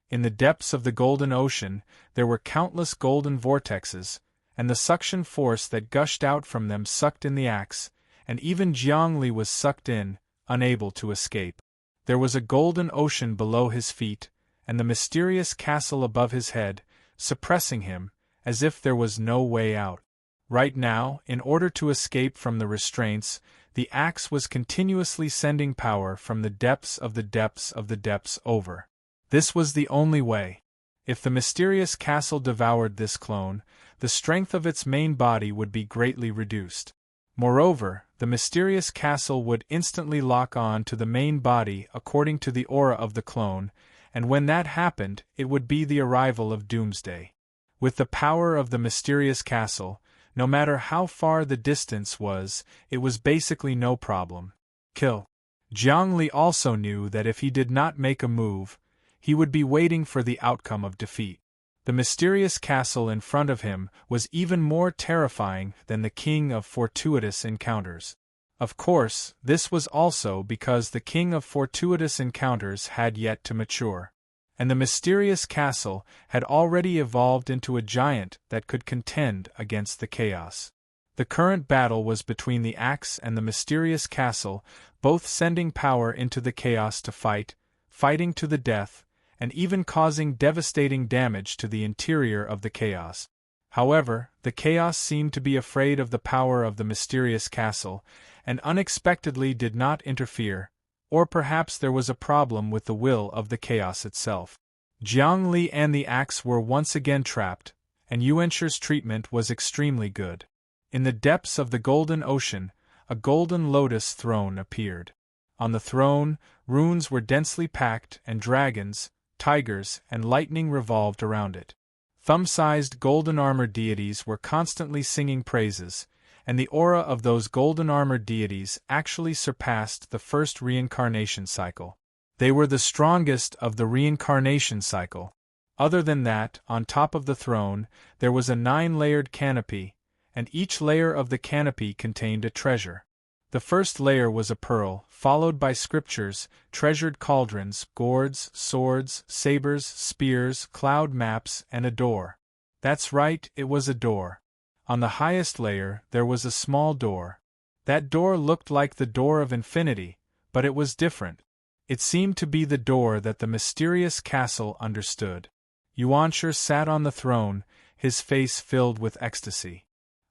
In the depths of the golden ocean, there were countless golden vortexes, and the suction force that gushed out from them sucked in the axe, and even Jiang Li was sucked in, unable to escape. There was a golden ocean below his feet, and the mysterious castle above his head, suppressing him, as if there was no way out. Right now, in order to escape from the restraints, the axe was continuously sending power from the depths of the depths of the depths over. This was the only way. If the mysterious castle devoured this clone, the strength of its main body would be greatly reduced. Moreover, the mysterious castle would instantly lock on to the main body according to the aura of the clone, and when that happened, it would be the arrival of doomsday. With the power of the mysterious castle, no matter how far the distance was, it was basically no problem. Kill. Jiang Li also knew that if he did not make a move, he would be waiting for the outcome of defeat. The mysterious castle in front of him was even more terrifying than the king of fortuitous encounters. Of course, this was also because the king of fortuitous encounters had yet to mature, and the mysterious castle had already evolved into a giant that could contend against the chaos. The current battle was between the axe and the mysterious castle, both sending power into the chaos to fighting to the death, and even causing devastating damage to the interior of the chaos. However, the chaos seemed to be afraid of the power of the mysterious castle, and unexpectedly did not interfere, or perhaps there was a problem with the will of the chaos itself. Jiang Li and the axe were once again trapped, and Yuanshir's treatment was extremely good. In the depths of the golden ocean, a golden lotus throne appeared. On the throne, runes were densely packed, and dragons, tigers, and lightning revolved around it. Thumb-sized golden-armored deities were constantly singing praises, and the aura of those golden-armored deities actually surpassed the first reincarnation cycle. They were the strongest of the reincarnation cycle. Other than that, on top of the throne, there was a 9-layered canopy, and each layer of the canopy contained a treasure. The first layer was a pearl, followed by scriptures, treasured cauldrons, gourds, swords, sabers, spears, cloud maps, and a door. That's right, it was a door. On the highest layer, there was a small door. That door looked like the door of infinity, but it was different. It seemed to be the door that the mysterious castle understood. Yuanshir sat on the throne, his face filled with ecstasy.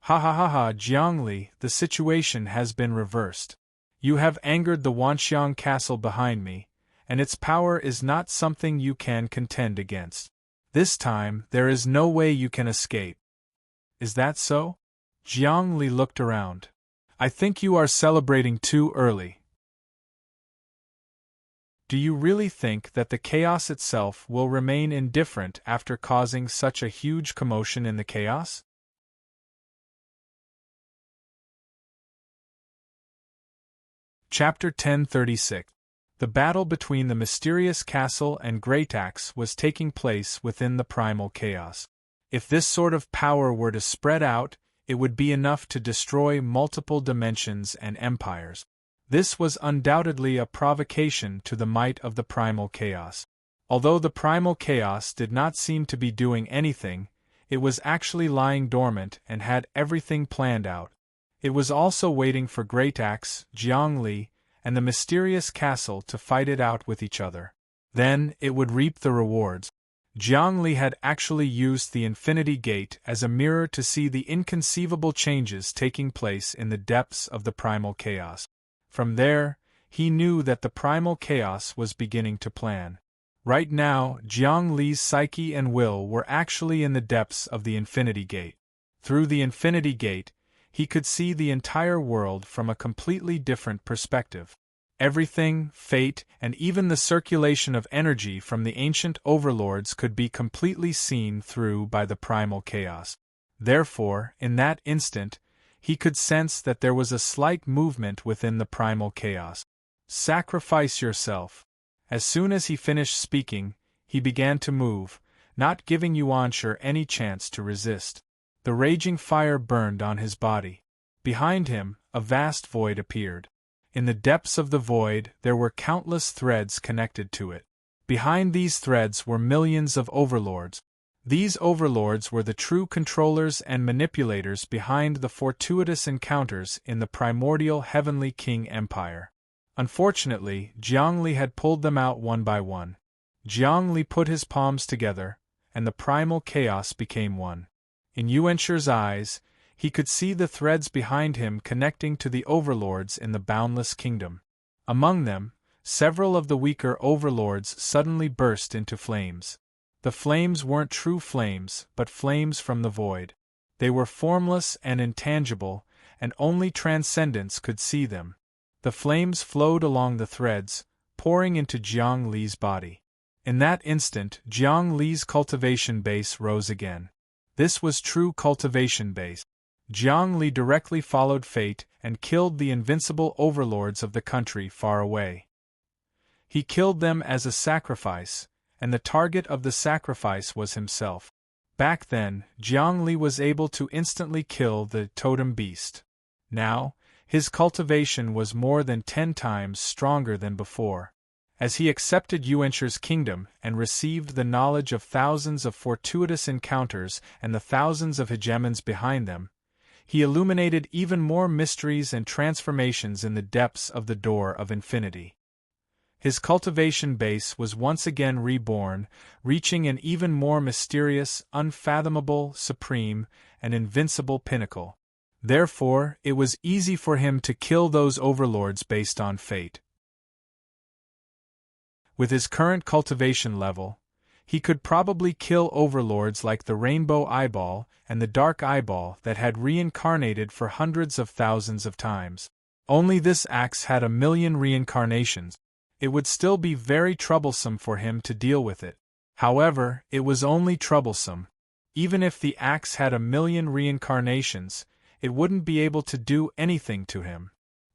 Ha ha ha ha, Jiang Li, the situation has been reversed. You have angered the Wanxiang castle behind me, and its power is not something you can contend against. This time, there is no way you can escape. Is that so? Jiang Li looked around. I think you are celebrating too early. Do you really think that the chaos itself will remain indifferent after causing such a huge commotion in the chaos? Chapter 1036. The battle between the mysterious castle and Great Axe was taking place within the primal chaos. If this sort of power were to spread out, it would be enough to destroy multiple dimensions and empires. This was undoubtedly a provocation to the might of the primal chaos. Although the primal chaos did not seem to be doing anything, it was actually lying dormant and had everything planned out. It was also waiting for Great Axe, Jiang Li, and the mysterious castle to fight it out with each other. Then, it would reap the rewards. Jiang Li had actually used the Infinity Gate as a mirror to see the inconceivable changes taking place in the depths of the primal chaos. From there, he knew that the primal chaos was beginning to plan. Right now, Jiang Li's psyche and will were actually in the depths of the Infinity Gate. Through the Infinity Gate, he could see the entire world from a completely different perspective. Everything, fate, and even the circulation of energy from the ancient overlords could be completely seen through by the primal chaos. Therefore, in that instant, he could sense that there was a slight movement within the primal chaos. Sacrifice yourself. As soon as he finished speaking, he began to move, not giving Yuanshir any chance to resist. The raging fire burned on his body. Behind him, a vast void appeared. In the depths of the void, there were countless threads connected to it. Behind these threads were millions of overlords. These overlords were the true controllers and manipulators behind the fortuitous encounters in the primordial Heavenly King Empire. Unfortunately, Jiang Li had pulled them out one by one. Jiang Li put his palms together, and the primal chaos became one. In Yuanshir's eyes, he could see the threads behind him connecting to the overlords in the boundless kingdom. Among them, several of the weaker overlords suddenly burst into flames. The flames weren't true flames, but flames from the void. They were formless and intangible, and only transcendence could see them. The flames flowed along the threads, pouring into Jiang Li's body. In that instant, Jiang Li's cultivation base rose again. This was true cultivation base. Jiang Li directly followed fate and killed the invincible overlords of the country far away. He killed them as a sacrifice, and the target of the sacrifice was himself. Back then, Jiang Li was able to instantly kill the totem beast. Now, his cultivation was more than 10 times stronger than before. As he accepted Yuanshir's kingdom and received the knowledge of thousands of fortuitous encounters and the thousands of hegemons behind them, he illuminated even more mysteries and transformations in the depths of the door of infinity. His cultivation base was once again reborn, reaching an even more mysterious, unfathomable, supreme, and invincible pinnacle. Therefore, it was easy for him to kill those overlords based on fate. With his current cultivation level, he could probably kill overlords like the Rainbow Eyeball and the Dark Eyeball that had reincarnated for hundreds of thousands of times. Only this axe had 1,000,000 reincarnations. It would still be very troublesome for him to deal with it. However, it was only troublesome. Even if the axe had 1,000,000 reincarnations, it wouldn't be able to do anything to him.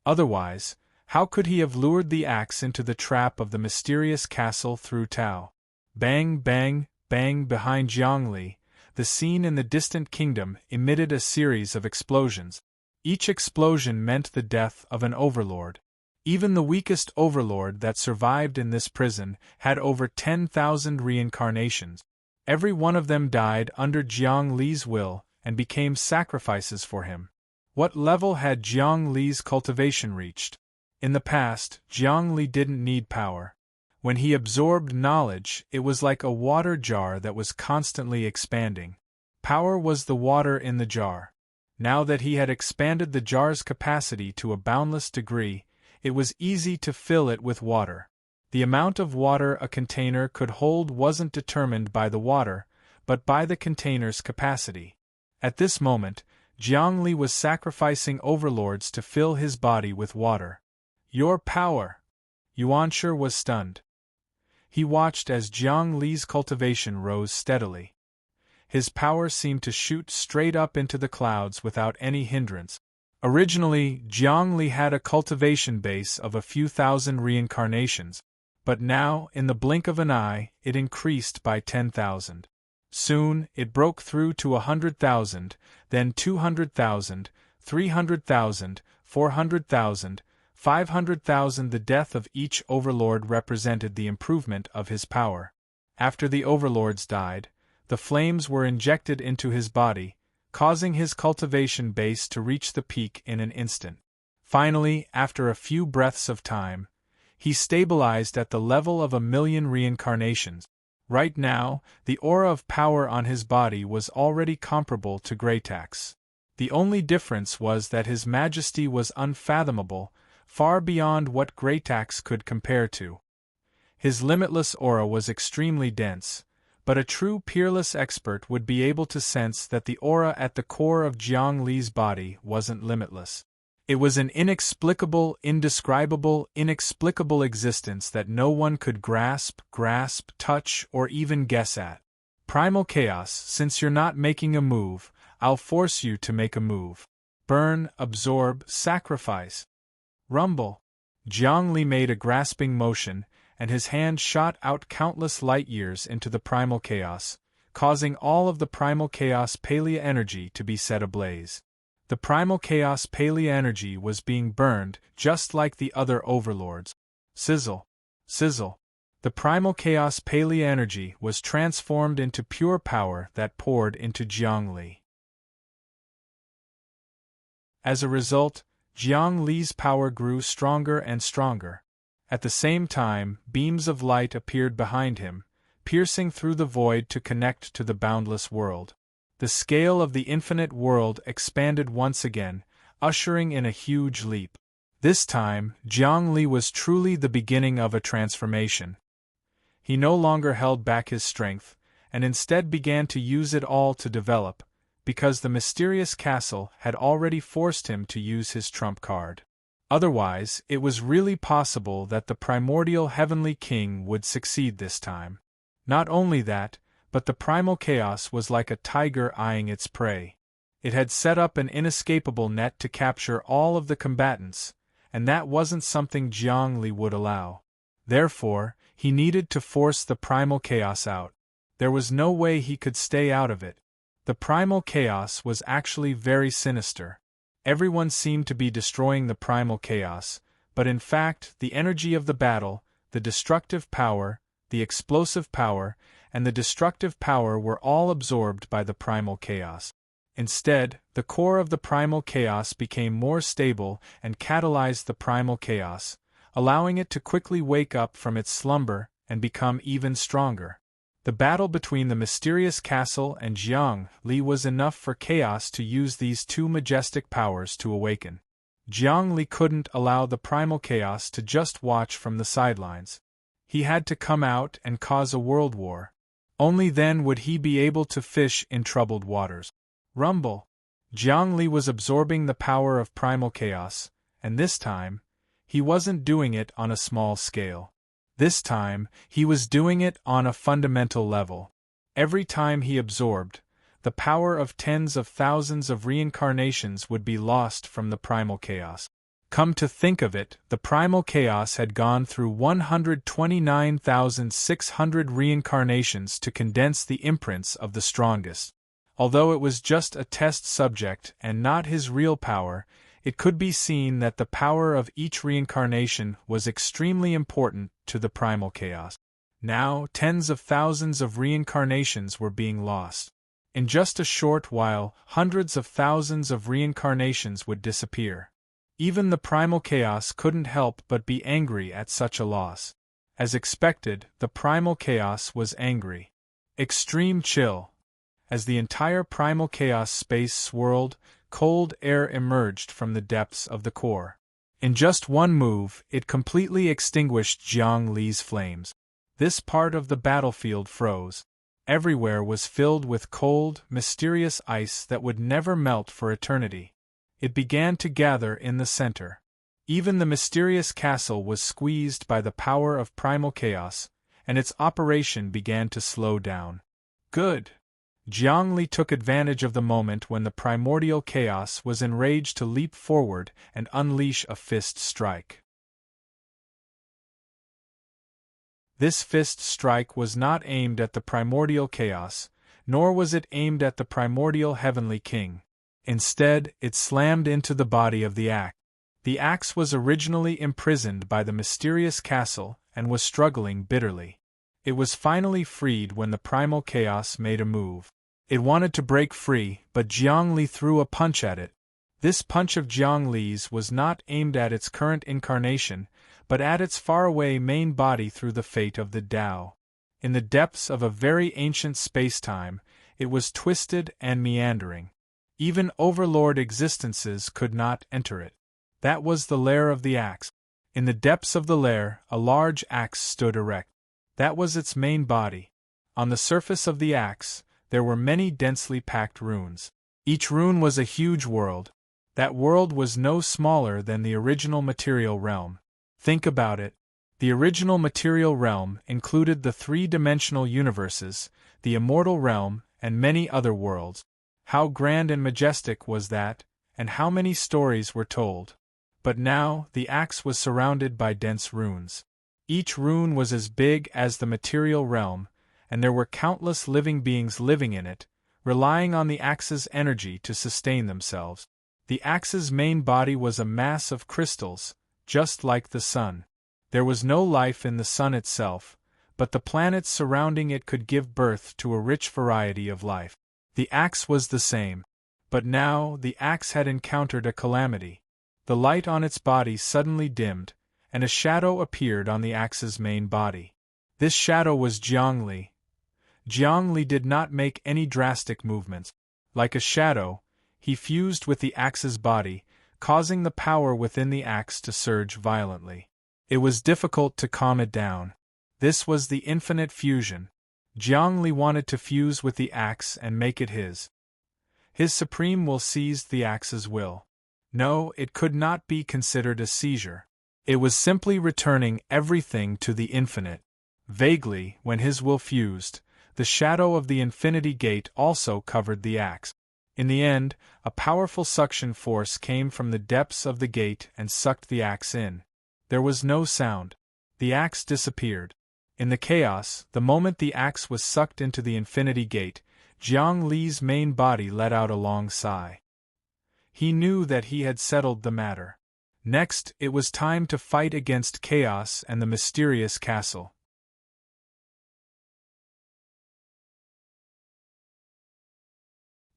Otherwise, how could he have lured the axe into the trap of the mysterious castle through Tao? Bang, bang, bang behind Jiang Li, the scene in the distant kingdom emitted a series of explosions. Each explosion meant the death of an overlord. Even the weakest overlord that survived in this prison had over 10,000 reincarnations. Every one of them died under Jiang Li's will and became sacrifices for him. What level had Jiang Li's cultivation reached? In the past, Jiang Li didn't need power. When he absorbed knowledge, it was like a water jar that was constantly expanding. Power was the water in the jar. Now that he had expanded the jar's capacity to a boundless degree, it was easy to fill it with water. The amount of water a container could hold wasn't determined by the water, but by the container's capacity. At this moment, Jiang Li was sacrificing overlords to fill his body with water. Your power! Yuanshir was stunned. He watched as Jiang Li's cultivation rose steadily. His power seemed to shoot straight up into the clouds without any hindrance. Originally, Jiang Li had a cultivation base of a few thousand reincarnations, but now, in the blink of an eye, it increased by 10,000. Soon, it broke through to 100,000, then 200,000, 300,000, 400,000, 500,000. The death of each overlord represented the improvement of his power. After the overlords died, the flames were injected into his body, causing his cultivation base to reach the peak in an instant. Finally, after a few breaths of time, he stabilized at the level of 1,000,000 reincarnations. Right now, the aura of power on his body was already comparable to Greytax. The only difference was that his majesty was unfathomable, far beyond what Greytax could compare to. His limitless aura was extremely dense, but a true peerless expert would be able to sense that the aura at the core of Jiang Li's body wasn't limitless. It was an inexplicable, indescribable, inexplicable existence that no one could grasp, touch, or even guess at. Primal chaos, since you're not making a move, I'll force you to make a move. Burn, absorb, sacrifice. Rumble. Jiang Li made a grasping motion, and his hand shot out countless light years into the primal chaos, causing all of the primal chaos palea energy to be set ablaze. The primal chaos palea energy was being burned, just like the other overlords. Sizzle. Sizzle. The primal chaos palea energy was transformed into pure power that poured into Jiang Li. As a result, Jiang Li's power grew stronger and stronger. At the same time, beams of light appeared behind him, piercing through the void to connect to the boundless world. The scale of the infinite world expanded once again, ushering in a huge leap. This time, Jiang Li was truly the beginning of a transformation. He no longer held back his strength, and instead began to use it all to develop, because the mysterious castle had already forced him to use his trump card. Otherwise, it was really possible that the primordial heavenly king would succeed this time. Not only that, but the primal chaos was like a tiger eyeing its prey. It had set up an inescapable net to capture all of the combatants, and that wasn't something Jiangli would allow. Therefore, he needed to force the primal chaos out. There was no way he could stay out of it. The primal chaos was actually very sinister. Everyone seemed to be destroying the primal chaos, but in fact, the energy of the battle, the destructive power, the explosive power, and the destructive power were all absorbed by the primal chaos. Instead, the core of the primal chaos became more stable and catalyzed the primal chaos, allowing it to quickly wake up from its slumber and become even stronger. The battle between the mysterious castle and Jiang Li was enough for chaos to use these two majestic powers to awaken. Jiang Li couldn't allow the primal chaos to just watch from the sidelines. He had to come out and cause a world war. Only then would he be able to fish in troubled waters. Rumble! Jiang Li was absorbing the power of primal chaos, and this time, he wasn't doing it on a small scale. This time, he was doing it on a fundamental level. Every time he absorbed, the power of tens of thousands of reincarnations would be lost from the primal chaos. Come to think of it, the primal chaos had gone through 129,600 reincarnations to condense the imprints of the strongest. Although it was just a test subject and not his real power, it could be seen that the power of each reincarnation was extremely important to the primal chaos. Now, tens of thousands of reincarnations were being lost. In just a short while, hundreds of thousands of reincarnations would disappear. Even the primal chaos couldn't help but be angry at such a loss. As expected, the primal chaos was angry. Extreme chill. As the entire primal chaos space swirled, cold air emerged from the depths of the core. In just one move, it completely extinguished Jiang Li's flames. This part of the battlefield froze. Everywhere was filled with cold, mysterious ice that would never melt for eternity. It began to gather in the center. Even the mysterious castle was squeezed by the power of primal chaos, and its operation began to slow down. Good! Jiang Li took advantage of the moment when the primordial chaos was enraged to leap forward and unleash a fist strike. This fist strike was not aimed at the primordial chaos, nor was it aimed at the primordial heavenly king. Instead, it slammed into the body of the axe. The axe was originally imprisoned by the mysterious castle and was struggling bitterly. It was finally freed when the primal chaos made a move. It wanted to break free, but Jiang Li threw a punch at it. This punch of Jiang Li's was not aimed at its current incarnation, but at its faraway main body through the fate of the Tao. In the depths of a very ancient space-time, it was twisted and meandering. Even overlord existences could not enter it. That was the lair of the axe. In the depths of the lair, a large axe stood erect. That was its main body. On the surface of the axe, there were many densely packed runes. Each rune was a huge world. That world was no smaller than the original material realm. Think about it. The original material realm included the three-dimensional universes, the immortal realm, and many other worlds. How grand and majestic was that, and how many stories were told. But now, the axe was surrounded by dense runes. Each rune was as big as the material realm, and there were countless living beings living in it, relying on the axe's energy to sustain themselves. The axe's main body was a mass of crystals, just like the sun. There was no life in the sun itself, but the planets surrounding it could give birth to a rich variety of life. The axe was the same. But now, the axe had encountered a calamity. The light on its body suddenly dimmed, and a shadow appeared on the axe's main body. This shadow was Jiang Li. Jiang Li did not make any drastic movements. Like a shadow, he fused with the axe's body, causing the power within the axe to surge violently. It was difficult to calm it down. This was the infinite fusion. Jiang Li wanted to fuse with the axe and make it his. His supreme will seized the axe's will. No, it could not be considered a seizure. It was simply returning everything to the infinite. Vaguely, when his will fused, the shadow of the infinity gate also covered the axe. In the end, a powerful suction force came from the depths of the gate and sucked the axe in. There was no sound. The axe disappeared. In the chaos, the moment the axe was sucked into the infinity gate, Jiang Li's main body let out a long sigh. He knew that he had settled the matter. Next, it was time to fight against chaos and the mysterious castle.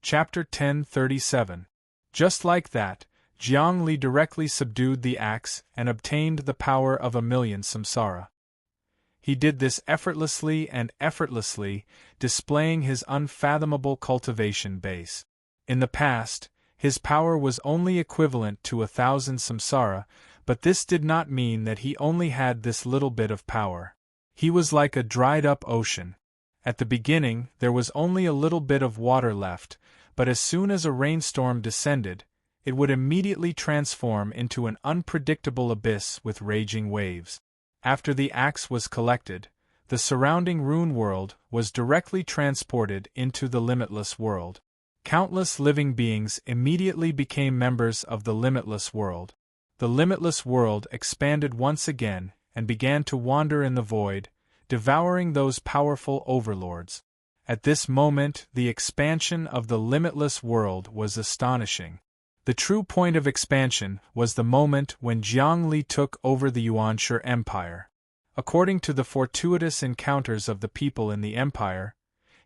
Chapter 1037. Just like that, Jiang Li directly subdued the axe and obtained the power of 1,000,000 samsara. He did this effortlessly, displaying his unfathomable cultivation base. In the past, his power was only equivalent to 1,000 samsara, but this did not mean that he only had this little bit of power. He was like a dried-up ocean. At the beginning, there was only a little bit of water left, but as soon as a rainstorm descended, it would immediately transform into an unpredictable abyss with raging waves. After the axe was collected, the surrounding rune world was directly transported into the limitless world. Countless living beings immediately became members of the limitless world. The limitless world expanded once again and began to wander in the void, devouring those powerful overlords. At this moment, the expansion of the limitless world was astonishing. The true point of expansion was the moment when Jiang Li took over the Yuanshe Empire. According to the fortuitous encounters of the people in the empire,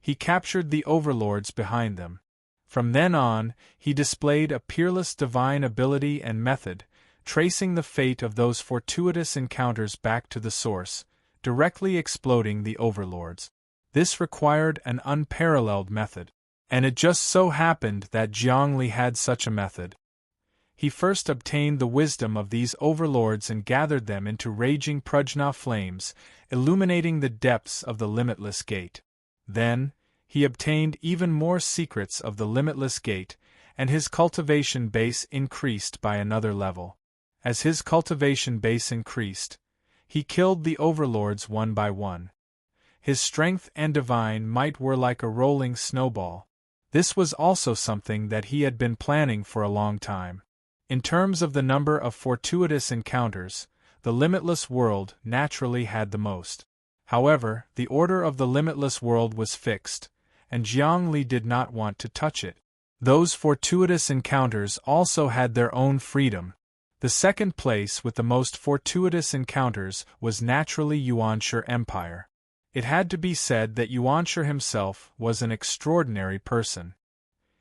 he captured the overlords behind them. From then on, he displayed a peerless divine ability and method, tracing the fate of those fortuitous encounters back to the source, directly exploding the overlords. This required an unparalleled method. And it just so happened that Jiang Li had such a method. He first obtained the wisdom of these overlords and gathered them into raging prajna flames, illuminating the depths of the limitless gate. Then, he obtained even more secrets of the limitless gate, and his cultivation base increased by another level. As his cultivation base increased, he killed the overlords one by one. His strength and divine might were like a rolling snowball. This was also something that he had been planning for a long time. In terms of the number of fortuitous encounters, the limitless world naturally had the most. However, the order of the limitless world was fixed, and Jiang Li did not want to touch it. Those fortuitous encounters also had their own freedom. The second place with the most fortuitous encounters was naturally Yuanshe Empire. It had to be said that Yuanshe himself was an extraordinary person.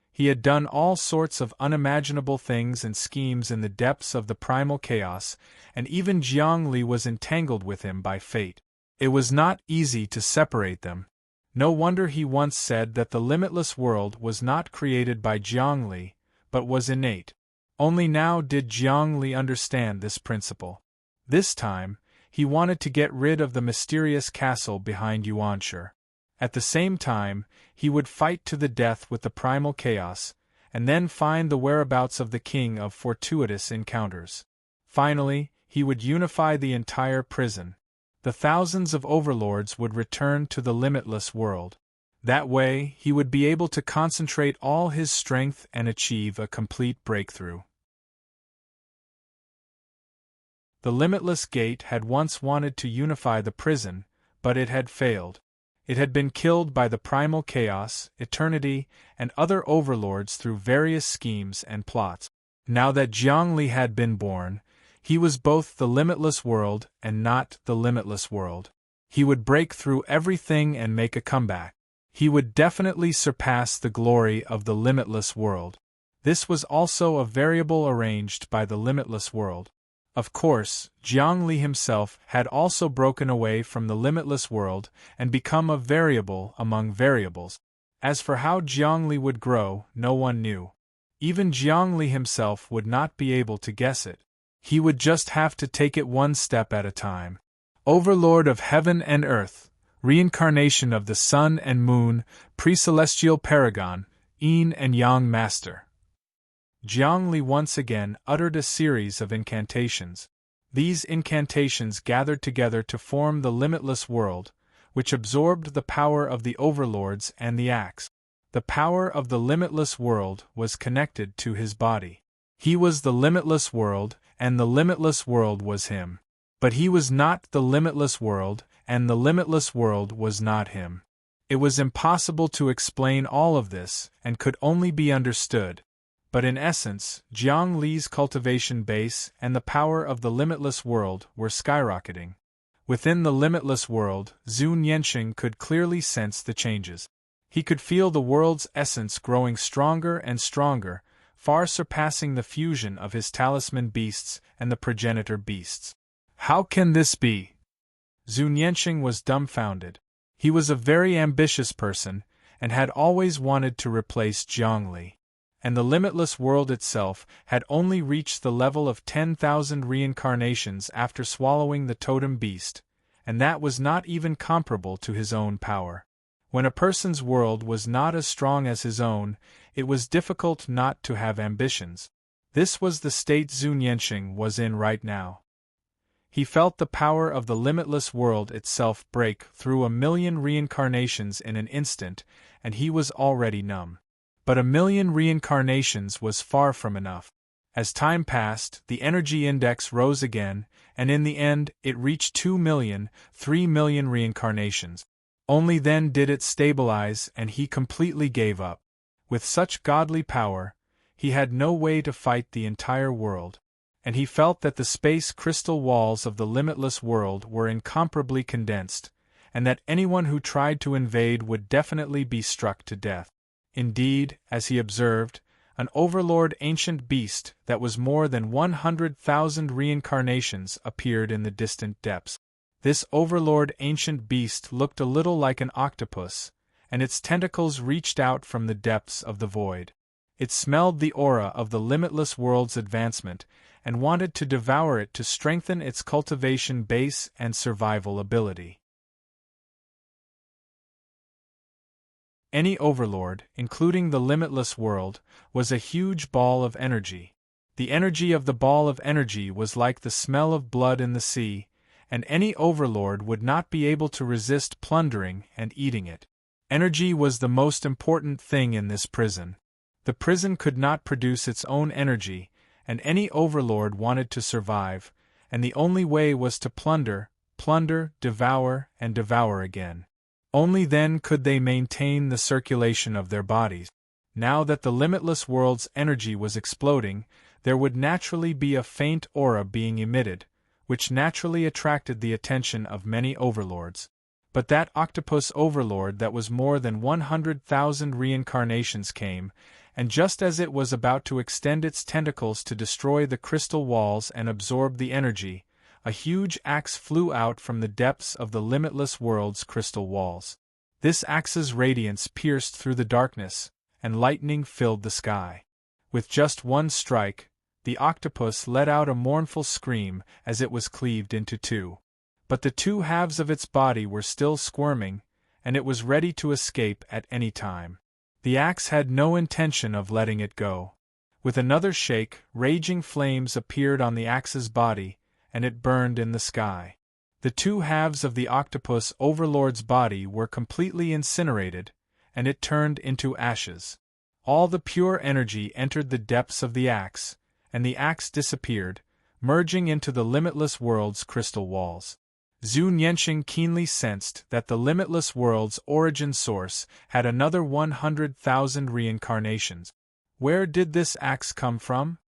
He had done all sorts of unimaginable things and schemes in the depths of the primal chaos, and even Jiang Li was entangled with him by fate. It was not easy to separate them. No wonder he once said that the limitless world was not created by Jiang Li, but was innate. Only now did Jiang Li understand this principle. This time, he wanted to get rid of the mysterious castle behind Yuanshe. At the same time, he would fight to the death with the primal chaos, and then find the whereabouts of the king of fortuitous encounters. Finally, he would unify the entire prison. The thousands of overlords would return to the limitless world. That way, he would be able to concentrate all his strength and achieve a complete breakthrough. The limitless gate had once wanted to unify the prison, but it had failed. It had been killed by the primal chaos, eternity, and other overlords through various schemes and plots. Now that Jiang Li had been born, he was both the limitless world and not the limitless world. He would break through everything and make a comeback. He would definitely surpass the glory of the limitless world. This was also a variable arranged by the limitless world. Of course, Jiang Li himself had also broken away from the limitless world and become a variable among variables. As for how Jiang Li would grow, no one knew. Even Jiang Li himself would not be able to guess it. He would just have to take it one step at a time. Overlord of heaven and earth, reincarnation of the sun and moon, pre-celestial paragon, Yin and Yang Master. Jiangli once again uttered a series of incantations. These incantations gathered together to form the limitless world, which absorbed the power of the overlords and the axe. The power of the limitless world was connected to his body. He was the limitless world, and the limitless world was him. But he was not the limitless world, and the limitless world was not him. It was impossible to explain all of this, and could only be understood. But in essence, Jiang Li's cultivation base and the power of the limitless world were skyrocketing. Within the limitless world, Zhu Nianxing could clearly sense the changes. He could feel the world's essence growing stronger and stronger, far surpassing the fusion of his talisman beasts and the progenitor beasts. How can this be? Zhu Nianxing was dumbfounded. He was a very ambitious person, and had always wanted to replace Jiang Li. And the limitless world itself had only reached the level of 10,000 reincarnations after swallowing the totem beast, and that was not even comparable to his own power. When a person's world was not as strong as his own, it was difficult not to have ambitions. This was the state Zhu Nianxing was in right now. He felt the power of the limitless world itself break through 1,000,000 reincarnations in an instant, and he was already numb. But 1,000,000 reincarnations was far from enough. As time passed, the energy index rose again, and in the end, it reached 2,000,000, 3,000,000 reincarnations. Only then did it stabilize, and he completely gave up. With such godly power, he had no way to fight the entire world, and he felt that the space crystal walls of the limitless world were incomparably condensed, and that anyone who tried to invade would definitely be struck to death. Indeed, as he observed, an overlord ancient beast that was more than 100,000 reincarnations appeared in the distant depths. This overlord ancient beast looked a little like an octopus, and its tentacles reached out from the depths of the void. It smelled the aura of the limitless world's advancement, and wanted to devour it to strengthen its cultivation base and survival ability. Any overlord, including the limitless world, was a huge ball of energy. The energy of the ball of energy was like the smell of blood in the sea, and any overlord would not be able to resist plundering and eating it. Energy was the most important thing in this prison. The prison could not produce its own energy, and any overlord wanted to survive, and the only way was to plunder, devour, and devour again. Only then could they maintain the circulation of their bodies. Now that the limitless world's energy was exploding, there would naturally be a faint aura being emitted, which naturally attracted the attention of many overlords. But that octopus overlord that was more than 100,000 reincarnations came, and just as it was about to extend its tentacles to destroy the crystal walls and absorb the energy, a huge axe flew out from the depths of the limitless world's crystal walls. This axe's radiance pierced through the darkness, and lightning filled the sky. With just one strike, the octopus let out a mournful scream as it was cleaved into two. But the two halves of its body were still squirming, and it was ready to escape at any time. The axe had no intention of letting it go. With another shake, raging flames appeared on the axe's body, and it burned in the sky. The two halves of the octopus overlord's body were completely incinerated, and it turned into ashes. All the pure energy entered the depths of the axe, and the axe disappeared, merging into the limitless world's crystal walls. Zhu Nianxing keenly sensed that the limitless world's origin source had another 100,000 reincarnations. Where did this axe come from?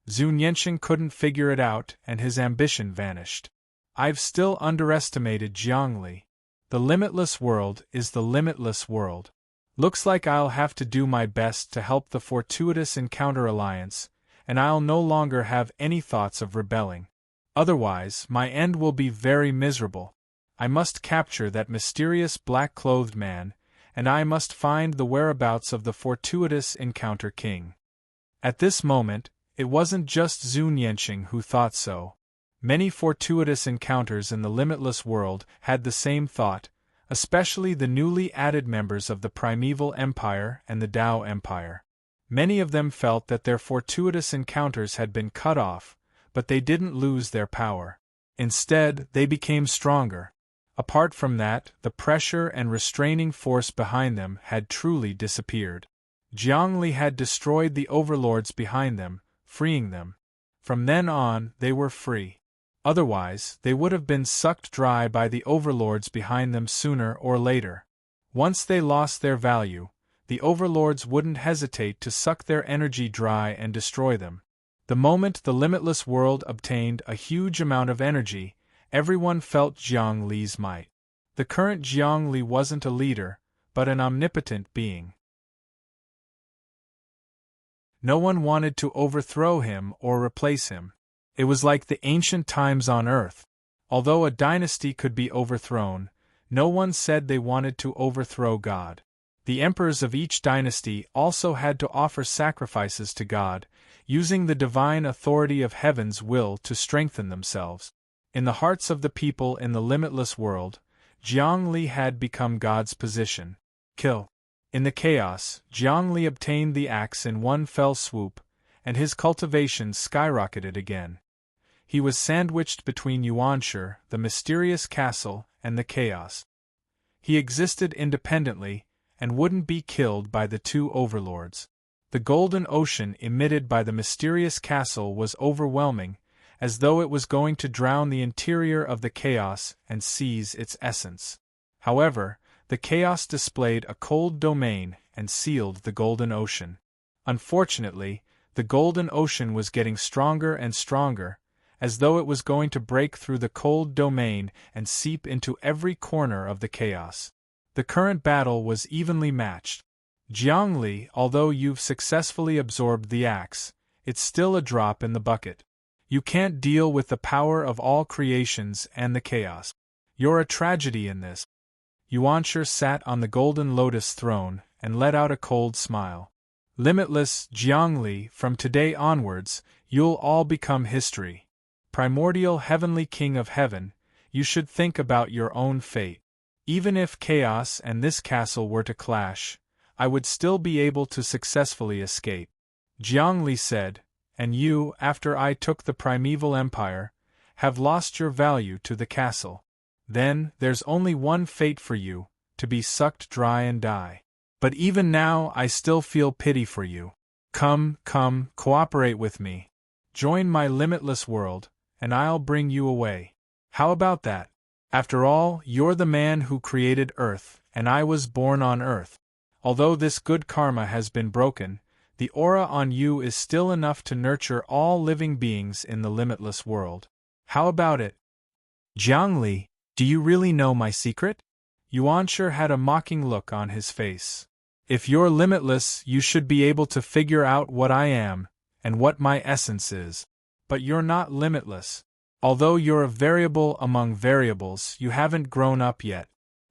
Zhu Nianxing couldn't figure it out, and his ambition vanished. I've still underestimated Jiang Li. The limitless world is the limitless world. Looks like I'll have to do my best to help the Fortuitous Encounter Alliance, and I'll no longer have any thoughts of rebelling. Otherwise, my end will be very miserable. I must capture that mysterious black-clothed man, and I must find the whereabouts of the Fortuitous Encounter King. At this moment, it wasn't just Zhu Nianxing who thought so. Many fortuitous encounters in the limitless world had the same thought, especially the newly added members of the Primeval Empire and the Tao Empire. Many of them felt that their fortuitous encounters had been cut off, but they didn't lose their power. Instead, they became stronger. Apart from that, the pressure and restraining force behind them had truly disappeared. Jiangli had destroyed the overlords behind them, freeing them. From then on, they were free. Otherwise, they would have been sucked dry by the overlords behind them sooner or later. Once they lost their value, the overlords wouldn't hesitate to suck their energy dry and destroy them. The moment the limitless world obtained a huge amount of energy, everyone felt Jiang Li's might. The current Jiang Li wasn't a leader, but an omnipotent being. No one wanted to overthrow him or replace him. It was like the ancient times on Earth. Although a dynasty could be overthrown, no one said they wanted to overthrow God. The emperors of each dynasty also had to offer sacrifices to God, using the divine authority of heaven's will to strengthen themselves. In the hearts of the people in the limitless world, Jiang Li had become God's position. Kill. In the chaos, Jiang Li obtained the axe in one fell swoop, and his cultivation skyrocketed again. He was sandwiched between Yuanshi, the mysterious castle, and the chaos. He existed independently, and wouldn't be killed by the two overlords. The golden ocean emitted by the mysterious castle was overwhelming, as though it was going to drown the interior of the chaos and seize its essence. However, the chaos displayed a cold domain and sealed the golden ocean. Unfortunately, the golden ocean was getting stronger and stronger, as though it was going to break through the cold domain and seep into every corner of the chaos. The current battle was evenly matched. Jiang Li, although you've successfully absorbed the axe, it's still a drop in the bucket. You can't deal with the power of all creations and the chaos. You're a tragedy in this. Yuanshi sat on the golden lotus throne and let out a cold smile. Limitless Jiang Li, from today onwards, you'll all become history. Primordial heavenly king of heaven, you should think about your own fate. Even if chaos and this castle were to clash, I would still be able to successfully escape. Jiang Li said, and you, after I took the Primeval Empire, have lost your value to the castle. Then, there's only one fate for you, to be sucked dry and die. But even now I still feel pity for you. Come, cooperate with me. Join my limitless world, and I'll bring you away. How about that? After all, you're the man who created Earth, and I was born on Earth. Although this good karma has been broken, the aura on you is still enough to nurture all living beings in the limitless world. How about it? Jiang Li, do you really know my secret? Yuanshi had a mocking look on his face. If you're limitless, you should be able to figure out what I am, and what my essence is. But you're not limitless. Although you're a variable among variables, you haven't grown up yet.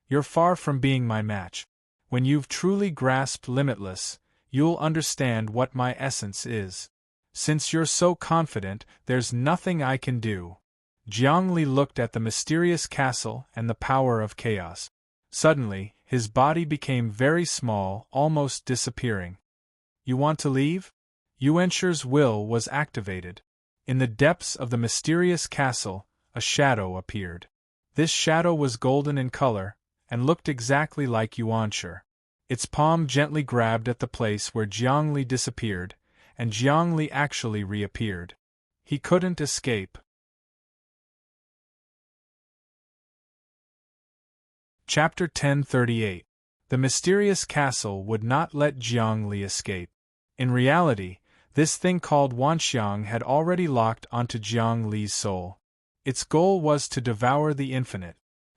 You're far from being my match. When you've truly grasped limitless, you'll understand what my essence is. Since you're so confident, there's nothing I can do. Jiang Li looked at the mysterious castle and the power of chaos. Suddenly, his body became very small, almost disappearing. You want to leave? Yuanshi's will was activated. In the depths of the mysterious castle, a shadow appeared. This shadow was golden in color, and looked exactly like Yuanshi. Its palm gently grabbed at the place where Jiang Li disappeared, and Jiang Li actually reappeared. He couldn't escape. Chapter 1038. The mysterious castle would not let Jiang Li escape. In reality, this thing called Wanxiang had already locked onto Jiang Li's soul. Its goal was to devour the infinite.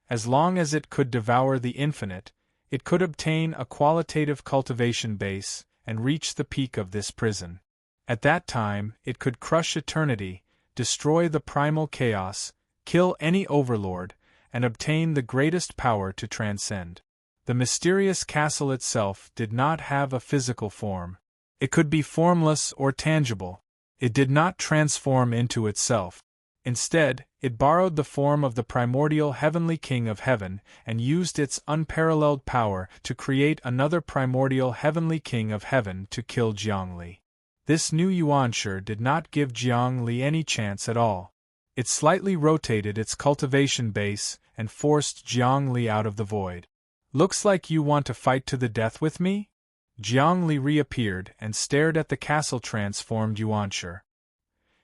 As long as it could devour the infinite, it could obtain a qualitative cultivation base and reach the peak of this prison. At that time, it could crush eternity, destroy the primal chaos, kill any overlord, and obtain the greatest power to transcend. The mysterious castle itself did not have a physical form. It could be formless or tangible. It did not transform into itself. Instead, it borrowed the form of the primordial heavenly king of heaven and used its unparalleled power to create another primordial heavenly king of heaven to kill Jiangli. This new yuanshi did not give Jiangli any chance at all. It slightly rotated its cultivation base and forced Jiangli out of the void. "Looks like you want to fight to the death with me?" Jiangli reappeared and stared at the castle-transformed yuanshi.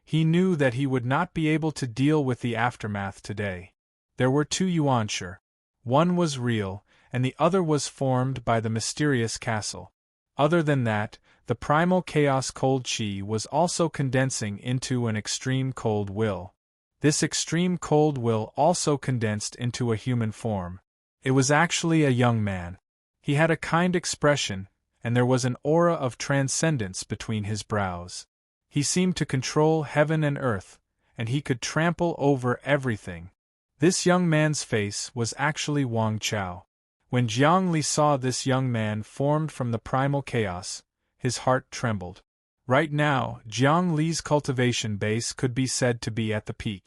He knew that he would not be able to deal with the aftermath today. There were two yuanshi. One was real, and the other was formed by the mysterious castle. Other than that, the primal chaos cold chi was also condensing into an extreme cold will. This extreme cold will also condensed into a human form. It was actually a young man. He had a kind expression, and there was an aura of transcendence between his brows. He seemed to control heaven and earth, and he could trample over everything. This young man's face was actually Wang Chao. When Jiangli saw this young man formed from the primal chaos, his heart trembled. Right now, Jiangli's cultivation base could be said to be at the peak.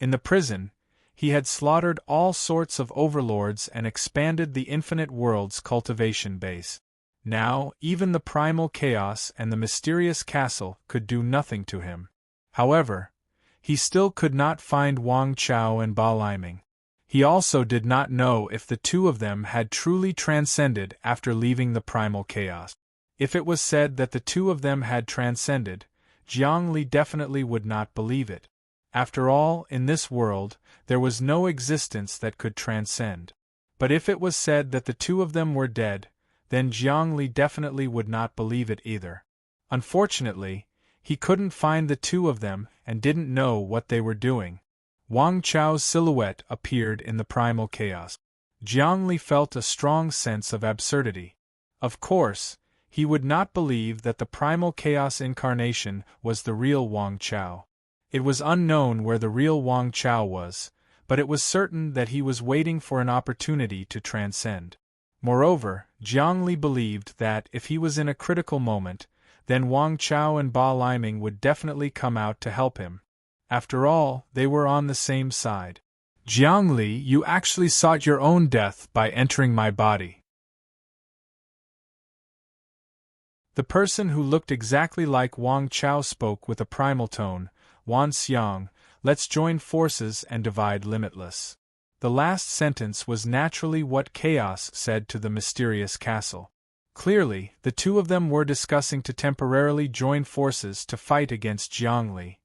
In the prison, he had slaughtered all sorts of overlords and expanded the infinite world's cultivation base. Now, even the primal chaos and the mysterious castle could do nothing to him. However, he still could not find Wang Chao and Ba Liming. He also did not know if the two of them had truly transcended after leaving the primal chaos. If it was said that the two of them had transcended, Jiangli definitely would not believe it. After all, in this world, there was no existence that could transcend. But if it was said that the two of them were dead, then Jiangli definitely would not believe it either. Unfortunately, he couldn't find the two of them and didn't know what they were doing. Wang Chao's silhouette appeared in the primal chaos. Jiangli felt a strong sense of absurdity. Of course, he would not believe that the primal chaos incarnation was the real Wang Chao. It was unknown where the real Wang Chao was, but it was certain that he was waiting for an opportunity to transcend. Moreover, Jiangli believed that if he was in a critical moment, then Wang Chao and Ba Liming would definitely come out to help him. After all, they were on the same side. "Jiangli, you actually sought your own death by entering my body." The person who looked exactly like Wang Chao spoke with a primal tone. "Wan Xiang, let's join forces and divide limitless." The last sentence was naturally what Chaos said to the mysterious castle. Clearly, the two of them were discussing to temporarily join forces to fight against Jiangli.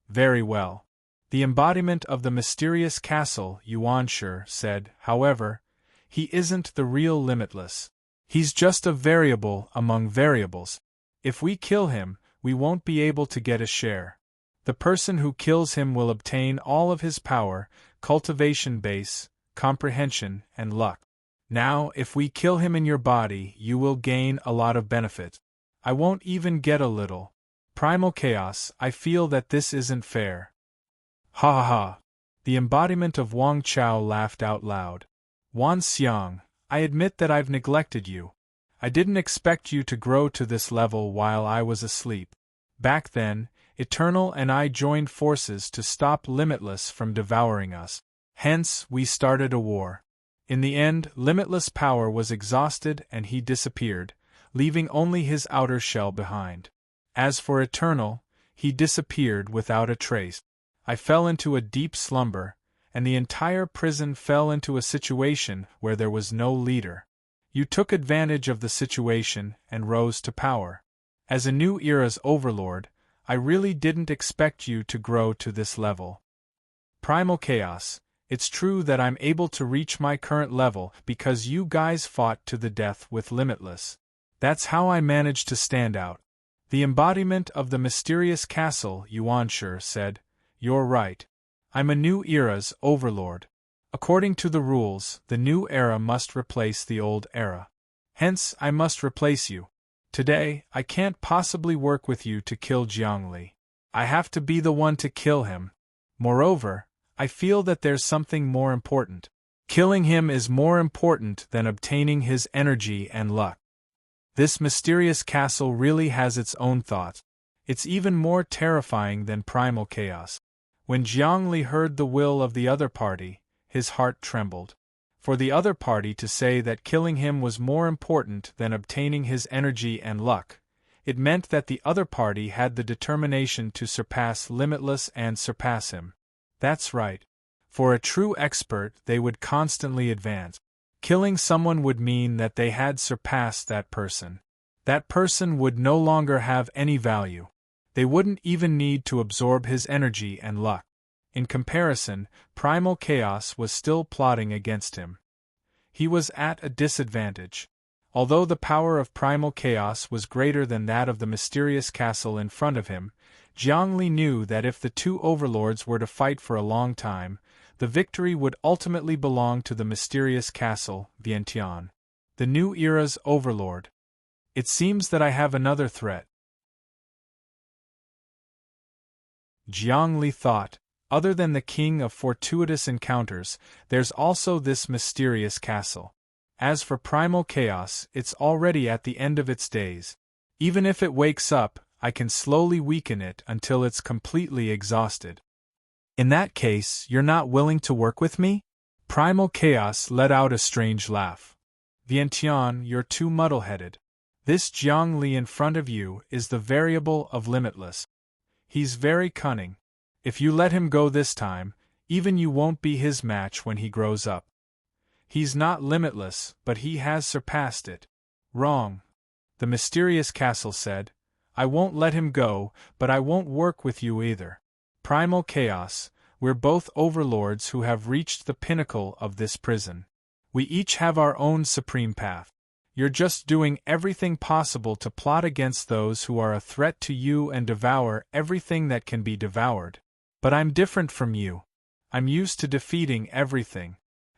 Very well. The embodiment of the mysterious castle, Yuanshi, said, however, he isn't the real limitless. He's just a variable among variables. If we kill him, we won't be able to get a share. The person who kills him will obtain all of his power, cultivation base, comprehension, and luck. Now, if we kill him in your body, you will gain a lot of benefit. I won't even get a little. Primal chaos, I feel that this isn't fair. Ha ha ha. The embodiment of Wang Chao laughed out loud. Wan Xiang, I admit that I've neglected you. I didn't expect you to grow to this level while I was asleep. Back then, Eternal and I joined forces to stop Limitless from devouring us. Hence, we started a war. In the end, Limitless power was exhausted and he disappeared, leaving only his outer shell behind. As for Eternal, he disappeared without a trace. I fell into a deep slumber, and the entire prison fell into a situation where there was no leader. You took advantage of the situation and rose to power. As a new era's overlord, I really didn't expect you to grow to this level. Primal Chaos, it's true that I'm able to reach my current level because you guys fought to the death with Limitless. That's how I managed to stand out. The embodiment of the mysterious castle, Yuanshi, said, You're right. I'm a new era's overlord. According to the rules, the new era must replace the old era. Hence, I must replace you. Today, I can't possibly work with you to kill Jiangli. I have to be the one to kill him. Moreover, I feel that there's something more important. Killing him is more important than obtaining his energy and luck. This mysterious castle really has its own thoughts. It's even more terrifying than Primal Chaos. When Jiangli heard the will of the other party, his heart trembled. For the other party to say that killing him was more important than obtaining his energy and luck, it meant that the other party had the determination to surpass Limitless and surpass him. That's right. For a true expert, they would constantly advance. Killing someone would mean that they had surpassed that person. That person would no longer have any value. They wouldn't even need to absorb his energy and luck. In comparison, primal chaos was still plotting against him. He was at a disadvantage. Although the power of primal chaos was greater than that of the mysterious castle in front of him, Jiangli knew that if the two overlords were to fight for a long time, the victory would ultimately belong to the mysterious castle, Vientiane, the new era's overlord. It seems that I have another threat, Jiangli thought. Other than the king of fortuitous encounters, there's also this mysterious castle. As for primal chaos, it's already at the end of its days. Even if it wakes up, I can slowly weaken it until it's completely exhausted. In that case, you're not willing to work with me? Primal chaos let out a strange laugh. Vientiane, you're too muddle-headed. This Jiangli in front of you is the variable of Limitless. He's very cunning. If you let him go this time, even you won't be his match when he grows up. He's not limitless, but he has surpassed it. Wrong. The mysterious castle said, I won't let him go, but I won't work with you either. Primal chaos, we're both overlords who have reached the pinnacle of this prison. We each have our own supreme path. You're just doing everything possible to plot against those who are a threat to you and devour everything that can be devoured. But I'm different from you. I'm used to defeating everything.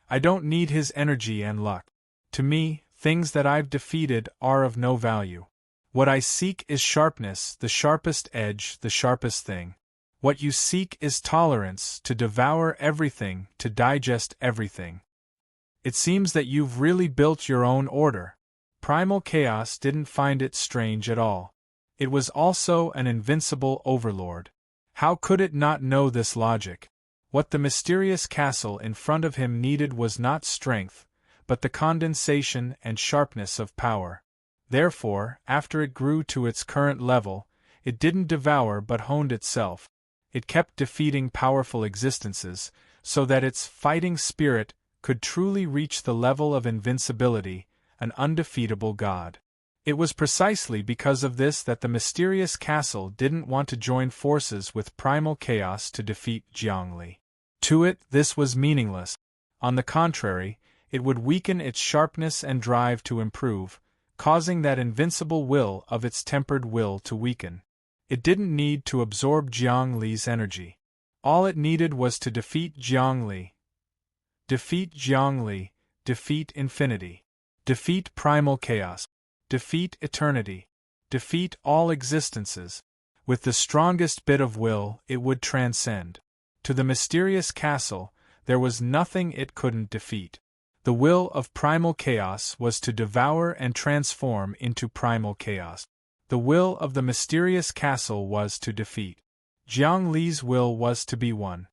I don't need his energy and luck. To me, things that I've defeated are of no value. What I seek is sharpness, the sharpest edge, the sharpest thing. What you seek is tolerance, to devour everything, to digest everything. It seems that you've really built your own order. Primal chaos didn't find it strange at all. It was also an invincible overlord. How could it not know this logic? What the mysterious castle in front of him needed was not strength, but the condensation and sharpness of power. Therefore, after it grew to its current level, it didn't devour but honed itself. It kept defeating powerful existences, so that its fighting spirit could truly reach the level of invincibility, an undefeatable god. It was precisely because of this that the mysterious castle didn't want to join forces with primal chaos to defeat Jiangli. To it, this was meaningless. On the contrary, it would weaken its sharpness and drive to improve, causing that invincible will of its tempered will to weaken. It didn't need to absorb Jiangli's energy. All it needed was to defeat Jiangli. Defeat Jiangli, defeat infinity. Defeat primal chaos. Defeat eternity. Defeat all existences. With the strongest bit of will, it would transcend. To the mysterious castle, there was nothing it couldn't defeat. The will of primal chaos was to devour and transform into primal chaos. The will of the mysterious castle was to defeat. Jiangli's will was to be one.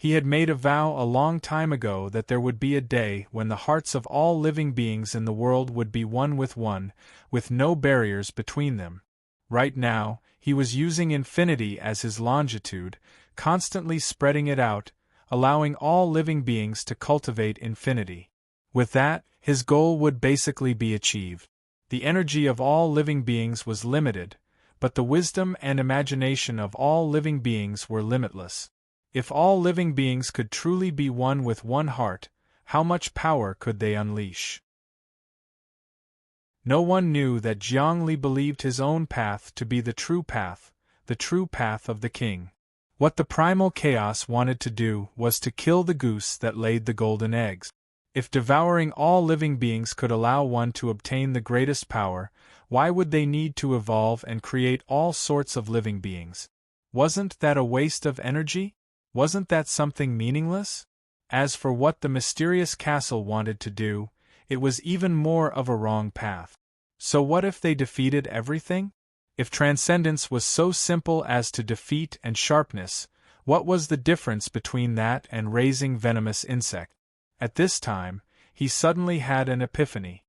He had made a vow a long time ago that there would be a day when the hearts of all living beings in the world would be one, with no barriers between them. Right now, he was using infinity as his longitude, constantly spreading it out, allowing all living beings to cultivate infinity. With that, his goal would basically be achieved. The energy of all living beings was limited, but the wisdom and imagination of all living beings were limitless. If all living beings could truly be one with one heart, how much power could they unleash? No one knew that Jiangli believed his own path to be the true path of the king. What the primal chaos wanted to do was to kill the goose that laid the golden eggs. If devouring all living beings could allow one to obtain the greatest power, why would they need to evolve and create all sorts of living beings? Wasn't that a waste of energy? Wasn't that something meaningless? As for what the mysterious castle wanted to do, it was even more of a wrong path. So what if they defeated everything? If transcendence was so simple as to defeat and sharpness, What was the difference between that and raising venomous insect? At this time, he suddenly had an epiphany.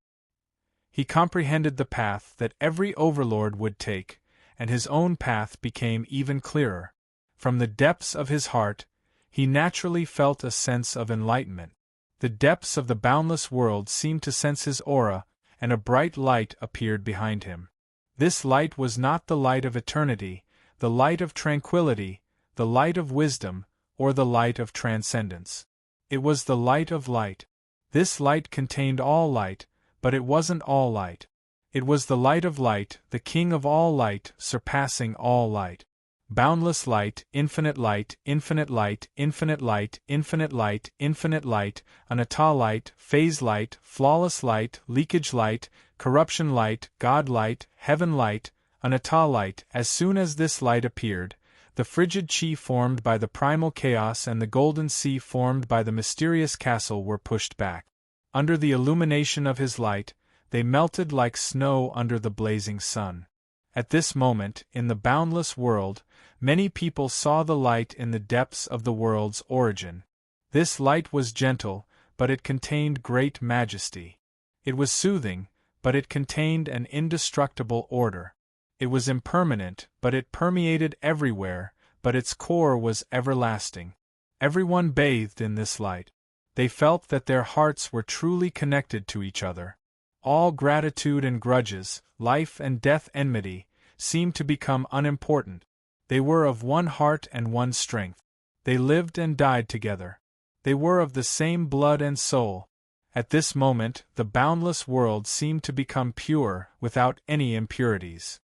He comprehended the path that every overlord would take, and his own path became even clearer. From the depths of his heart, he naturally felt a sense of enlightenment. The depths of the boundless world seemed to sense his aura, and a bright light appeared behind him. This light was not the light of eternity, the light of tranquility, the light of wisdom, or the light of transcendence. It was the light of light. This light contained all light, but it wasn't all light. It was the light of light, the king of all light, surpassing all light. Boundless light, infinite light, infinite light, infinite light, infinite light, infinite light, anatta light, phase light, flawless light, leakage light, corruption light, God light, heaven light, anatta light. As soon as this light appeared, the frigid chi formed by the primal chaos and the golden sea formed by the mysterious castle were pushed back. Under the illumination of his light, they melted like snow under the blazing sun. At this moment, in the boundless world, many people saw the light in the depths of the world's origin. This light was gentle, but it contained great majesty. It was soothing, but it contained an indestructible order. It was impermanent, but it permeated everywhere, but its core was everlasting. Everyone bathed in this light. They felt that their hearts were truly connected to each other. All gratitude and grudges, life and death enmity, seemed to become unimportant. They were of one heart and one strength. They lived and died together. They were of the same blood and soul. At this moment, the boundless world seemed to become pure, without any impurities.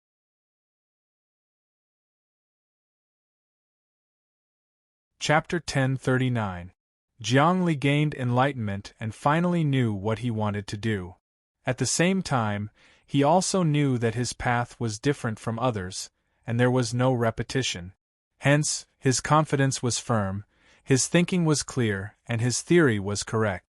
Chapter 1039. Jiang Li gained enlightenment and finally knew what he wanted to do. At the same time, he also knew that his path was different from others, and there was no repetition. Hence, his confidence was firm, his thinking was clear, and his theory was correct.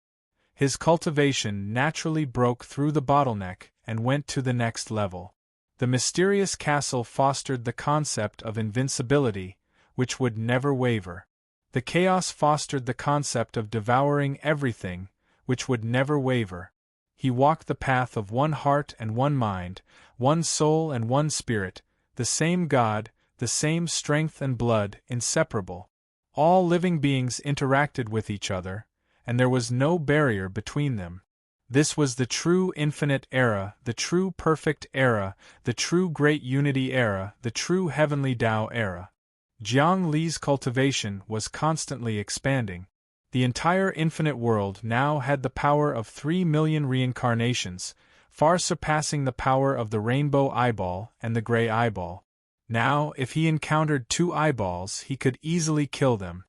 His cultivation naturally broke through the bottleneck and went to the next level. The mysterious castle fostered the concept of invincibility, which would never waver. The chaos fostered the concept of devouring everything, which would never waver. He walked the path of one heart and one mind, one soul and one spirit, the same God, the same strength and blood, inseparable. All living beings interacted with each other, and there was no barrier between them. This was the true infinite era, the true perfect era, the true great unity era, the true heavenly Tao era. Jiang Li's cultivation was constantly expanding. The entire infinite world now had the power of 3 million reincarnations, far surpassing the power of the rainbow eyeball and the gray eyeball. Now, if he encountered 2 eyeballs, he could easily kill them.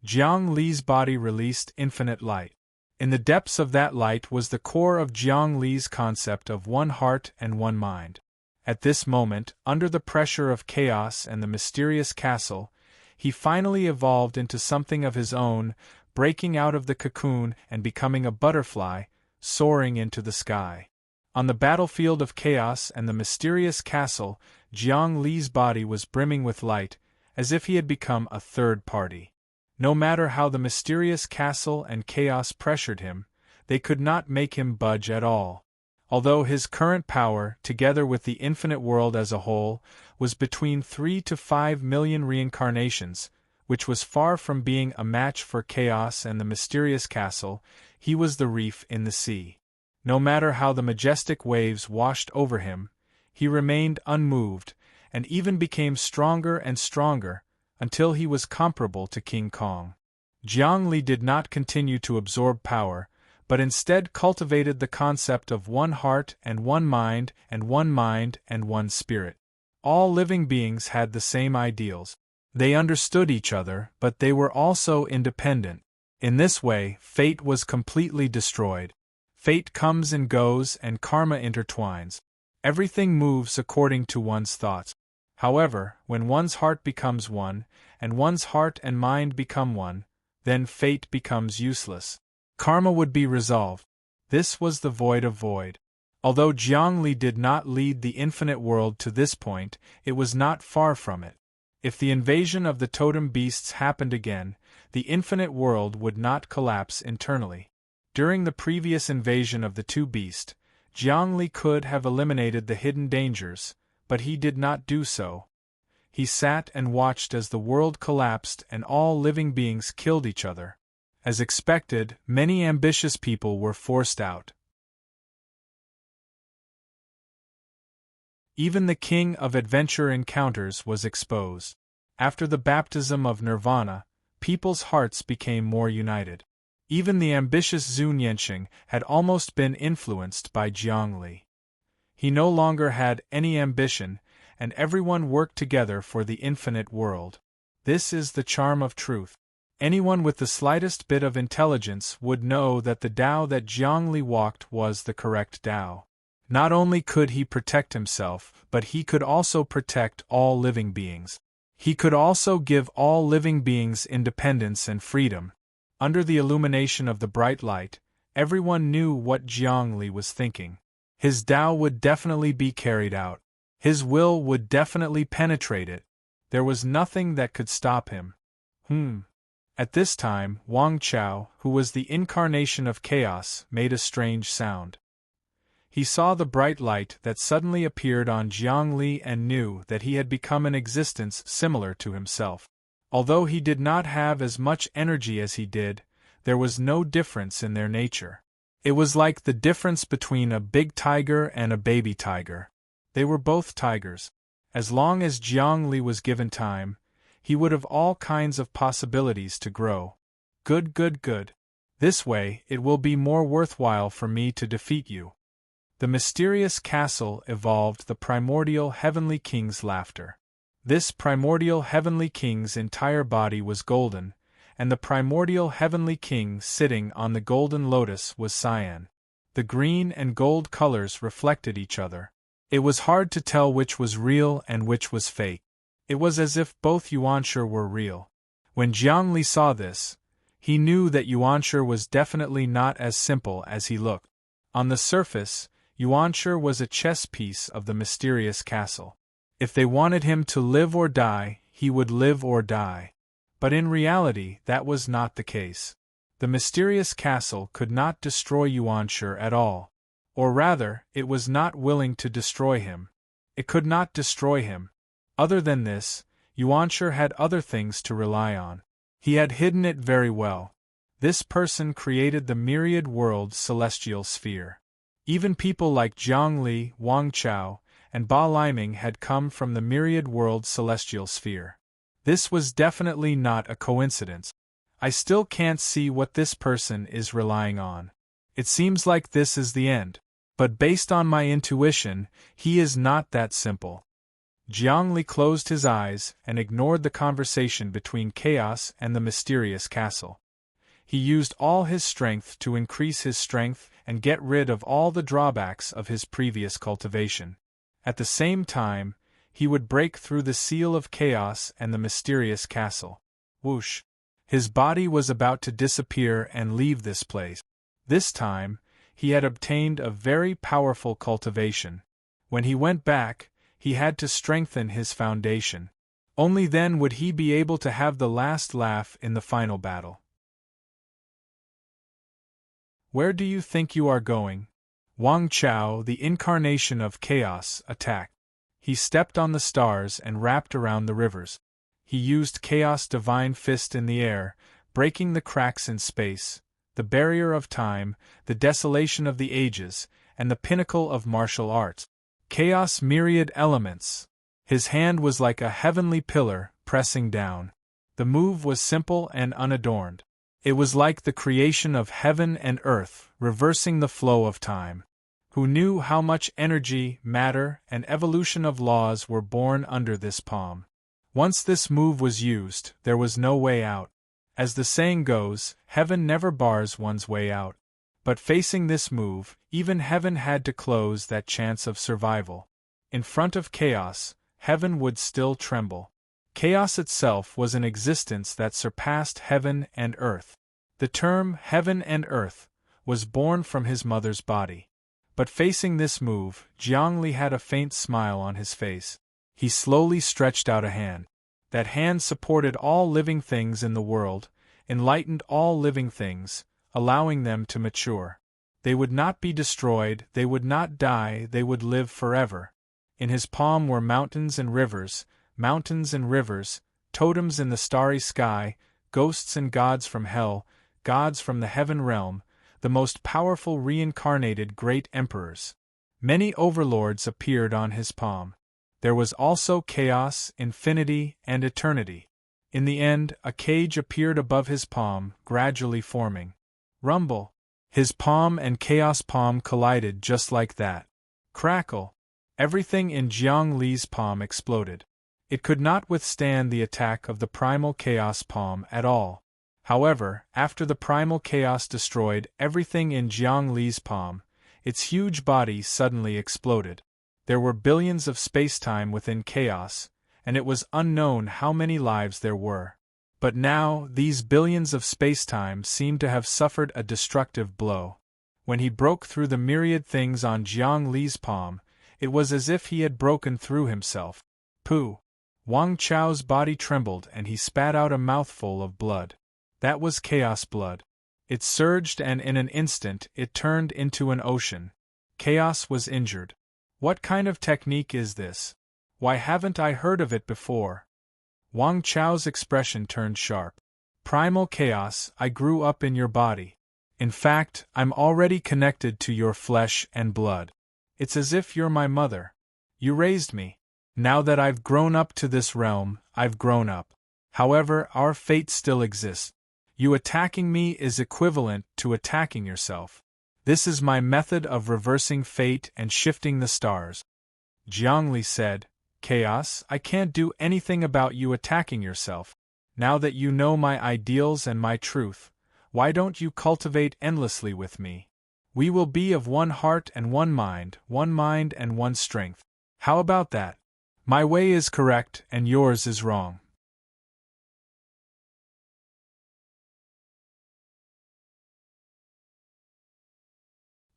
Jiang Li's body released infinite light. In the depths of that light was the core of Jiang Li's concept of one heart and one mind. At this moment, under the pressure of chaos and the mysterious castle, he finally evolved into something of his own, breaking out of the cocoon and becoming a butterfly, soaring into the sky. On the battlefield of chaos and the mysterious castle, Jiang Li's body was brimming with light, as if he had become a third party. No matter how the mysterious castle and chaos pressured him, they could not make him budge at all. Although his current power, together with the infinite world as a whole, was between 3 to 5 million reincarnations, which was far from being a match for chaos and the mysterious castle, he was the reef in the sea. No matter how the majestic waves washed over him, he remained unmoved, and even became stronger and stronger, until he was comparable to King Kong. Jiang Li did not continue to absorb power, but instead cultivated the concept of one heart and one mind and one mind and one spirit. All living beings had the same ideals. They understood each other, but they were also independent. In this way, fate was completely destroyed. Fate comes and goes and karma intertwines. Everything moves according to one's thoughts. However, when one's heart becomes one, and one's heart and mind become one, then fate becomes useless. Karma would be resolved. This was the void of void. Although Jiang Li did not lead the infinite world to this point, it was not far from it. If the invasion of the totem beasts happened again, the infinite world would not collapse internally. During the previous invasion of the two beasts, Jiangli could have eliminated the hidden dangers, but he did not do so. He sat and watched as the world collapsed and all living beings killed each other. As expected, many ambitious people were forced out. Even the king of adventure encounters was exposed. After the baptism of nirvana, people's hearts became more united. Even the ambitious Zhu Nianxing had almost been influenced by Jiangli. He no longer had any ambition, and everyone worked together for the infinite world. This is the charm of truth. Anyone with the slightest bit of intelligence would know that the Tao that Jiangli walked was the correct Tao. Not only could he protect himself, but he could also protect all living beings. He could also give all living beings independence and freedom. Under the illumination of the bright light, everyone knew what Jiangli was thinking. His Tao would definitely be carried out. His will would definitely penetrate it. There was nothing that could stop him. At this time, Wang Chao, who was the incarnation of chaos, made a strange sound. He saw the bright light that suddenly appeared on Jiangli and knew that he had become an existence similar to himself. Although he did not have as much energy as he did, there was no difference in their nature. It was like the difference between a big tiger and a baby tiger. They were both tigers. As long as Jiangli was given time, he would have all kinds of possibilities to grow. Good. This way, it will be more worthwhile for me to defeat you. The mysterious castle evolved the primordial heavenly king's laughter. This primordial heavenly king's entire body was golden, and the primordial heavenly king sitting on the golden lotus was cyan. The green and gold colors reflected each other. It was hard to tell which was real and which was fake. It was as if both Yuanshi were real. When Jiangli saw this, he knew that Yuanshi was definitely not as simple as he looked. On the surface, Yuanshi was a chess piece of the mysterious castle. If they wanted him to live or die, he would live or die. But in reality, that was not the case. The mysterious castle could not destroy Yuanshi at all. Or rather, it was not willing to destroy him. It could not destroy him. Other than this, Yuanshi had other things to rely on. He had hidden it very well. This person created the myriad world celestial sphere. Even people like Jiangli, Wang Chao, and Ba Liming had come from the myriad world celestial sphere. This was definitely not a coincidence. I still can't see what this person is relying on. It seems like this is the end. But based on my intuition, he is not that simple. Jiangli closed his eyes and ignored the conversation between chaos and the mysterious castle. He used all his strength to increase his strength and get rid of all the drawbacks of his previous cultivation. At the same time, he would break through the seal of chaos and the mysterious castle. Whoosh! His body was about to disappear and leave this place. This time, he had obtained a very powerful cultivation. When he went back, he had to strengthen his foundation. Only then would he be able to have the last laugh in the final battle. Where do you think you are going? Wang Chao, the incarnation of chaos, attacked. He stepped on the stars and wrapped around the rivers. He used Chaos' divine fist in the air, breaking the cracks in space, the barrier of time, the desolation of the ages, and the pinnacle of martial arts. Chaos' myriad elements. His hand was like a heavenly pillar, pressing down. The move was simple and unadorned. It was like the creation of heaven and earth, reversing the flow of time. Who knew how much energy, matter, and evolution of laws were born under this palm? Once this move was used, there was no way out. As the saying goes, heaven never bars one's way out. But facing this move, even heaven had to close that chance of survival. In front of chaos, heaven would still tremble. Chaos itself was an existence that surpassed heaven and earth. The term heaven and earth was born from his mother's body. But facing this move, Jiangli had a faint smile on his face. He slowly stretched out a hand. That hand supported all living things in the world, enlightened all living things, allowing them to mature. They would not be destroyed, they would not die, they would live forever. In his palm were mountains and rivers, totems in the starry sky, ghosts and gods from hell, gods from the heaven realm, the most powerful reincarnated great emperors. Many overlords appeared on his palm. There was also chaos, infinity, and eternity. In the end, a cage appeared above his palm, gradually forming. Rumble! His palm and chaos palm collided just like that. Crackle! Everything in Jiang Li's palm exploded. It could not withstand the attack of the primal chaos palm at all. However, after the primal chaos destroyed everything in Jiang Li's palm, its huge body suddenly exploded. There were billions of spacetime within chaos, and it was unknown how many lives there were. But now, these billions of spacetime seemed to have suffered a destructive blow. When he broke through the myriad things on Jiang Li's palm, it was as if he had broken through himself. Pooh! Wang Chao's body trembled and he spat out a mouthful of blood. That was chaos blood. It surged and in an instant it turned into an ocean. Chaos was injured. What kind of technique is this? Why haven't I heard of it before? Wang Chao's expression turned sharp. Primal chaos, I grew up in your body. In fact, I'm already connected to your flesh and blood. It's as if you're my mother. You raised me. Now that I've grown up to this realm, I've grown up. However, our fate still exists. You attacking me is equivalent to attacking yourself. This is my method of reversing fate and shifting the stars. Jiang Li said, Chaos, I can't do anything about you attacking yourself. Now that you know my ideals and my truth, why don't you cultivate endlessly with me? We will be of one heart and one mind and one strength. How about that? My way is correct and yours is wrong.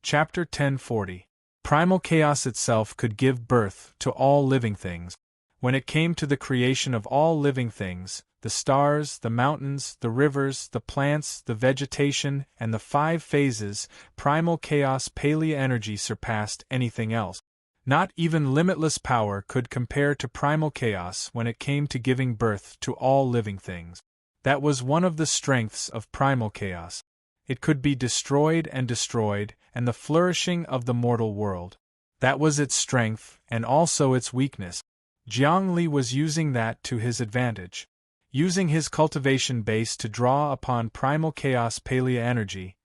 Chapter 1040. Primal chaos itself could give birth to all living things. When it came to the creation of all living things, the stars, the mountains, the rivers, the plants, the vegetation, and the 5 phases, primal chaos palea energy surpassed anything else. Not even limitless power could compare to primal chaos when it came to giving birth to all living things. That was one of the strengths of primal chaos. It could be destroyed, and the flourishing of the mortal world. That was its strength, and also its weakness. Jiang Li was using that to his advantage. Using his cultivation base to draw upon primal chaos palea energy,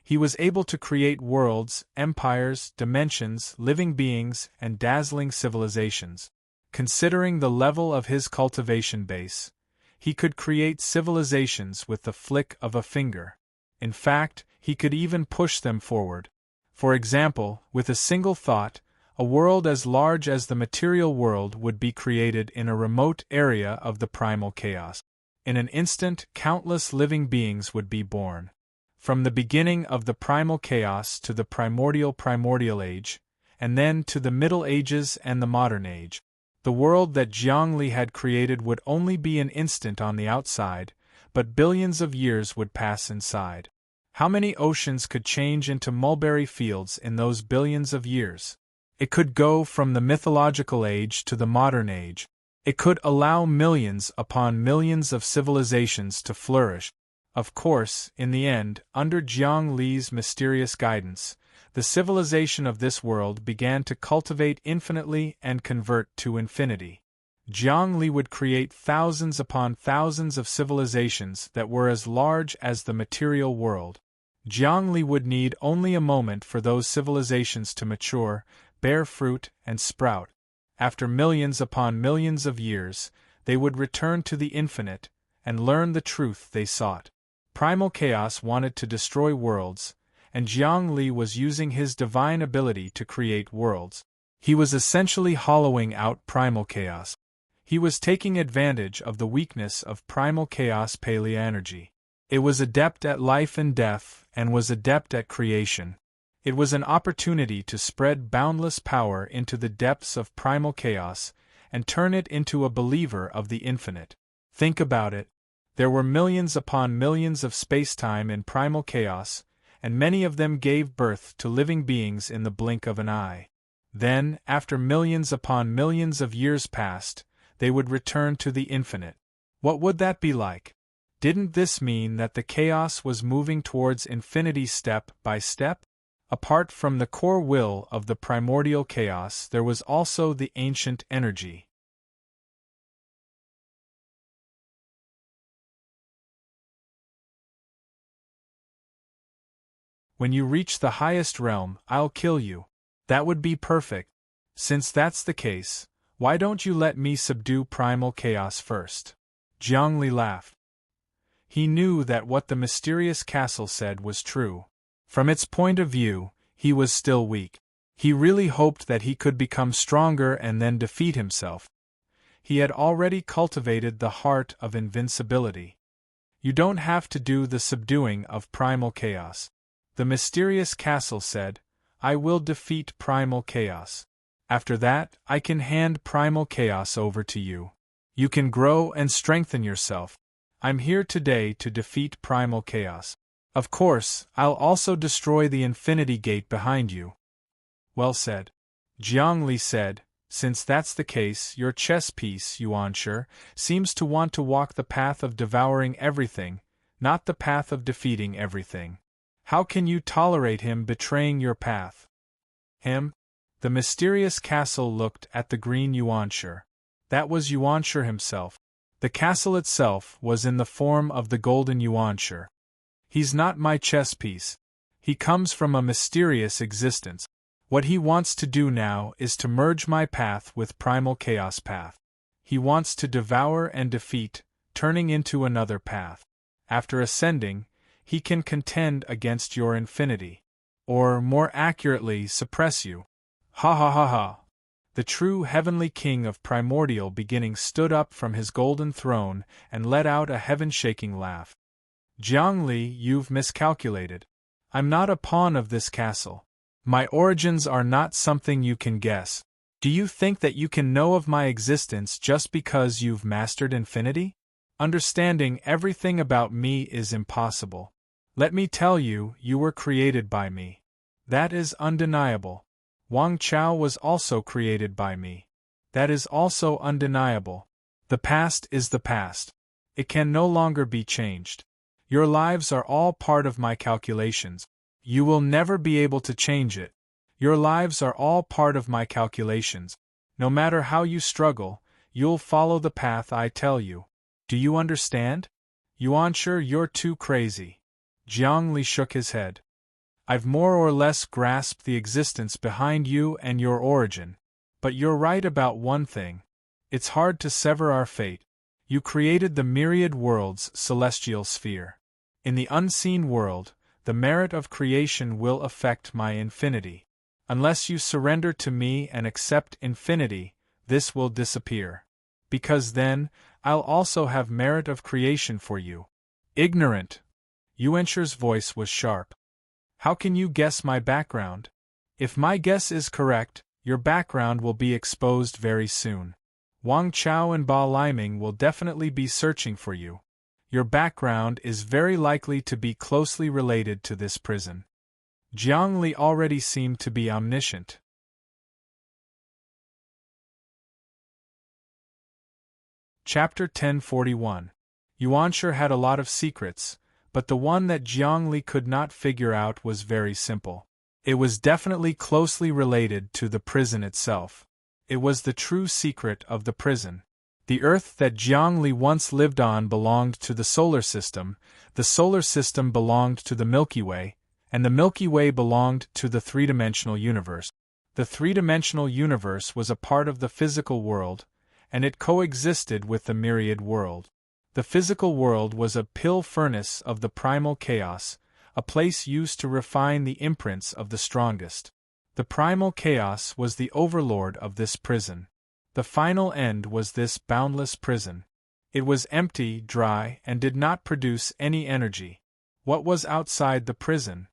he was able to create worlds, empires, dimensions, living beings, and dazzling civilizations. Considering the level of his cultivation base, he could create civilizations with the flick of a finger. In fact, he could even push them forward. For example, with a single thought, a world as large as the material world would be created in a remote area of the primal chaos. In an instant, countless living beings would be born. From the beginning of the primal chaos to the primordial age, and then to the Middle Ages and the modern age. The world that Jiang Li had created would only be an instant on the outside, but billions of years would pass inside. How many oceans could change into mulberry fields in those billions of years? It could go from the mythological age to the modern age. It could allow millions upon millions of civilizations to flourish. Of course, in the end, under Jiang Li's mysterious guidance, the civilization of this world began to cultivate infinitely and convert to infinity. Jiang Li would create thousands upon thousands of civilizations that were as large as the material world. Jiang Li would need only a moment for those civilizations to mature, bear fruit, and sprout. After millions upon millions of years, they would return to the infinite, and learn the truth they sought. Primal chaos wanted to destroy worlds, and Jiang Li was using his divine ability to create worlds. He was essentially hollowing out primal chaos. He was taking advantage of the weakness of primal chaos palea energy. It was adept at life and death, and was adept at creation. It was an opportunity to spread boundless power into the depths of primal chaos, and turn it into a believer of the infinite. Think about it. There were millions upon millions of space-time in primal chaos, and many of them gave birth to living beings in the blink of an eye. Then, after millions upon millions of years passed, they would return to the infinite. What would that be like? Didn't this mean that the chaos was moving towards infinity step by step? Apart from the core will of the primordial chaos, there was also the ancient energy. When you reach the highest realm, I'll kill you. That would be perfect. Since that's the case, why don't you let me subdue primal chaos first? Jiangli laughed. He knew that what the mysterious castle said was true. From its point of view, he was still weak. He really hoped that he could become stronger and then defeat himself. He had already cultivated the heart of invincibility. You don't have to do the subduing of primal chaos. The mysterious castle said, I will defeat primal chaos. After that, I can hand primal chaos over to you. You can grow and strengthen yourself. I'm here today to defeat primal chaos. Of course, I'll also destroy the infinity gate behind you. Well said. Jiangli said, since that's the case, your chess piece, Yuanshi, seems to want to walk the path of devouring everything, not the path of defeating everything. How can you tolerate him betraying your path? Him? The mysterious castle looked at the green Yuanshi. That was Yuanshi himself. The castle itself was in the form of the golden Yuanshi. He's not my chess piece. He comes from a mysterious existence. What he wants to do now is to merge my path with primal chaos path. He wants to devour and defeat, turning into another path. After ascending, he can contend against your infinity. Or, more accurately, suppress you. Ha ha ha ha. The true heavenly king of primordial beginning stood up from his golden throne and let out a heaven-shaking laugh. Jiangli, you've miscalculated. I'm not a pawn of this castle. My origins are not something you can guess. Do you think that you can know of my existence just because you've mastered infinity? Understanding everything about me is impossible. Let me tell you, you were created by me. That is undeniable. Wang Chao was also created by me. That is also undeniable. The past is the past. It can no longer be changed. Your lives are all part of my calculations. You will never be able to change it. Your lives are all part of my calculations. No matter how you struggle, you'll follow the path I tell you. Do you understand? Yuanshi, you're too crazy. Jiangli shook his head. I've more or less grasped the existence behind you and your origin. But you're right about one thing. It's hard to sever our fate. You created the myriad worlds' celestial sphere. In the unseen world, the merit of creation will affect my infinity. Unless you surrender to me and accept infinity, this will disappear. Because then, I'll also have merit of creation for you. Ignorant! Yuanshi's voice was sharp. How can you guess my background? If my guess is correct, your background will be exposed very soon. Wang Chao and Ba Liming will definitely be searching for you. Your background is very likely to be closely related to this prison. Jiangli already seemed to be omniscient. Chapter 1041. Yuanshi had a lot of secrets, but the one that Jiangli could not figure out was very simple. It was definitely closely related to the prison itself. It was the true secret of the prison. The Earth that Jiangli once lived on belonged to the solar system belonged to the Milky Way, and the Milky Way belonged to the three-dimensional universe. The three-dimensional universe was a part of the physical world, and it coexisted with the myriad world. The physical world was a pill furnace of the primal chaos, a place used to refine the imprints of the strongest. The primal chaos was the overlord of this prison. The final end was this boundless prison. It was empty, dry, and did not produce any energy. What was outside the prison?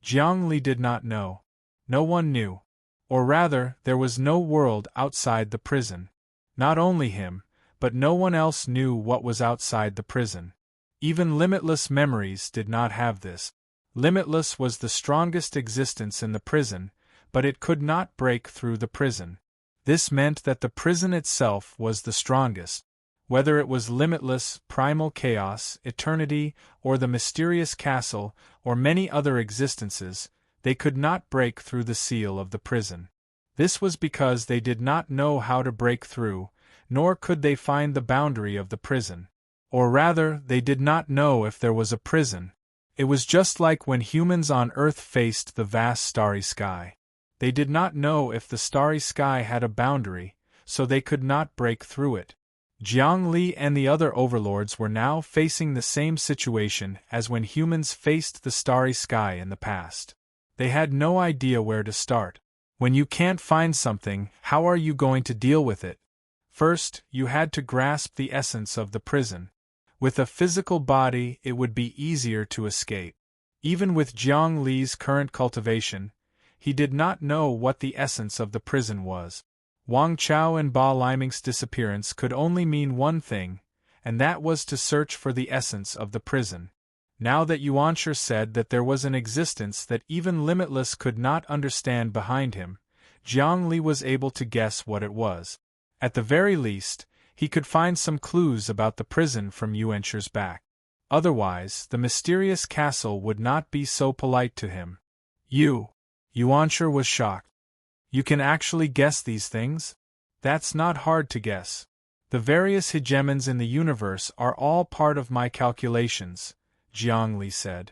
Jiangli did not know. No one knew. Or rather, there was no world outside the prison. Not only him, but no one else knew what was outside the prison. Even Limitless Memories did not have this. Limitless was the strongest existence in the prison, but it could not break through the prison. This meant that the prison itself was the strongest. Whether it was limitless, primal chaos, eternity, or the mysterious castle, or many other existences, they could not break through the seal of the prison. This was because they did not know how to break through, nor could they find the boundary of the prison. Or rather, they did not know if there was a prison. It was just like when humans on Earth faced the vast starry sky. They did not know if the starry sky had a boundary, so they could not break through it. Jiang Li and the other overlords were now facing the same situation as when humans faced the starry sky in the past. They had no idea where to start. When you can't find something, how are you going to deal with it? First, you had to grasp the essence of the prison. With a physical body, it would be easier to escape. Even with Jiang Li's current cultivation, he did not know what the essence of the prison was. Wang Chao and Ba Liming's disappearance could only mean one thing, and that was to search for the essence of the prison. Now that Yuanshi said that there was an existence that even Limitless could not understand behind him, Jiang Li was able to guess what it was. At the very least, he could find some clues about the prison from Yuanshi's back. Otherwise, the mysterious castle would not be so polite to him. Yuanshi was shocked. You can actually guess these things? That's not hard to guess. The various hegemons in the universe are all part of my calculations, Jiang Li said.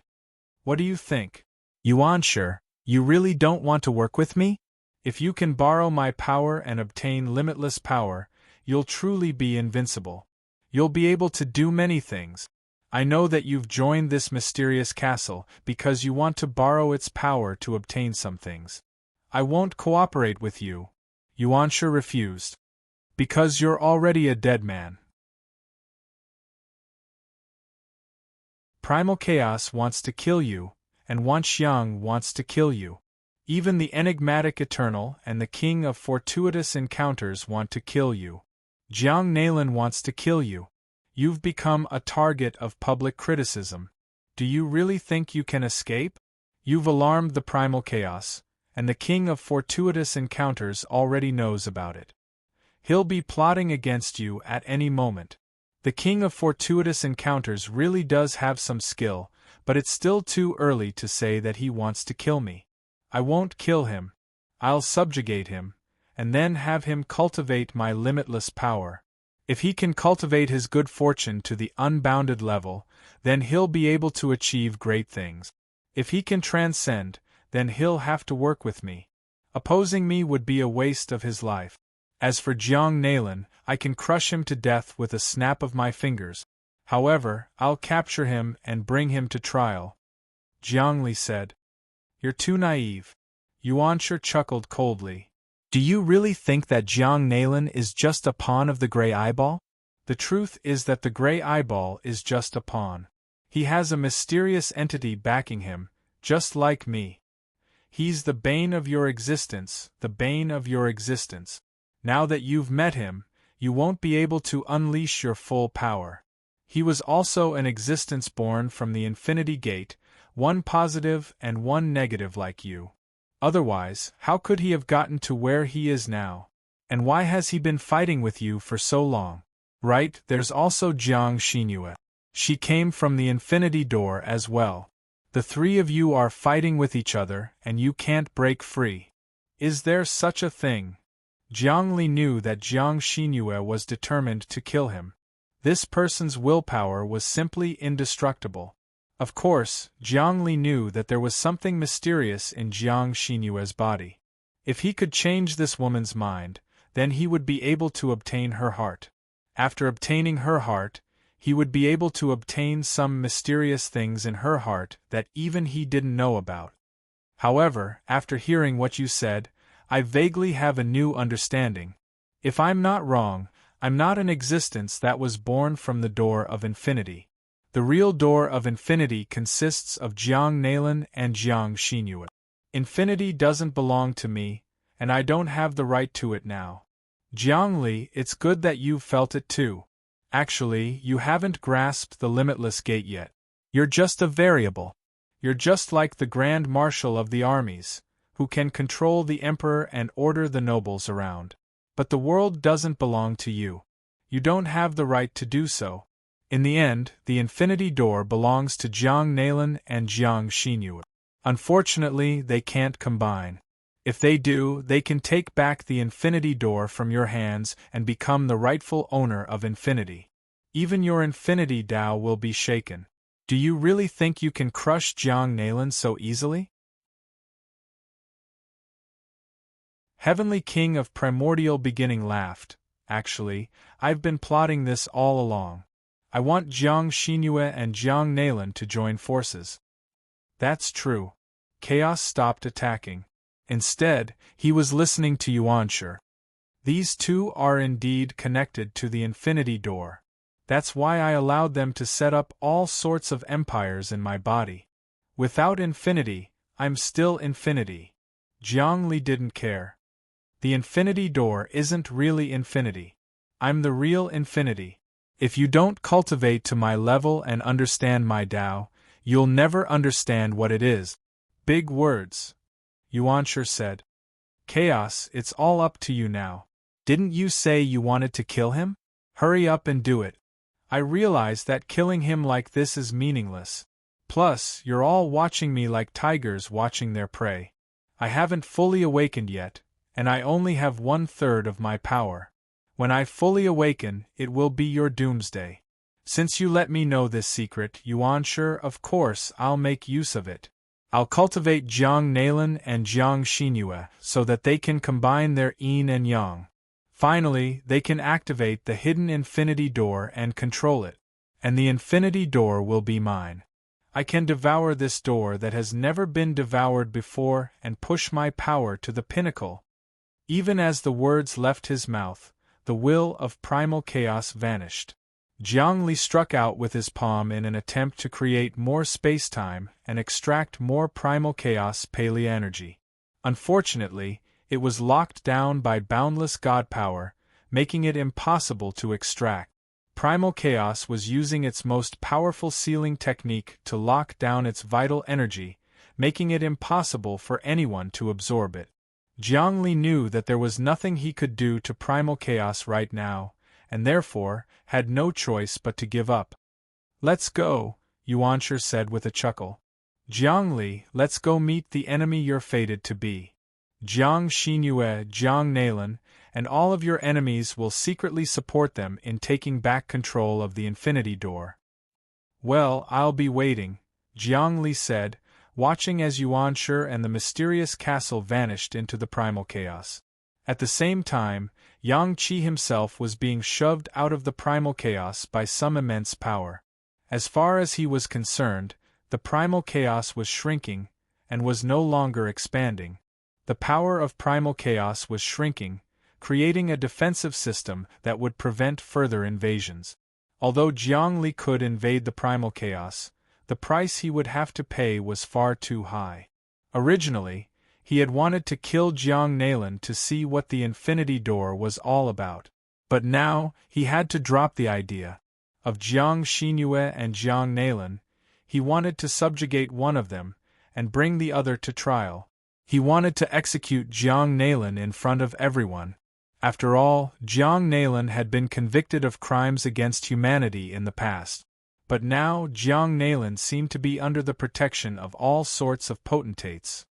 What do you think? Yuanshi, you really don't want to work with me? If you can borrow my power and obtain limitless power, you'll truly be invincible. You'll be able to do many things. I know that you've joined this mysterious castle because you want to borrow its power to obtain some things. I won't cooperate with you. Yuanshi refused. Because you're already a dead man. Primal Chaos wants to kill you, and Wanxiang wants to kill you. Even the enigmatic Eternal and the King of Fortuitous Encounters want to kill you. Jiang Nailan wants to kill you. You've become a target of public criticism. Do you really think you can escape? You've alarmed the Primal Chaos, and the King of Fortuitous Encounters already knows about it. He'll be plotting against you at any moment. The King of Fortuitous Encounters really does have some skill, but it's still too early to say that he wants to kill me. I won't kill him. I'll subjugate him, and then have him cultivate my limitless power. If he can cultivate his good fortune to the unbounded level, then he'll be able to achieve great things. If he can transcend, then he'll have to work with me. Opposing me would be a waste of his life. As for Jiang Nailan, I can crush him to death with a snap of my fingers. However, I'll capture him and bring him to trial. Jiang Li said. You're too naive. Yuanshi chuckled coldly. Do you really think that Jiang Nailan is just a pawn of the Grey Eyeball? The truth is that the Grey Eyeball is just a pawn. He has a mysterious entity backing him, just like me. He's the bane of your existence, the bane of your existence. Now that you've met him, you won't be able to unleash your full power. He was also an existence born from the Infinity Gate, one positive and one negative like you. Otherwise, how could he have gotten to where he is now? And why has he been fighting with you for so long? Right, there's also Jiang Xinyue. She came from the Infinity Door as well. The three of you are fighting with each other, and you can't break free. Is there such a thing? Jiang Li knew that Jiang Xinyue was determined to kill him. This person's willpower was simply indestructible. Of course, Jiang Li knew that there was something mysterious in Jiang Xinyue's body. If he could change this woman's mind, then he would be able to obtain her heart. After obtaining her heart, he would be able to obtain some mysterious things in her heart that even he didn't know about. However, after hearing what you said, I vaguely have a new understanding. If I'm not wrong, I'm not an existence that was born from the door of infinity. The real door of infinity consists of Jiang Nailan and Jiang Xinyue. Infinity doesn't belong to me, and I don't have the right to it now. Jiangli, it's good that you've felt it too. Actually, you haven't grasped the limitless gate yet. You're just a variable. You're just like the Grand Marshal of the armies, who can control the emperor and order the nobles around. But the world doesn't belong to you. You don't have the right to do so. In the end, the Infinity Door belongs to Jiang Nailan and Jiang Xinyue. Unfortunately, they can't combine. If they do, they can take back the Infinity Door from your hands and become the rightful owner of Infinity. Even your Infinity Tao will be shaken. Do you really think you can crush Jiang Nailan so easily? Heavenly King of Primordial Beginning laughed. Actually, I've been plotting this all along. I want Jiang Xinyue and Jiang Nailan to join forces. That's true. Chaos stopped attacking. Instead, he was listening to Yuanshi. These two are indeed connected to the Infinity Door. That's why I allowed them to set up all sorts of empires in my body. Without infinity, I'm still infinity. Jiang Li didn't care. The Infinity Door isn't really infinity. I'm the real infinity. If you don't cultivate to my level and understand my Tao, you'll never understand what it is. Big words. Yuanshi said. Chaos, it's all up to you now. Didn't you say you wanted to kill him? Hurry up and do it. I realize that killing him like this is meaningless. Plus, you're all watching me like tigers watching their prey. I haven't fully awakened yet, and I only have 1/3 of my power. When I fully awaken, it will be your doomsday. Since you let me know this secret, Yuanshi, of course I'll make use of it. I'll cultivate Jiang Nailan and Jiang Xinyue so that they can combine their yin and yang. Finally, they can activate the hidden Infinity Door and control it. And the Infinity Door will be mine. I can devour this door that has never been devoured before and push my power to the pinnacle. Even as the words left his mouth, the will of primal chaos vanished. Jiang Li struck out with his palm in an attempt to create more space-time and extract more primal chaos paleo energy. Unfortunately, it was locked down by boundless god power, making it impossible to extract. Primal chaos was using its most powerful sealing technique to lock down its vital energy, making it impossible for anyone to absorb it. Jiang Li knew that there was nothing he could do to primal chaos right now, and therefore had no choice but to give up. Let's go, Yuanshi said with a chuckle. Jiang Li, let's go meet the enemy you're fated to be. Jiang Xinyue, Jiang Nailan, and all of your enemies will secretly support them in taking back control of the Infinity Door. Well, I'll be waiting, Jiang Li said, watching as Yuanshi and the mysterious castle vanished into the primal chaos. At the same time, Yang Qi himself was being shoved out of the primal chaos by some immense power. As far as he was concerned, the primal chaos was shrinking, and was no longer expanding. The power of primal chaos was shrinking, creating a defensive system that would prevent further invasions. Although Jiang Li could invade the primal chaos, the price he would have to pay was far too high. Originally, he had wanted to kill Jiang Nailan to see what the Infinity Door was all about. But now, he had to drop the idea. Of Jiang Xinyue and Jiang Nailan, he wanted to subjugate one of them, and bring the other to trial. He wanted to execute Jiang Nailan in front of everyone. After all, Jiang Nailan had been convicted of crimes against humanity in the past. But now Jiang Nailan seemed to be under the protection of all sorts of potentates.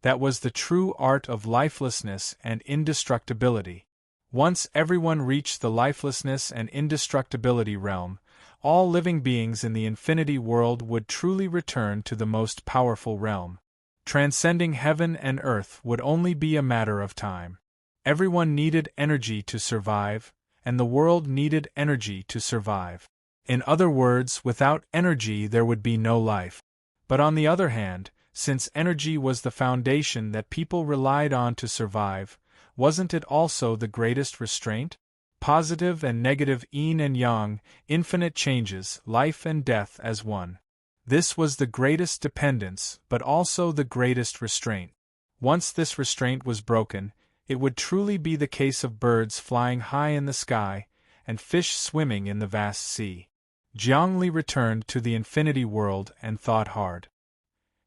That was the true art of lifelessness and indestructibility. Once everyone reached the lifelessness and indestructibility realm, all living beings in the infinity world would truly return to the most powerful realm. Transcending heaven and earth would only be a matter of time. Everyone needed energy to survive, and the world needed energy to survive. In other words, without energy there would be no life. But on the other hand, since energy was the foundation that people relied on to survive, wasn't it also the greatest restraint? positive and negative yin and yang, infinite changes, life and death as one. This was the greatest dependence, but also the greatest restraint. Once this restraint was broken, it would truly be the case of birds flying high in the sky, and fish swimming in the vast sea. Zhongli returned to the infinity world and thought hard.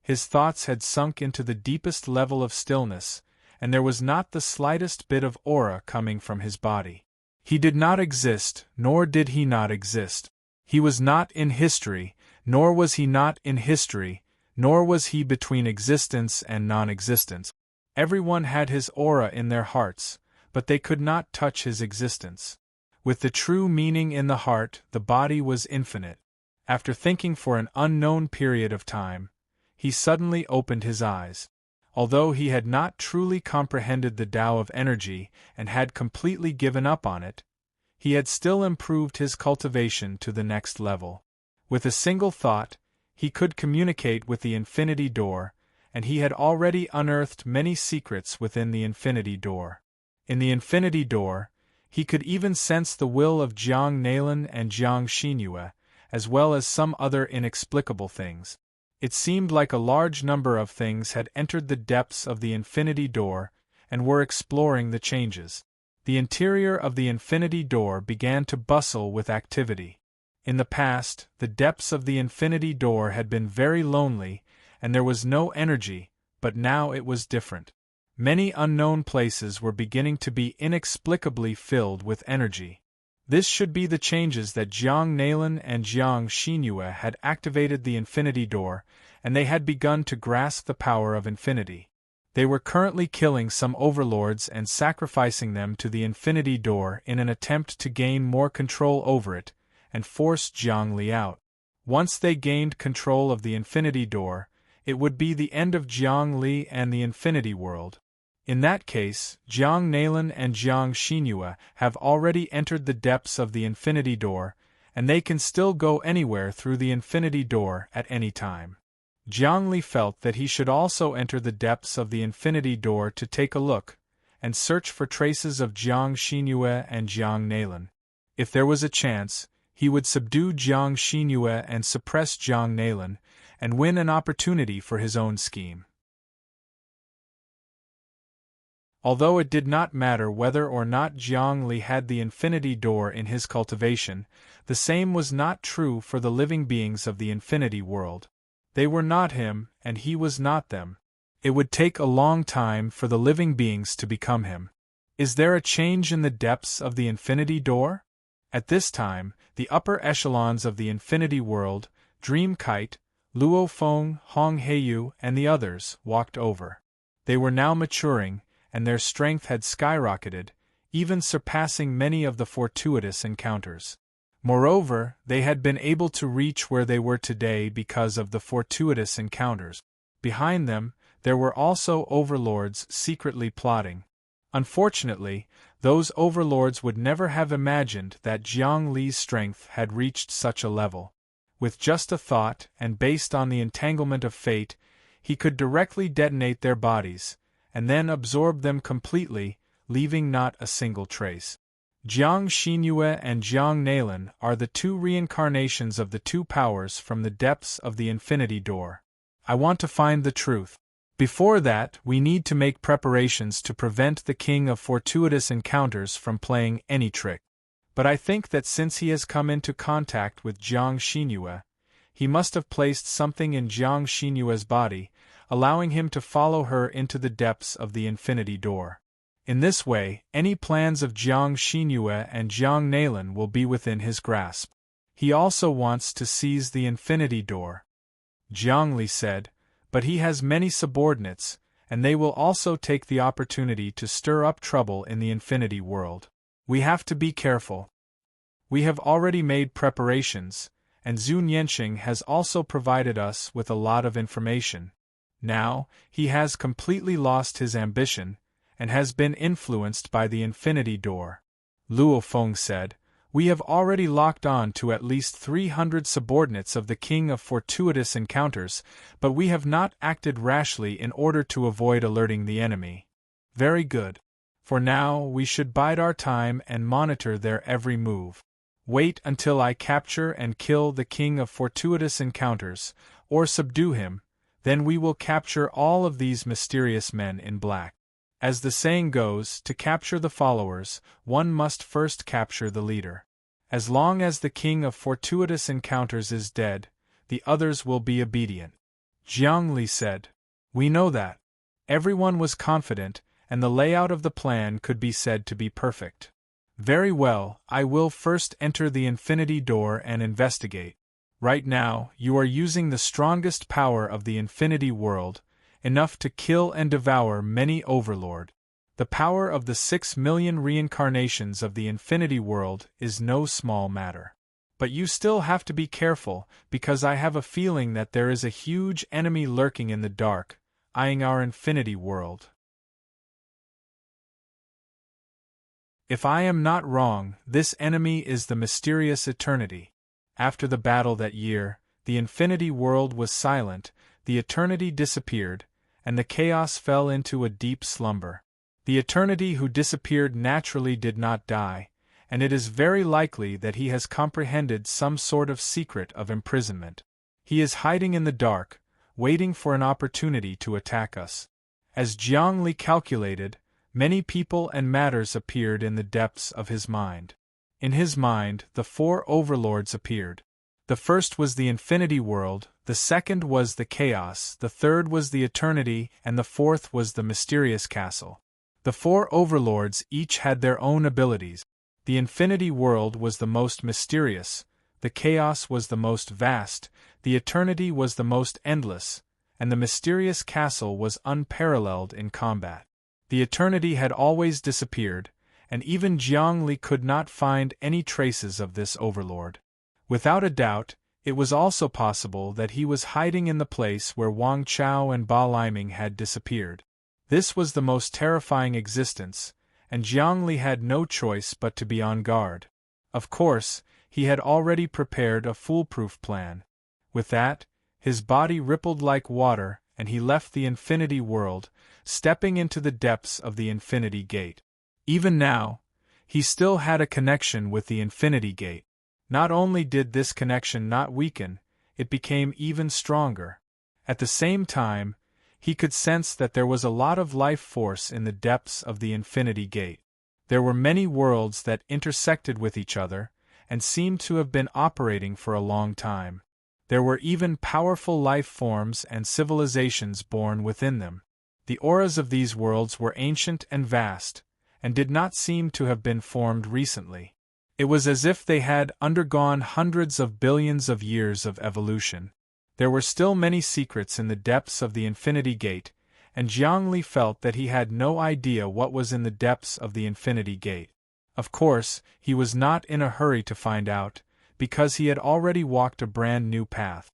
His thoughts had sunk into the deepest level of stillness, and there was not the slightest bit of aura coming from his body. He did not exist, nor did he not exist. He was not in history, nor was he not in history, nor was he between existence and non-existence. Everyone had his aura in their hearts, but they could not touch his existence. With the true meaning in the heart, the body was infinite. After thinking for an unknown period of time, he suddenly opened his eyes. Although he had not truly comprehended the Tao of energy and had completely given up on it, he had still improved his cultivation to the next level. With a single thought, he could communicate with the infinity door, and he had already unearthed many secrets within the infinity door. In the infinity door, he could even sense the will of Jiang Nailan and Jiang Xinyue, as well as some other inexplicable things. It seemed like a large number of things had entered the depths of the infinity door and were exploring the changes. The interior of the infinity door began to bustle with activity. In the past, the depths of the infinity door had been very lonely, and there was no energy, but now it was different. Many unknown places were beginning to be inexplicably filled with energy. This should be the changes that Jiang Nailan and Jiang Xinyue had activated the infinity door, and they had begun to grasp the power of infinity. They were currently killing some overlords and sacrificing them to the infinity door in an attempt to gain more control over it, and force Jiang Li out. Once they gained control of the infinity door, it would be the end of Jiang Li and the infinity world. In that case, Jiang Nailan and Jiang Xinyue have already entered the depths of the infinity door, and they can still go anywhere through the infinity door at any time. Jiang Li felt that he should also enter the depths of the infinity door to take a look, and search for traces of Jiang Xinyue and Jiang Nailan. If there was a chance, he would subdue Jiang Xinyue and suppress Jiang Nailan, and win an opportunity for his own scheme. Although it did not matter whether or not Jiang Li had the infinity door in his cultivation, the same was not true for the living beings of the infinity world. They were not him, and he was not them. It would take a long time for the living beings to become him. Is there a change in the depths of the infinity door? At this time, the upper echelons of the infinity world, Dream Kite, Luo Feng, Hong Heiyu, and the others, walked over. They were now maturing, and their strength had skyrocketed, even surpassing many of the fortuitous encounters. Moreover, they had been able to reach where they were today because of the fortuitous encounters. Behind them, there were also overlords secretly plotting. Unfortunately, those overlords would never have imagined that Jiang Li's strength had reached such a level. With just a thought, and based on the entanglement of fate, he could directly detonate their bodies, and then absorb them completely, leaving not a single trace. Jiang Xinyue and Jiang Nailan are the two reincarnations of the two powers from the depths of the infinity door. I want to find the truth. Before that, we need to make preparations to prevent the king of fortuitous encounters from playing any trick. But I think that since he has come into contact with Jiang Xinyue, he must have placed something in Jiang Xinyue's body, allowing him to follow her into the depths of the infinity door. In this way, any plans of Jiang Xinyue and Jiang Nailan will be within his grasp. He also wants to seize the infinity door. Jiang Li said, but he has many subordinates, and they will also take the opportunity to stir up trouble in the infinity world. We have to be careful. We have already made preparations, and Zhu Nianxing has also provided us with a lot of information. Now, he has completely lost his ambition, and has been influenced by the infinity door. Luo Feng said, we have already locked on to at least 300 subordinates of the king of fortuitous encounters, but we have not acted rashly in order to avoid alerting the enemy. Very good. For now, we should bide our time and monitor their every move. Wait until I capture and kill the king of fortuitous encounters, or subdue him, then we will capture all of these mysterious men in black. As the saying goes, to capture the followers, one must first capture the leader. As long as the king of fortuitous encounters is dead, the others will be obedient. Jiang Li said. We know that. Everyone was confident, and the layout of the plan could be said to be perfect. Very well, I will first enter the infinity door and investigate. Right now, you are using the strongest power of the infinity world, enough to kill and devour many overlord. The power of the 6 million reincarnations of the infinity world is no small matter. But you still have to be careful, because I have a feeling that there is a huge enemy lurking in the dark, eyeing our infinity world. If I am not wrong, this enemy is the mysterious eternity. After the battle that year, the infinity world was silent, the eternity disappeared, and the chaos fell into a deep slumber. The eternity who disappeared naturally did not die, and it is very likely that he has comprehended some sort of secret of imprisonment. He is hiding in the dark, waiting for an opportunity to attack us. As Jiang Li calculated, many people and matters appeared in the depths of his mind. In his mind, the 4 overlords appeared. The first was the infinity world, the second was the chaos, the third was the eternity, and the fourth was the mysterious castle. The 4 overlords each had their own abilities. The infinity world was the most mysterious, the chaos was the most vast, the eternity was the most endless, and the mysterious castle was unparalleled in combat. The eternity had always disappeared, and even Jiang Li could not find any traces of this overlord. Without a doubt, it was also possible that he was hiding in the place where Wang Chao and Ba Liming had disappeared. This was the most terrifying existence, and Jiang Li had no choice but to be on guard. Of course, he had already prepared a foolproof plan. With that, his body rippled like water, and he left the infinity world, stepping into the depths of the infinity gate. Even now, he still had a connection with the infinity gate. Not only did this connection not weaken, it became even stronger. At the same time, he could sense that there was a lot of life force in the depths of the infinity gate. There were many worlds that intersected with each other, and seemed to have been operating for a long time. There were even powerful life forms and civilizations born within them. The auras of these worlds were ancient and vast, and did not seem to have been formed recently. It was as if they had undergone hundreds of billions of years of evolution. There were still many secrets in the depths of the infinity gate, and Jiang Li felt that he had no idea what was in the depths of the infinity gate. Of course, he was not in a hurry to find out, because he had already walked a brand new path.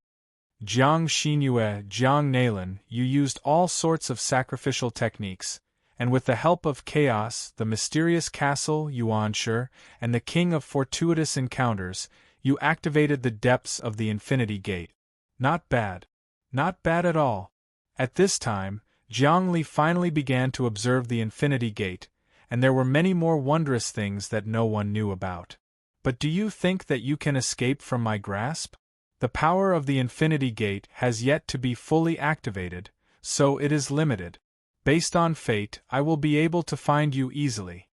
Jiang Xinyue, Jiang Nailan, you used all sorts of sacrificial techniques, and with the help of chaos, the mysterious castle, Yuanshi, and the king of fortuitous encounters, you activated the depths of the infinity gate. Not bad. Not bad at all. At this time, Jiang Li finally began to observe the infinity gate, and there were many more wondrous things that no one knew about. But do you think that you can escape from my grasp? The power of the infinity gate has yet to be fully activated, so it is limited. Based on fate, I will be able to find you easily.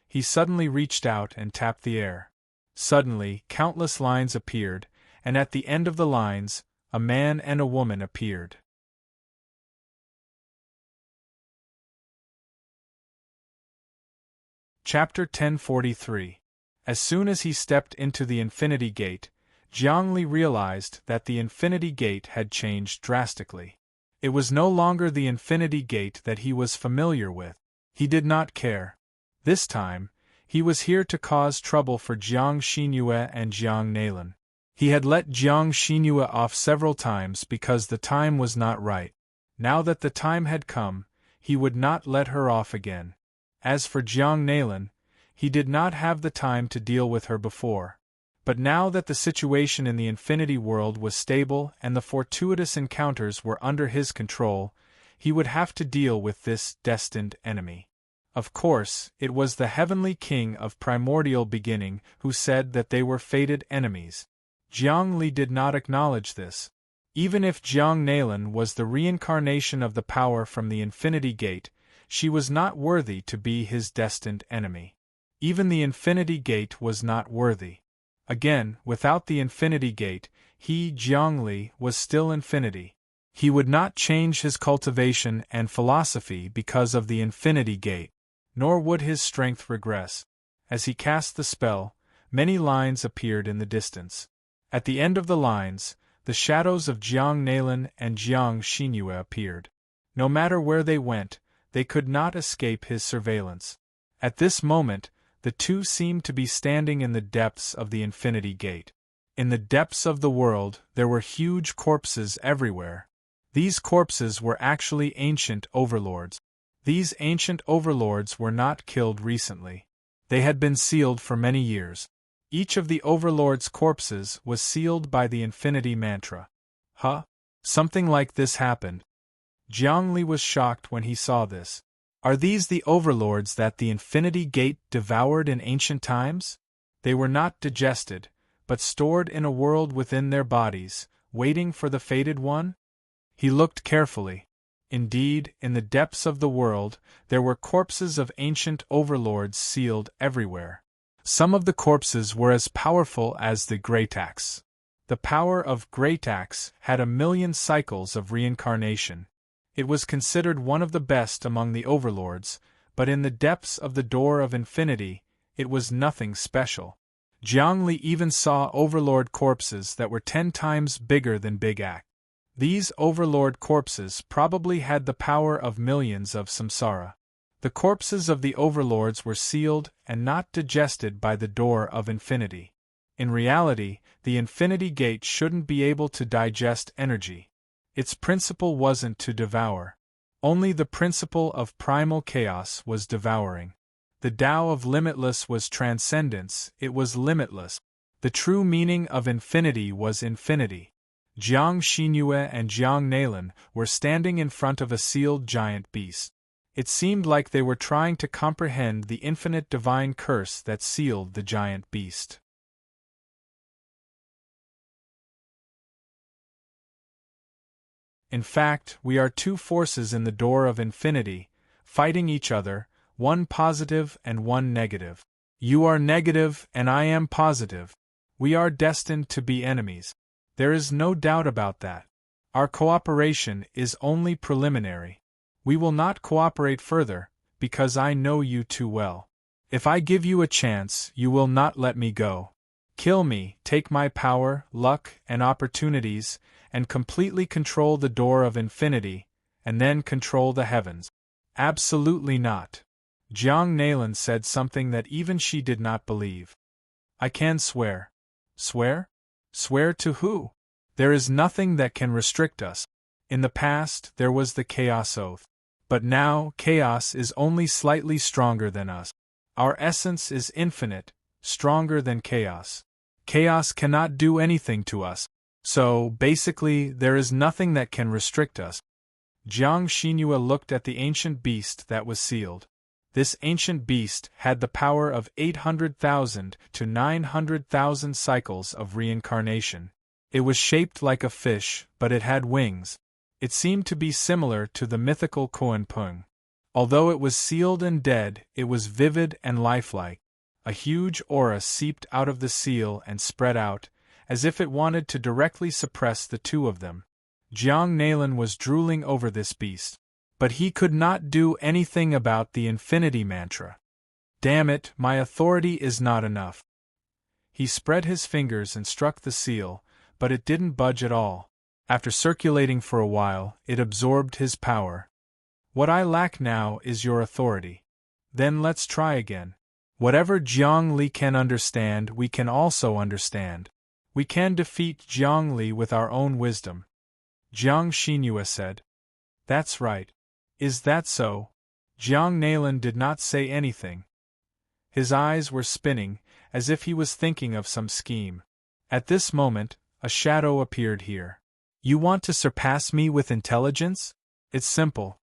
He suddenly reached out and tapped the air. Suddenly, countless lines appeared, and at the end of the lines, a man and a woman appeared. Chapter 1043. As soon as he stepped into the infinity gate, Jiang Li realized that the infinity gate had changed drastically. It was no longer the infinity gate that he was familiar with. He did not care. This time, he was here to cause trouble for Jiang Xinyue and Jiang Nailan. He had let Jiang Xinyue off several times because the time was not right. Now that the time had come, he would not let her off again. As for Jiang Nailan, he did not have the time to deal with her before. But now that the situation in the infinity world was stable and the fortuitous encounters were under his control, he would have to deal with this destined enemy. Of course, it was the heavenly king of primordial beginning who said that they were fated enemies. Jiang Li did not acknowledge this. Even if Jiang Nalan was the reincarnation of the power from the Infinity Gate, she was not worthy to be his destined enemy. Even the Infinity Gate was not worthy. Again, without the Infinity Gate, he, Jiang Li, was still infinity. He would not change his cultivation and philosophy because of the Infinity Gate, nor would his strength regress. As he cast the spell, many lines appeared in the distance. At the end of the lines, the shadows of Jiang Nalan and Jiang Xinyue appeared. No matter where they went, they could not escape his surveillance. At this moment, the two seemed to be standing in the depths of the Infinity Gate. In the depths of the world, there were huge corpses everywhere. These corpses were actually ancient overlords. These ancient overlords were not killed recently. They had been sealed for many years. Each of the overlords' corpses was sealed by the Infinity Mantra. Huh? Something like this happened. Jiang Li was shocked when he saw this. Are these the overlords that the Infinity Gate devoured in ancient times? They were not digested, but stored in a world within their bodies, waiting for the fated one? He looked carefully. Indeed, in the depths of the world, there were corpses of ancient overlords sealed everywhere. Some of the corpses were as powerful as the Great Axe. The power of Great Axe had 1,000,000 cycles of reincarnation. It was considered one of the best among the overlords, but in the depths of the Door of Infinity, it was nothing special. Jiang Li even saw overlord corpses that were 10 times bigger than Big Axe. These overlord corpses probably had the power of millions of samsara. The corpses of the overlords were sealed and not digested by the Door of Infinity. In reality, the Infinity Gate shouldn't be able to digest energy. Its principle wasn't to devour. Only the principle of primal chaos was devouring. The Tao of limitless was transcendence, it was limitless. The true meaning of infinity was infinity. Jiang Xinyue and Jiang Nalan were standing in front of a sealed giant beast. It seemed like they were trying to comprehend the infinite divine curse that sealed the giant beast. In fact, we are two forces in the Door of Infinity, fighting each other, one positive and one negative. You are negative and I am positive. We are destined to be enemies. There is no doubt about that. Our cooperation is only preliminary. We will not cooperate further, because I know you too well. If I give you a chance, you will not let me go. Kill me, take my power, luck, and opportunities, and completely control the Door of Infinity, and then control the heavens. Absolutely not. Jiang Nalan said something that even she did not believe. I can swear. Swear? Swear to who? There is nothing that can restrict us. In the past, there was the Chaos Oath. But now, chaos is only slightly stronger than us. Our essence is infinite, stronger than chaos. Chaos cannot do anything to us. So, basically, there is nothing that can restrict us. Jiang Xinyue looked at the ancient beast that was sealed. This ancient beast had the power of 800,000 to 900,000 cycles of reincarnation. It was shaped like a fish, but it had wings. It seemed to be similar to the mythical Koan Pung. Although it was sealed and dead, it was vivid and lifelike. A huge aura seeped out of the seal and spread out, as if it wanted to directly suppress the two of them. Jiang Nalan was drooling over this beast. But he could not do anything about the Infinity Mantra. Damn it, my authority is not enough. He spread his fingers and struck the seal, but it didn't budge at all. After circulating for a while, it absorbed his power. What I lack now is your authority. Then let's try again. Whatever Jiang Li can understand, we can also understand. We can defeat Jiang Li with our own wisdom. Jiang Xinyue said. That's right. Is that so? Jiang Nalan did not say anything. His eyes were spinning, as if he was thinking of some scheme. At this moment, a shadow appeared here. You want to surpass me with intelligence? It's simple.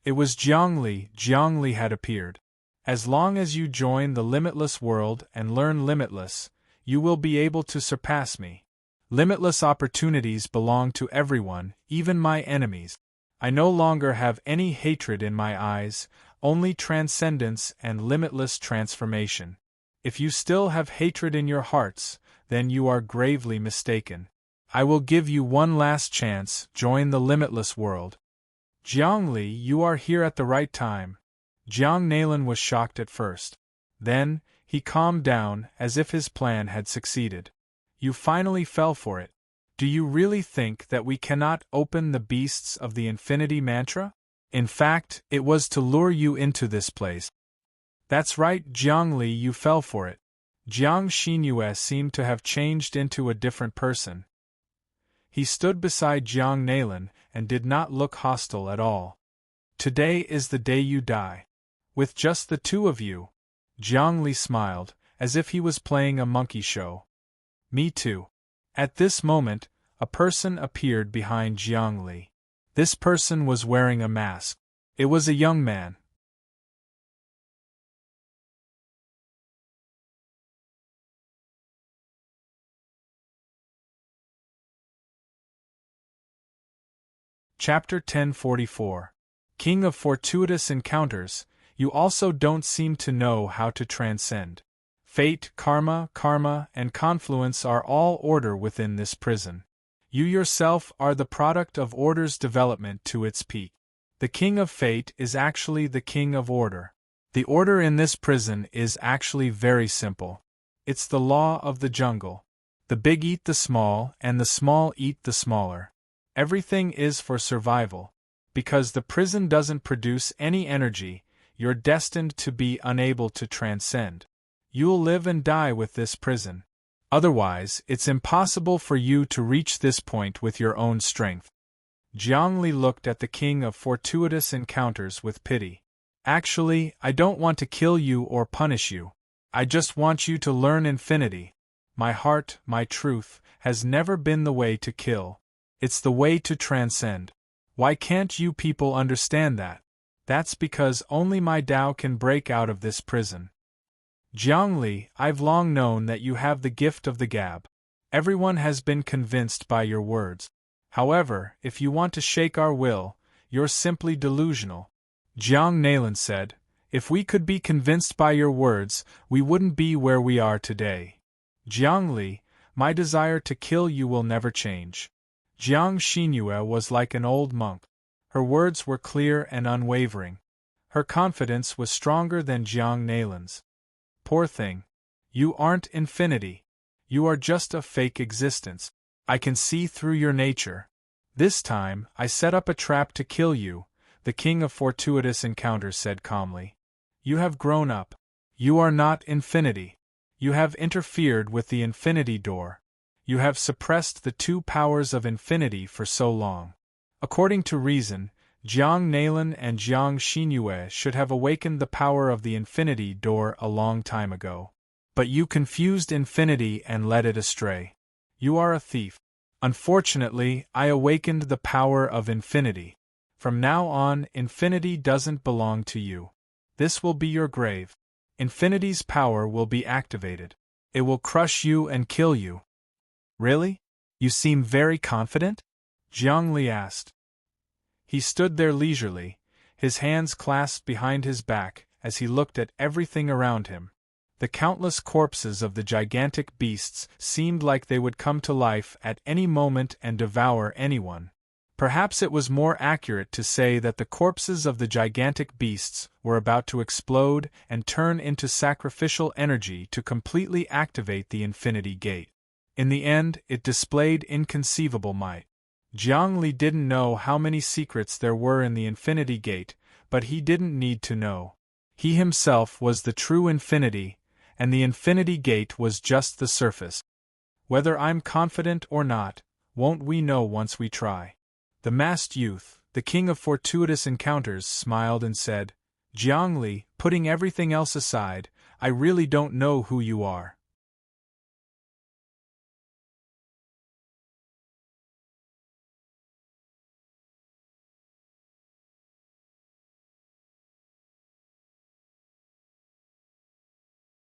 It was Jiang Li. Jiang Li had appeared. As long as you join the limitless world and learn limitless, you will be able to surpass me. Limitless opportunities belong to everyone, even my enemies. I no longer have any hatred in my eyes, only transcendence and limitless transformation. If you still have hatred in your hearts, then you are gravely mistaken. I will give you one last chance, join the limitless world. Jiangli, you are here at the right time. Jiang Nalan was shocked at first. Then, he calmed down, as if his plan had succeeded. You finally fell for it. Do you really think that we cannot open the beasts of the infinity mantra? In fact, it was to lure you into this place. That's right, Jiangli, you fell for it. Jiang Xinyue seemed to have changed into a different person. He stood beside Jiang Nalan and did not look hostile at all. Today is the day you die. With just the two of you. Jiangli smiled, as if he was playing a monkey show. Me too. At this moment, a person appeared behind Jiangli. This person was wearing a mask. It was a young man. Chapter 1044. King of Fortuitous Encounters, you also don't seem to know how to transcend. Fate, karma, and confluence are all order within this prison. You yourself are the product of order's development to its peak. The king of fate is actually the king of order. The order in this prison is actually very simple. It's the law of the jungle. The big eat the small, and the small eat the smaller. Everything is for survival. Because the prison doesn't produce any energy, you're destined to be unable to transcend. You'll live and die with this prison. Otherwise, it's impossible for you to reach this point with your own strength. Jiangli looked at the king of fortuitous encounters with pity. Actually, I don't want to kill you or punish you. I just want you to learn infinity. My heart, my truth, has never been the way to kill. It's the way to transcend. Why can't you people understand that? That's because only my Tao can break out of this prison. Jiangli, I've long known that you have the gift of the gab. Everyone has been convinced by your words. However, if you want to shake our will, you're simply delusional. Jiang Nalan said, if we could be convinced by your words, we wouldn't be where we are today. Jiangli, my desire to kill you will never change. Jiang Xinyue was like an old monk. Her words were clear and unwavering. Her confidence was stronger than Jiang Nalan's. Poor thing. You aren't infinity. You are just a fake existence. I can see through your nature. This time, I set up a trap to kill you, the king of fortuitous encounters said calmly. You have grown up. You are not infinity. You have interfered with the infinity door. You have suppressed the two powers of infinity for so long. According to reason, Jiang Nalan and Jiang Xinyue should have awakened the power of the infinity door a long time ago. But you confused infinity and led it astray. You are a thief. Unfortunately, I awakened the power of infinity. From now on, infinity doesn't belong to you. This will be your grave. Infinity's power will be activated. It will crush you and kill you. Really? You seem very confident? Jiangli asked. He stood there leisurely, his hands clasped behind his back, as he looked at everything around him. The countless corpses of the gigantic beasts seemed like they would come to life at any moment and devour anyone. Perhaps it was more accurate to say that the corpses of the gigantic beasts were about to explode and turn into sacrificial energy to completely activate the infinity gate. In the end, it displayed inconceivable might. Jiangli didn't know how many secrets there were in the infinity gate, but he didn't need to know. He himself was the true infinity, and the infinity gate was just the surface. Whether I'm confident or not, won't we know once we try? The masked youth, the king of fortuitous encounters, smiled and said, Jiangli, putting everything else aside, I really don't know who you are.